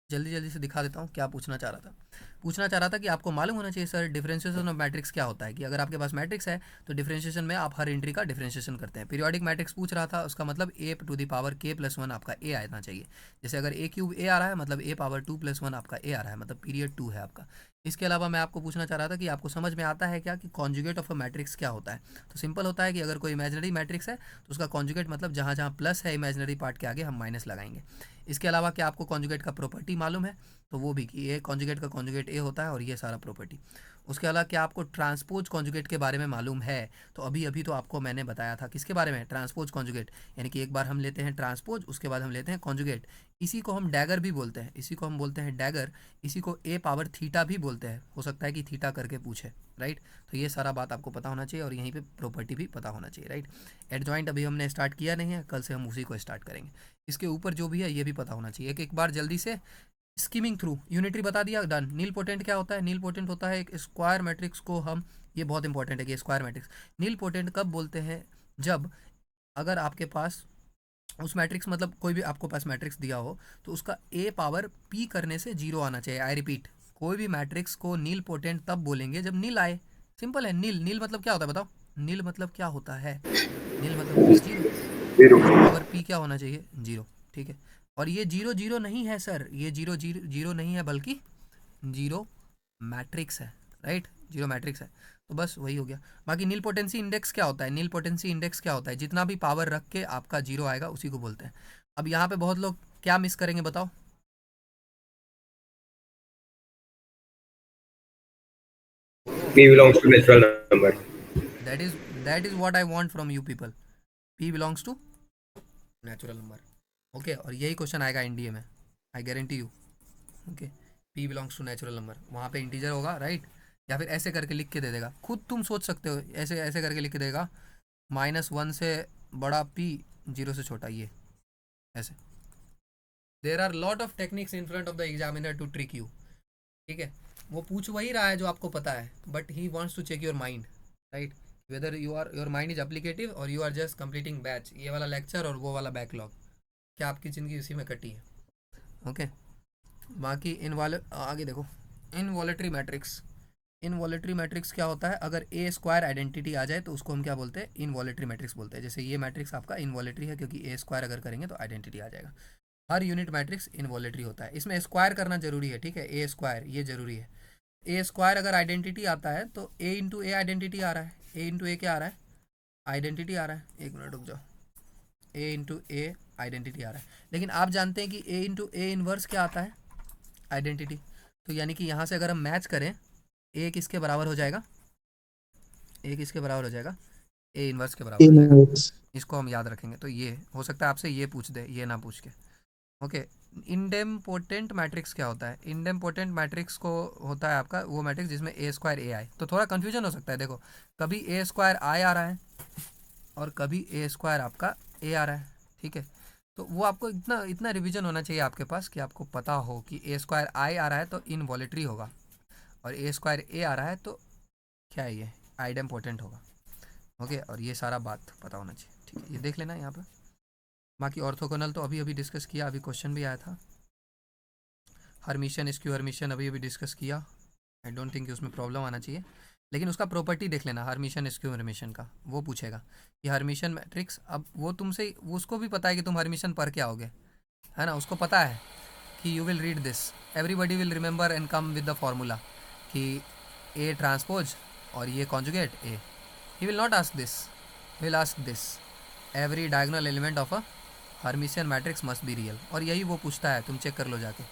जल्दी जल्दी से दिखा देता हूँ क्या पूछना चाह रहा था कि आपको मालूम होना चाहिए सर डिफरेंशिएशन ऑफ मैट्रिक्स क्या होता है, कि अगर आपके पास मैट्रिक्स है तो डिफरेंशिएशन में आप हर एंट्री का डिफरेंशिएशन करते हैं। पीरियोडिक मैट्रिक्स पूछ रहा था, उसका मतलब ए टू द पावर k + 1 आपका ए आना चाहिए। जैसे अगर a³ a आ रहा है मतलब a पावर 2 + 1 आपका a आ रहा है, मतलब पीरियड 2 है आपका। इसके अलावा मैं आपको पूछना चाह रहा था कि आपको समझ में आता है क्या कि कॉन्जुगेट ऑफ अ मैट्रिक्स क्या होता है। तो सिंपल होता है कि अगर कोई इमेजिनरी मैट्रिक्स है तो उसका कॉन्जुगेट मतलब जहाँ जहाँ प्लस है इमेजिनरी पार्ट के आगे हम माइनस लगाएंगे। इसके अलावा क्या आपको कॉन्जुगेट का प्रॉपर्टी मालूम है, तो वो भी कि ए कॉन्जुगेट का कॉन्जुगेट ए होता है और ये सारा प्रॉपर्टी। उसके अलावा क्या आपको ट्रांसपोज कॉन्जुगेट के बारे में मालूम है, तो अभी अभी तो आपको मैंने बताया था किसके बारे में, ट्रांसपोज कॉन्जुगेट, यानी कि एक बार हम लेते हैं ट्रांसपोज, उसके बाद हम लेते हैं कॉन्जुगेट। इसी को हम डैगर भी बोलते हैं, इसी को हम बोलते हैं डैगर, इसी को ए पावर थीटा भी बोलते हैं, हो सकता है कि थीटा करके पूछे, राइट। तो ये सारा बात आपको पता होना चाहिए और यहीं पे प्रॉपर्टी भी पता होना चाहिए, राइट। एडजॉइंट अभी हमने स्टार्ट किया नहीं है, कल से हम उसी को स्टार्ट करेंगे। इसके ऊपर जो भी है ये भी पता होना चाहिए। एक बार जल्दी से स्कीमिंग थ्रू यूनिटरी बता दिया, डन। नील पोटेंट क्या होता है, नील पोटेंट होता है एक स्क्वायर मैट्रिक्स को हम, ये बहुत इंपॉर्टेंट है कि स्क्वायर मैट्रिक्स नील पोटेंट कब बोलते हैं, जब अगर आपके पास उस मैट्रिक्स मतलब कोई भी आपको पास मैट्रिक्स दिया हो तो उसका ए पावर p करने से जीरो आना चाहिए। आई रिपीट, कोई भी मैट्रिक्स को नील पोटेंट तब बोलेंगे जब नील आए, सिंपल है। नील, नील मतलब क्या होता है बताओ, नील मतलब क्या होता है, नील मतलब जीरो, पावर p क्या होना चाहिए, जीरो, ठीक है। और ये जीरो जीरो नहीं है सर, ये जीरो जीरो जीरो नहीं है बल्कि जीरो मैट्रिक्स है, राइट, जीरो मैट्रिक्स है। तो बस वही हो गया। बाकी नील पोटेंसी इंडेक्स क्या होता है, नील पोटेंसी इंडेक्स क्या होता है, जितना भी पावर रख के आपका जीरो आएगा उसी को बोलते हैं। अब यहाँ पे बहुत लोग क्या मिस करेंगे बताओ, P belongs to natural number. That is what I want from you people, p belongs to natural number, okay. और यही क्वेश्चन आएगा एनडीए में, I guarantee you, okay. p belongs to natural number, वहाँ पे integer होगा, right, या फिर ऐसे करके लिख के दे देगा, खुद तुम सोच सकते हो, ऐसे ऐसे करके लिख के देगा, -1 से बड़ा p, 0 से छोटा, ये ऐसे। There are lot of techniques in front of the examiner to trick you, ठीक है। वो पूछ वही रहा है जो आपको पता है, but he wants to check your mind, right, whether your mind is applicative और you are just completing batch, ये वाला लेक्चर और वो वाला बैकलॉग, क्या आपकी ज़िंदगी उसी में कटी है, ओके। बाकी आगे देखो, इनवॉलेटरी मैट्रिक्स, इनवॉलेटरी मैट्रिक्स क्या होता है, अगर ए स्क्वायर आइडेंटिटी आ जाए तो उसको हम क्या बोलते हैं, इनवॉलेटरी मैट्रिक्स बोलते हैं। जैसे ये मैट्रिक्स आपका इनवॉलेटरी है क्योंकि ए स्क्वायर अगर करेंगे तो आइडेंटिटी आ जाएगा। हर यूनिट मैट्रिक्स इनवॉलेटरी होता है, इसमें स्क्वायर करना जरूरी है, ठीक है, ए स्क्वायर ये जरूरी है। ए स्क्वायर अगर आइडेंटिटी आता है तो ए इंटू ए आइडेंटिटी आ रहा है, ए इंटू ए क्या आ रहा है, आइडेंटिटी आ रहा है, एक मिनट रुक जाओ, ए इंटू ए आइडेंटिटी आ रहा है, लेकिन आप जानते हैं कि ए इंटू ए इन्वर्स क्या आता है, आइडेंटिटी। तो यानी कि यहाँ से अगर हम मैच करें, ए किसके बराबर हो जाएगा, ए किसके बराबर हो जाएगा, ए इन्वर्स के बराबर हो जाएगा। इनवर्स इसको हम याद रखेंगे। तो ये हो सकता है आपसे ये पूछ दे, ये ना पूछ के। ओके, इंडेम्पोटेंट मैट्रिक्स क्या होता है, इंडेम्पोटेंट मैट्रिक्स को होता है आपका वो मैट्रिक्स जिसमें ए स्क्वायर ए आई। तो थोड़ा कन्फ्यूजन हो सकता है, देखो कभी ए स्क्वायर आई आ रहा है और कभी ए स्क्वायर आपका ए आ रहा है, ठीक है। तो वो आपको इतना इतना रिवीजन होना चाहिए आपके पास कि आपको पता हो कि ए स्क्वायर आई आ रहा है तो इनवॉलेटरी होगा, और ए स्क्वायर ए आ रहा है तो क्या है, ये आइडेम्पोटेंट होगा। ओके, और ये सारा बात पता होना चाहिए, ठीक है। ये देख लेना यहाँ पर। बाकी ऑर्थोगोनल तो अभी अभी डिस्कस किया, अभी क्वेश्चन भी आया था। हर्मिशन स्क्यू हर्मिशन अभी अभी डिस्कस किया, आई डोंट थिंक कि उसमें प्रॉब्लम आना चाहिए, लेकिन उसका प्रॉपर्टी देख लेना हर्मिशन स्क्यू हर्मिशन का, वो पूछेगा कि हर्मिशन मैट्रिक्स। अब वो तुमसे, वो उसको भी पता है कि तुम हर्मिशन पढ़ के आओगे, है ना, उसको पता है कि you will read this, everybody will remember and come with the formula कि ए ट्रांसपोज और ये conjugate A. He will not ask this, will ask this, every diagonal element of a Hermitian matrix must be real, और यही वो पूछता है, तुम check कर लो जाके।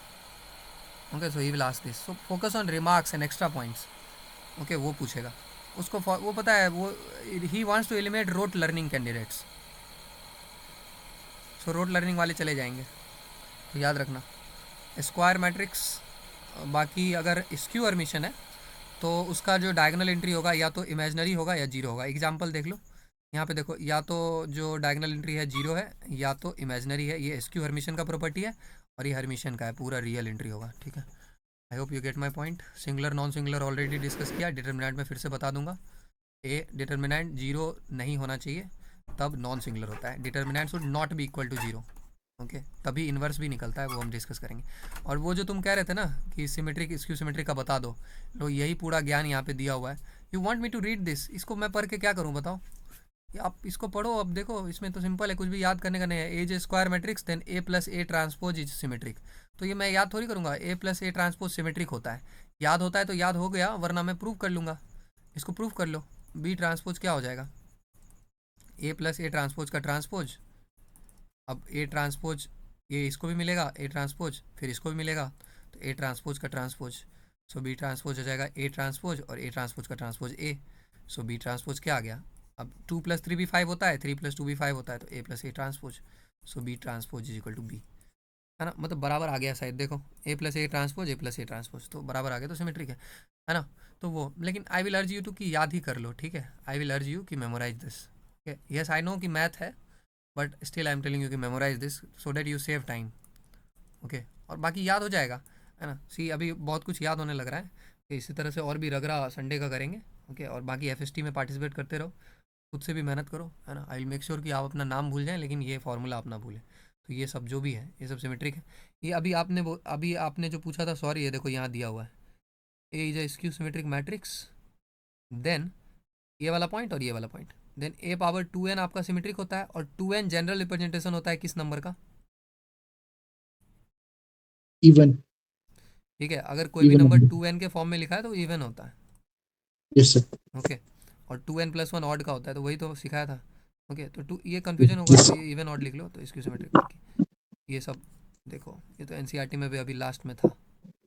Okay, so he will ask this, so focus on remarks and extra points. Okay, वो पूछेगा, उसको वो पता है, वो he wants to eliminate rote learning candidates, so rote learning वाले चले जाएंगे, तो याद रखना स्क्वायर मैट्रिक्स। बाकी अगर स्क्यू हर्मिशियन है तो उसका जो डायगोनल एंट्री होगा या तो इमेजिनरी होगा या जीरो होगा। एग्जांपल देख लो, यहाँ पे देखो, या तो जो डायगोनल एंट्री है जीरो है या तो इमेजिनरी है। ये स्क्यू हर्मिशियन का प्रॉपर्टी है और ये हर्मिशियन का है, पूरा रियल एंट्री होगा, ठीक है। I hope you gate my point. Singular non singular already discuss किया, डिटर्मिनेंट में फिर से बता दूंगा। ए डिटर्मिनेंट जीरो नहीं होना चाहिए, तब नॉन सिंगुलर होता है। Determinant should not be equal to zero, okay, तभी इन्वर्स भी निकलता है, वो हम डिस्कस करेंगे। और वो जो तुम कह रहे थे ना कि सिमेट्रिक स्क्यू सिमेट्रिक का बता दो, लो यही पूरा ज्ञान यहाँ पे दिया हुआ है। You want me to read this, इसको मैं पढ़ के क्या करूँ बताओ, आप इसको पढ़ो। अब देखो इसमें तो सिंपल है, कुछ भी याद करने का नहीं है। A J square matrix then A plus A transpose is symmetric, तो ये मैं याद थोड़ी करूँगा, A plus A transpose symmetric होता है। याद होता है तो याद हो गया, वरना मैं प्रूव कर लूँगा। इसको प्रूव कर लो, बी ट्रांसपोज क्या हो जाएगा, ए प्लस ए ट्रांसपोज का ट्रांसपोज। अब ए ट्रांसपोज, ये इसको भी मिलेगा ए ट्रांसपोज, फिर इसको भी मिलेगा, तो ए ट्रांसपोज का ट्रांसपोज, सो बी ट्रांसपोज हो जाएगा ए ट्रांसपोज, और ए ट्रांसपोज का transpose A, so B transpose क्या आ गया। अब 2 + 3 भी 5 होता है, 3 + 2 भी 5 होता है, तो A plus A transpose, so B transpose is equal to B, है ना। मतलब बराबर आ गया शायद, देखो A plus A transpose, A plus A transpose, तो बराबर आ गया, तो सिमेट्रिक है ना। तो वो, लेकिन I will urge you to कि याद ही कर लो, ठीक है। आई विल अर्ज यू कि memorise this, yes I know कि मैथ है, but still I am telling you कि memorise this so that you save time, okay. और बाकी याद हो जाएगा, है ना। सी अभी बहुत कुछ याद होने लग रहा है, कि इसी तरह से और भी रगड़ा संडे का करेंगे, ओके। और बाकी FST में पार्टिसिपेट करते रहो, खुद से भी मेहनत करो, है ना। आई विल मेक श्योर कि आप अपना नाम भूल जाएं, लेकिन ये फार्मूला आप ना भूलें। तो ये सब जो भी है, ये सब सिमेट्रिक है। ये अभी आपने जो पूछा था, सॉरी, ये देखो यहाँ दिया हुआ है, A is a skew symmetric matrix, then ये वाला पॉइंट और ये वाला पॉइंट, देन ए पावर 2n आपका सिमेट्रिक होता है, और 2n जनरल रिप्रेजेंटेशन होता है किस नंबर का, इवन, ठीक है। अगर कोई भी Even नंबर number. 2n के फॉर्म में लिखा है तो इवन होता है, यस सर, ओके। और 2n + 1 ऑड का होता है, तो वही तो सिखाया था, ओके। तो ये कन्फ्यूजन होगा तो ये इवन ऑड लिख लो, तो इसकी सिमेट्रिक की ये सब देखो, ये तो NCERT में भी अभी लास्ट में था,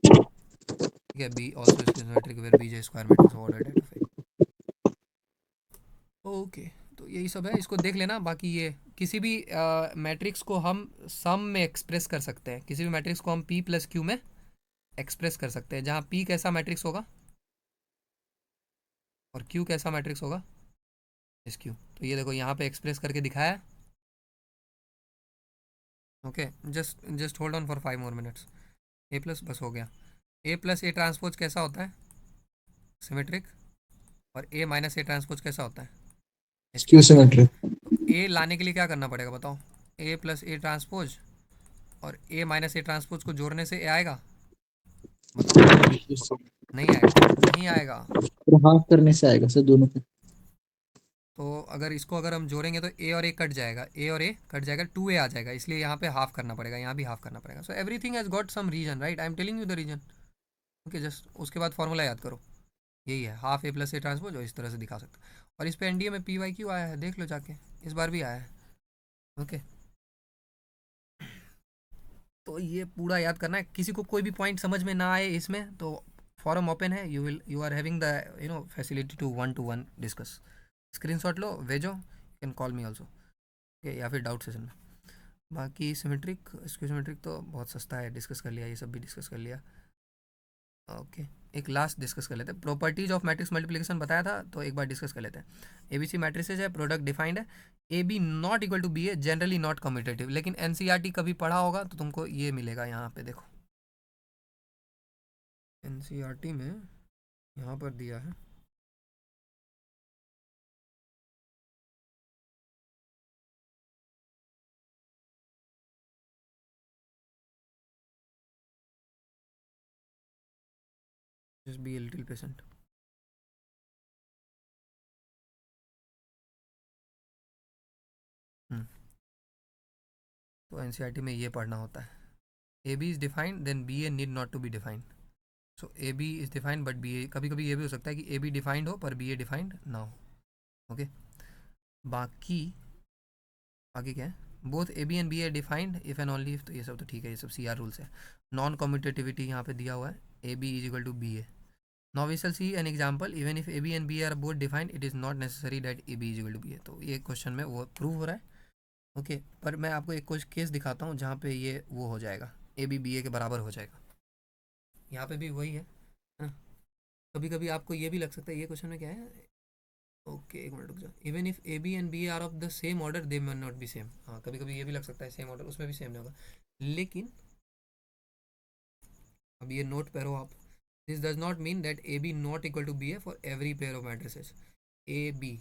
ठीक है। B also symmetric where B J square matrix order data file, okay. तो यही सब है, इसको देख लेना। बाकी ये किसी भी मैट्रिक्स को हम सम में एक्सप्रेस कर सकते हैं, किसी भी मैट्रिक्स को हम P + Q में एक्सप्रेस कर सकते हैं, जहाँ P कैसा मैट्रिक्स होगा और Q कैसा मैट्रिक्स होगा, इस Q। तो ये देखो यहाँ पे एक्सप्रेस करके दिखाया, okay. Just hold on for 5 more minutes। A plus बस हो गया, ए प्लस ए ट्रांसपोज कैसा होता है, सिमेट्रिक, और ए माइनस ए ट्रांसपोज कैसा होता है, स्क्यू सिमेट्रिक, तो ए लाने के लिए क्या करना पड़ेगा बताओ, ए प्लस ए ट्रांसपोज और ए माइनस ए ट्रांसपोज को जोड़ने से ए आएगा, बताओ। नहीं आएगा, नहीं आएगा। और हाफ करने से आएगा सर दोनों पे। तो अगर हम जोड़ेंगे तो ए और ए कट जाएगा, ए और ए कट जाएगा, 2a आ जाएगा, इसलिए यहाँ पे हाफ करना पड़ेगा, यहाँ भी हाफ करना पड़ेगा। So everything has got some reason, right, I am telling you the reason, okay. Just उसके बाद फॉर्मूला याद करो, यही है, half A plus A transpose, और इस तरह से दिखा सकते हो। और इस पे एनडीए में PYQ आया है, देख लो जाके, इस बार भी आया है। ओके, तो ये पूरा याद करना है। किसी को कोई भी पॉइंट समझ में ना आए इसमें तो फॉरम ओपन है, you are having the facility to 1-to-1 discuss. Screenshot लो, भेजो, कैन कॉल मी ऑल्सो, या फिर डाउट सेशन में। बाकी सिमेट्रिक, स्क्यू सिमेट्रिक तो बहुत सस्ता है, डिस्कस कर लिया, ये सब भी डिस्कस कर लिया। ओके, एक लास्ट डिस्कस कर लेते हैं। प्रॉपर्टीज ऑफ मैट्रिक्स मल्टीप्लिकेशन बताया था, तो एक बार डिस्कस कर लेते हैं। ABC मैट्रिसेज है, प्रोडक्ट डिफाइंड है, AB not equal to BA, generally not commutative. लेकिन NCERT कभी पढ़ा होगा तो तुमको ये मिलेगा यहाँ पे, देखो NCERT में यहाँ पर दिया है, just be a little patient। तो NCERT में ये पढ़ना होता है, AB is defined then BA need not to be defined. So AB is defined but BA, कभी कभी ये भी हो सकता है कि AB डिफाइंड हो पर BA डिफाइंड ना हो। ओके, बाकी क्या है, both AB and BA defined if and only if, तो ये सब तो ठीक है, ये सब CR रूल्स है। नॉन कम्यूटेटिविटी यहाँ पे दिया हुआ है, AB is equal to BA। Now we shall see an example, even if AB and BA are both defined it is not necessary that AB is equal to BA। तो ये question में वो prove हो रहा है। Okay, पर मैं आपको एक कुछ केस दिखाता हूँ जहाँ पे ये वो हो जाएगा, AB BA के बराबर हो जाएगा। यहाँ पे भी वही है ना, कभी कभी आपको ये भी लग सकता है, ये क्वेश्चन में क्या है, ओके एक मिनट रुक जाओ, even if AB and BA are of the same order they may not be same. हाँ, कभी कभी ये भी लग सकता है सेम ऑर्डर, उसमें भी सेम नहीं होगा। लेकिन अब ये नोट करो आप, this does not mean that AB not equal to BA for every pair of matrices AB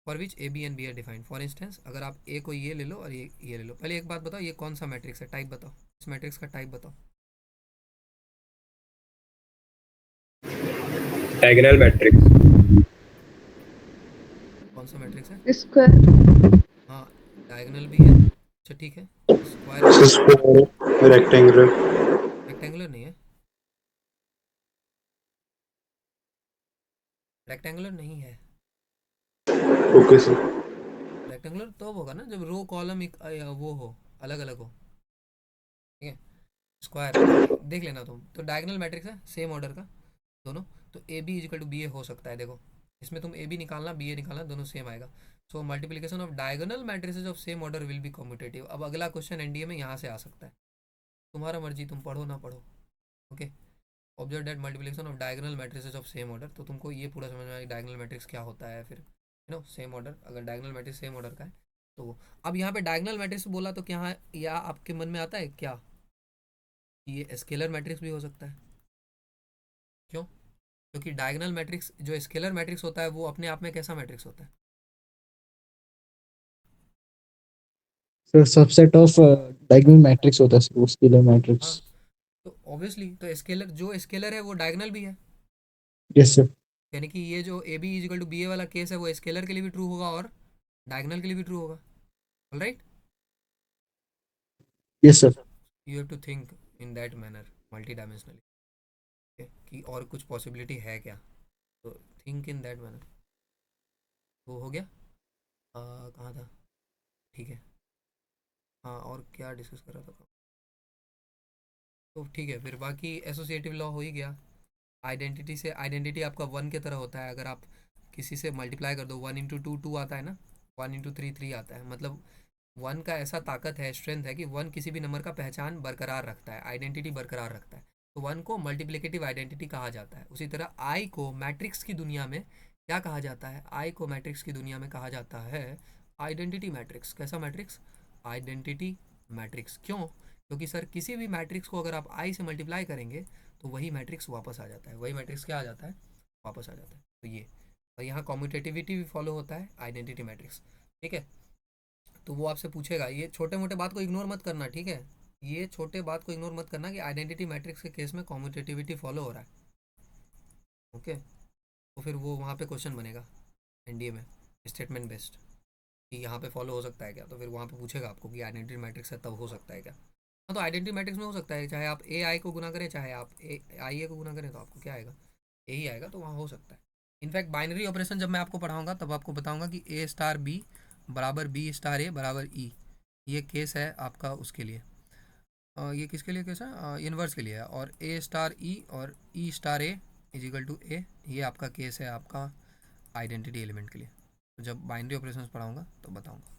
for which AB and BA are defined. For instance अगर आप A को ये ले लो और ये ले लो, पहले एक बात बताओ, ये कौन सा मैट्रिक्स है, टाइप बताओ, इस मैट्रिक्स का टाइप बताओ। Diagonal matrix. कौन सा मैट्रिक्स है? स्क्वायर। हाँ, डायगोनल भी है, अच्छा ठीक है। Square, square, rectangular. रेक्टेंगुलर नहीं है, रेक्टेंगुलर नहीं है। Okay sir. रेक्टेंगुलर तो होगा ना जब रो कॉलम एक वो हो, अलग अलग हो, ठीक है। स्क्वायर देख लेना तुम, तो डायगोनल मैट्रिक्स है सेम ऑर्डर का दोनों, तो AB is equal to BA हो सकता है। देखो इसमें तुम AB निकालना, BA निकालना, दोनों सेम आएगा। So multiplication of diagonal matrices of same order will be commutative. अब अगला क्वेश्चन NDA में यहाँ से आ सकता है, तुम्हारा मर्जी, तुम पढ़ो ना पढ़ो। Okay, observe that multiplication of diagonal matrices of same order, तो तुमको ये पूरा समझ में आएगा डायगोनल मैट्रिक्स क्या होता है। फिर सेम ऑर्डर, अगर डायगोनल मैट्रिक्स सेम ऑर्डर का है तो वो, अब यहाँ पे डायगोनल मैट्रिक्स बोला तो क्या या आपके मन में आता है क्या ये स्केलर मैट्रिक्स भी हो सकता है? क्यों? क्योंकि डायगोनल मैट्रिक्स जो स्केलर मैट्रिक्स होता है वो अपने आप में कैसा मैट्रिक्स होता है? Sir subset of diagonal matrix होता है सर, वो स्केलर मैट्रिक्स। हाँ, तो ऑब्वियसली तो स्केलर, जो स्केलर है वो डायगोनल भी है, यस सर। यानी कि ये जो AB is equal to BA वाला केस है वो स्केलर के लिए भी ट्रू होगा और डायगोनल के लिए भी ट्रू होगा। Alright, yes sir. You have to think in that manner multi dimensionally, कि और कुछ पॉसिबिलिटी है क्या, तो थिंक इन दैट मैनर। वो हो गया, कहाँ था, ठीक है। हाँ, और क्या डिस्कस कर रहा था, तो ठीक है। फिर बाकी एसोसिएटिव लॉ हो ही गया। आइडेंटिटी से, आइडेंटिटी आपका 1 के तरह होता है, अगर आप किसी से मल्टीप्लाई कर दो, 1 इंटू 2 2 आता है ना, 1 इंटू 3 3 आता है। मतलब 1 का ऐसा ताकत है, स्ट्रेंथ है कि 1 किसी भी नंबर का पहचान बरकरार रखता है, आइडेंटिटी बरकरार रखता है। तो 1 को मल्टीप्लिकेटिव आइडेंटिटी कहा जाता है। उसी तरह I को मैट्रिक्स की दुनिया में क्या कहा जाता है? I को मैट्रिक्स की दुनिया में कहा जाता है आइडेंटिटी मैट्रिक्स। कैसा मैट्रिक्स? Identity matrix. क्यों? क्योंकि सर किसी भी मैट्रिक्स को अगर आप I से मल्टीप्लाई करेंगे तो वही मैट्रिक्स वापस आ जाता है, वही मैट्रिक्स क्या आ जाता है? वापस आ जाता है। तो ये, और यहाँ कम्यूटेटिविटी भी फॉलो होता है, आइडेंटिटी मैट्रिक्स, ठीक है। तो वो आपसे पूछेगा, ये छोटे मोटे बात को इग्नोर मत करना, ठीक है। ये छोटे बात को इग्नोर मत करना कि आइडेंटिटी मैट्रिक्स के केस में कम्यूटेटिविटी फॉलो हो रहा है, ओके। तो फिर वो वहाँ पे क्वेश्चन बनेगा NDA में, स्टेटमेंट बेस्ड, कि यहाँ पे फॉलो हो सकता है क्या। तो फिर वहाँ पे पूछेगा आपको कि आइडेंटिटी मैट्रिक्स है तब हो सकता है क्या। हाँ, तो आइडेंटिटी मैट्रिक्स में हो सकता है, चाहे आप AI को गुना करें, चाहे आप IA को गुना करें, तो आपको क्या आएगा? यही आएगा, तो वहाँ हो सकता है। इनफैक्ट बाइनरी ऑपरेशन जब मैं आपको पढ़ाऊंगा तब आपको बताऊंगा कि ए स्टार बी बराबर बी स्टार ए बराबर ई, ये केस है आपका उसके लिए। ये किसके लिए केस है? इन्वर्स के लिए है। और ए स्टार ई और E star A is equal to A, ये आपका केस है आपका आइडेंटिटी एलिमेंट के लिए। तो जब बाइनरी ऑपरेशंस पढ़ाऊंगा तो बताऊंगा।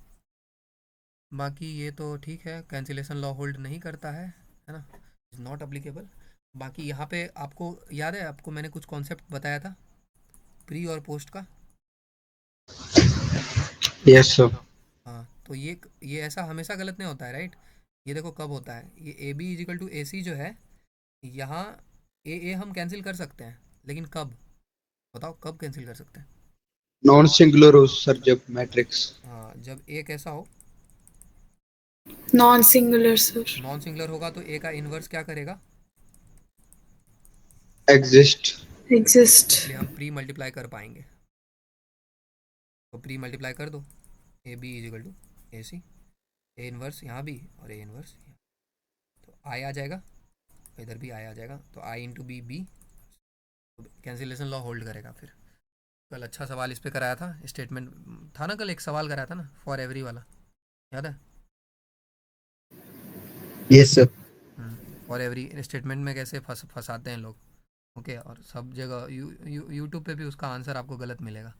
बाकी ये तो ठीक है, कैंसिलेशन लॉ होल्ड नहीं करता है ना, इज नॉट अप्लीकेबल। बाकी यहाँ पे आपको याद है, आपको मैंने कुछ कॉन्सेप्ट बताया था प्री और पोस्ट का। Yes sir. हाँ, तो ये ऐसा हमेशा गलत नहीं होता है, राइट। ये देखो कब होता है, ये ए बी इजिकल टू ए सी जो है, यहाँ ए हम कैंसिल कर सकते हैं, लेकिन कब बताओ, कब कैंसिल कर सकते हैं? नॉन सिंगुलर हो सर जब मैट्रिक्स हाँ, जब ए कैसा हो, non singular sir. Non singular होगा तो ए का इन्वर्स क्या करेगा? एग्जिस्ट। एग्जिस्ट। इसलिए हम प्री मल्टीप्लाई कर पाएंगे। तो प्री मल्टीप्लाई कर दो, A B equal to A C, A inverse यहाँ भी और ए इन्वर्स, तो आई आ जाएगा, इधर भी आई आ जाएगा, तो I into B B, cancellation law hold करेगा। फिर कल अच्छा सवाल इस पे कराया था, स्टेटमेंट था ना, कल एक सवाल कराया था ना फॉर एवरी वाला, याद है? Yes sir. For every statement में कैसे फंसाते हैं लोग। ओके, और सब जगह यूट्यूब पे भी उसका आंसर आपको गलत मिलेगा।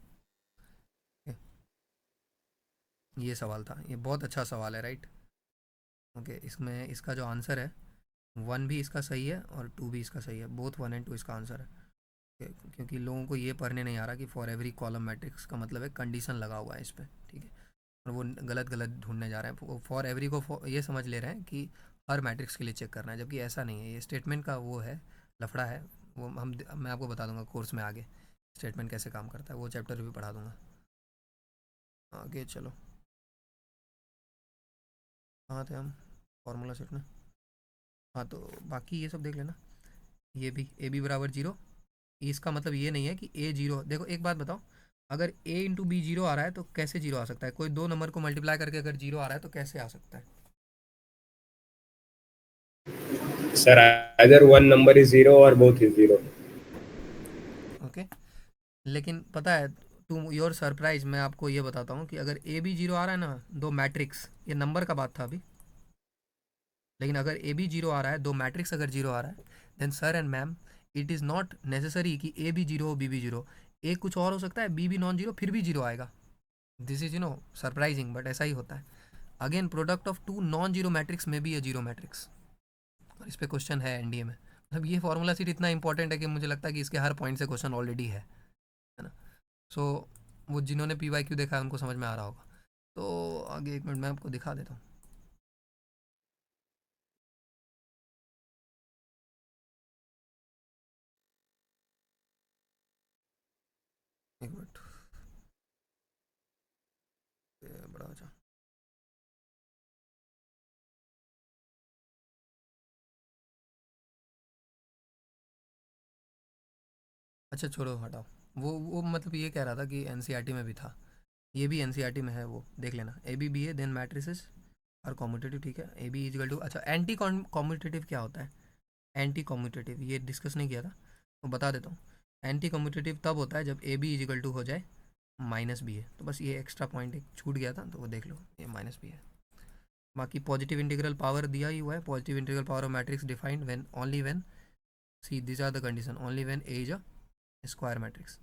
ये सवाल था, ये बहुत अच्छा सवाल है, राइट। ओके, इसमें इसका जो आंसर है 1 भी इसका सही है और 2 भी इसका सही है, बोथ 1 एंड 2 इसका आंसर है। क्योंकि लोगों को ये पढ़ने नहीं आ रहा कि फॉर एवरी कॉलम मैट्रिक्स का मतलब है कंडीशन लगा हुआ है इस पर, ठीक है। और वो गलत गलत ढूंढने जा रहे हैं, फॉर एवरी को ये समझ ले रहे हैं कि हर मैट्रिक्स के लिए चेक करना है, जबकि ऐसा नहीं है। ये स्टेटमेंट का वो है, लफड़ा है वो। मैं आपको बता दूंगा कोर्स में आगे स्टेटमेंट कैसे काम करता है, वो चैप्टर भी पढ़ा दूंगा आगे। चलो, कहाँ थे हम? फॉर्मूला सेट में। हाँ, तो बाकी ये सब देख लेना। ये भी ए बी बराबर 0, इसका मतलब ये नहीं है कि ए 0। देखो एक बात बताओ, अगर ए इंटू बी 0 आ रहा है तो कैसे 0 आ सकता है? कोई दो नंबर को मल्टीप्लाई करके अगर 0 आ रहा है तो कैसे आ सकता है? Sir, either one number is 0 or both is 0. Okay, लेकिन पता है टू योर सरप्राइज, मैं आपको ये बताता हूँ कि अगर ए बी 0 आ रहा है ना, दो मैट्रिक्स, ये नंबर का बात था अभी, लेकिन अगर ए बी 0 आ रहा है, दो मैट्रिक्स अगर 0 आ रहा है, then sir and ma'am it is not necessary कि ए भी 0 हो बी भी 0। ए कुछ और हो सकता है, बी भी नॉन 0, फिर भी 0 आएगा। दिस इज सरप्राइजिंग, बट ऐसा ही होता है। Again, product of two non zero matrix में भी ए जीरो मैट्रिक्स, और इस पर क्वेश्चन है एनडीए में। मतलब ये फॉर्मूला सीट इतना इंपॉर्टेंट है कि मुझे लगता है कि इसके हर पॉइंट से क्वेश्चन ऑलरेडी है ना। सो वो जिन्होंने पी वाई क्यू देखा है उनको समझ में आ रहा होगा। तो आगे एक मिनट मैं आपको दिखा देता हूँ। एक मिनट, ये बड़ा अच्छा। अच्छा छोड़ो, हटाओ। वो मतलब ये कह रहा था कि एनसीईआरटी में भी था, ये भी एनसीईआरटी में है, वो देख लेना। ए बी बी है, देन मैट्रिसेस और कॉम्यूटेटिव, ठीक है। ए बी इजिकल टू, अच्छा एंटी कॉम्यूटेटिव क्या होता है? एंटी कॉम्यूटेटिव ये डिस्कस नहीं किया था, तो बता देता हूँ। एंटी कॉम्यूटेटिव तब होता है जब ए बी इजिकल टू हो जाए माइनस बी है। तो बस ये एक्स्ट्रा पॉइंट एक छूट गया था, तो वो देख लो, ये माइनस बी है। बाकी पॉजिटिव इंटीग्रल पावर दिया ही हुआ है। Positive integral power of matrix defined when only when, see this are the condition, only when A is a square matrix,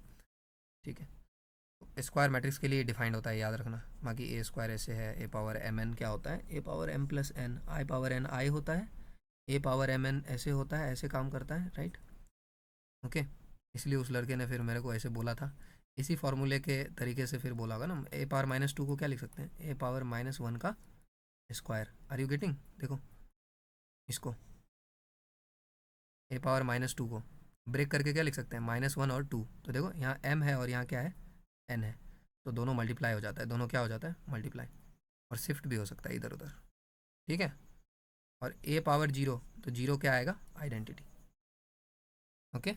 ठीक है। स्क्वायर मैट्रिक्स के लिए डिफाइंड होता है, याद रखना। बाकी ए स्क्वायर ऐसे है, ए पावर एम एन क्या होता है? ए पावर एम प्लस एन, आई पावर एन आई होता है, ए पावर एम एन ऐसे होता है, ऐसे काम करता है, राइट। ओके, इसलिए उस लड़के ने फिर मेरे को ऐसे बोला था, इसी फॉर्मूले के तरीके से फिर बोला होगा ना। ए पावर माइनस 2 को क्या लिख सकते हैं? ए पावर माइनस 1 का स्क्वायर। Are you getting? देखो इसको, ए पावर माइनस 2 को ब्रेक करके क्या लिख सकते हैं? -1 और 2। तो देखो यहाँ m है और यहाँ क्या है? n है, तो दोनों मल्टीप्लाई हो जाता है, दोनों क्या हो जाता है? मल्टीप्लाई। और शिफ्ट भी हो सकता है इधर उधर, ठीक है। और a पावर 0, तो 0 क्या आएगा? आइडेंटिटी। ओके,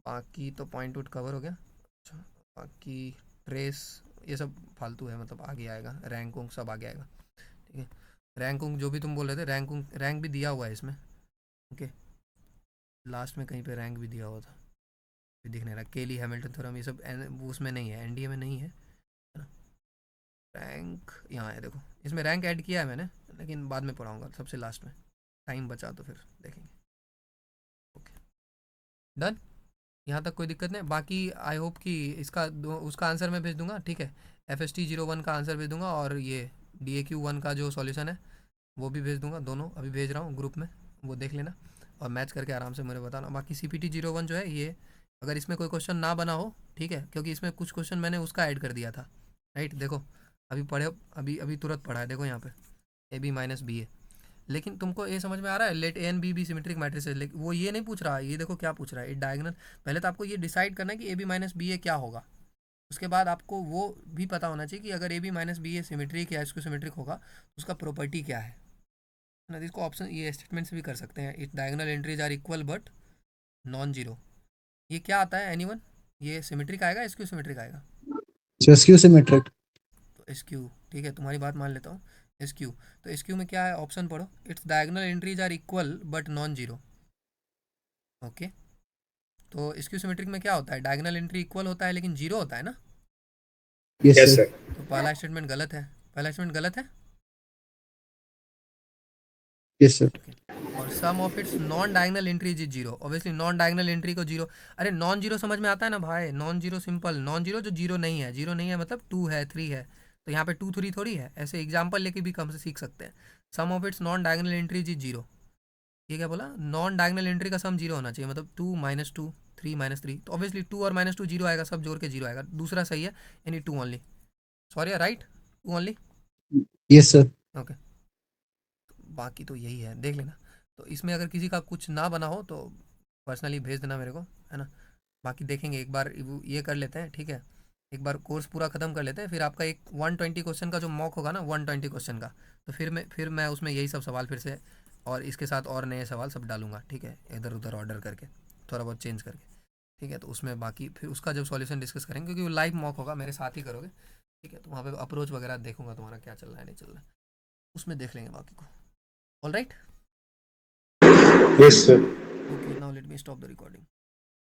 बाकी तो पॉइंट आउट कवर हो गया। अच्छा, बाकी ट्रेस ये सब फालतू है, मतलब आगे आएगा। रैंक उंक सब आगे आएगा, ठीक है। रैंक उंक जो भी तुम बोल रहे थे, रैंक भी दिया हुआ है इसमें, ओके। लास्ट में कहीं पे रैंक भी दिया हुआ था। दिख नहीं रहा, केली हैमिल्टन थ्योरम ये सब वो उसमें नहीं है, एनडीए में नहीं है ना। रैंक यहाँ है, देखो इसमें रैंक ऐड किया है मैंने, लेकिन बाद में पढ़ाऊँगा सबसे लास्ट में, टाइम बचा तो फिर देखेंगे। ओके डन, यहाँ तक कोई दिक्कत नहीं। बाकी आई होप कि इसका उसका आंसर मैं भेज दूंगा, ठीक है। FST01 का आंसर भेज दूंगा और ये DAQ1 का जो सॉल्यूशन है वो भी भेज दूंगा, दोनों अभी भेज रहा हूँ ग्रुप में, वो देख लेना और मैच करके आराम से मुझे बताना। बाकी CPT01 जो है ये, अगर इसमें कोई क्वेश्चन ना बना हो, ठीक है, क्योंकि इसमें कुछ क्वेश्चन मैंने उसका ऐड कर दिया था, राइट। देखो अभी पढ़े, अभी तुरंत पढ़ा है, देखो यहाँ पे AB - BA। लेकिन तुमको ये समझ में आ रहा है, लेट A and B भी सिमेट्रिक मैट्रिक्स है, लेकिन वो ये नहीं पूछ रहा है, ये देखो क्या पूछ रहा है, ये डायगोनल। पहले तो आपको ये डिसाइड करना है कि AB - BA क्या होगा, उसके बाद आपको वो भी पता होना चाहिए कि अगर AB - BA सिमेट्रिक या इसको सिमेट्रिक होगा तो उसका प्रॉपर्टी क्या है ना। इसको ऑप्शन ये स्टेटमेंट से भी कर सकते हैं, it diagonal entries are equal but non zero. ये क्या आता है एनीवन, ये सिमेट्रिक आएगा, SQ सिमेट्रिक आएगा? SQ symmetric. तो SQ, ठीक है, तुम्हारी बात मान लेता हूँ, SQ। तो SQ में क्या है, ऑप्शन पढ़ो, it's diagonal entries are equal but non zero. Okay, तो SQ सिमेट्रिक में क्या होता है, डायगोनल एंट्री इक्वल होता है लेकिन जीरो होता है ना। Yes yes sir. सर। तो पहला स्टेटमेंट गलत है, पहला स्टेटमेंट गलत है। Yes sir. और sum of its non diagonal entries is zero, obviously non diagonal entry को जीरो। अरे नॉन जीरो समझ में आता है ना भाई, non zero simple, non zero जो जीरो नहीं है, जीरो नहीं है मतलब 2 है 3 है, तो यहाँ पे 2 3 थोड़ी है, ऐसे एग्जाम्पल लेके भी कम से सीख सकते हैं। Sum of its non diagonal entries is zero, ये क्या बोला, नॉन डायगोनल एंट्री का सम जीरो होना चाहिए, मतलब 2 - 2 3 - 3, तो ऑब्वियसली 2 और -2 जीरो आएगा, सब जोड़ के जीरो आएगा, दूसरा सही है, यानी 2 only, sorry right, 2 only. Yes sir. Okay, बाकी तो यही है, देख लेना। तो इसमें अगर किसी का कुछ ना बना हो तो पर्सनली भेज देना मेरे को, है ना। बाकी देखेंगे, एक बार ये कर लेते हैं, ठीक है, एक बार कोर्स पूरा ख़त्म कर लेते हैं, फिर आपका एक 120 क्वेश्चन का जो मॉक होगा ना, 120 क्वेश्चन का, तो फिर मैं उसमें यही सब सवाल फिर से और इसके साथ और नए सवाल सब डालूंगा, ठीक है, इधर उधर ऑर्डर करके, थोड़ा बहुत चेंज करके, ठीक है। तो उसमें बाकी फिर उसका जब सॉल्यूशन डिस्कस करेंगे, क्योंकि वो लाइव मॉक होगा, मेरे साथ ही करोगे, ठीक है, तो वहाँ पे अप्रोच वगैरह देखूंगा तुम्हारा क्या चल रहा है नहीं चल रहा है, उसमें देख लेंगे बाकी को। All right, Yes, sir. Okay, now let me stop the recording.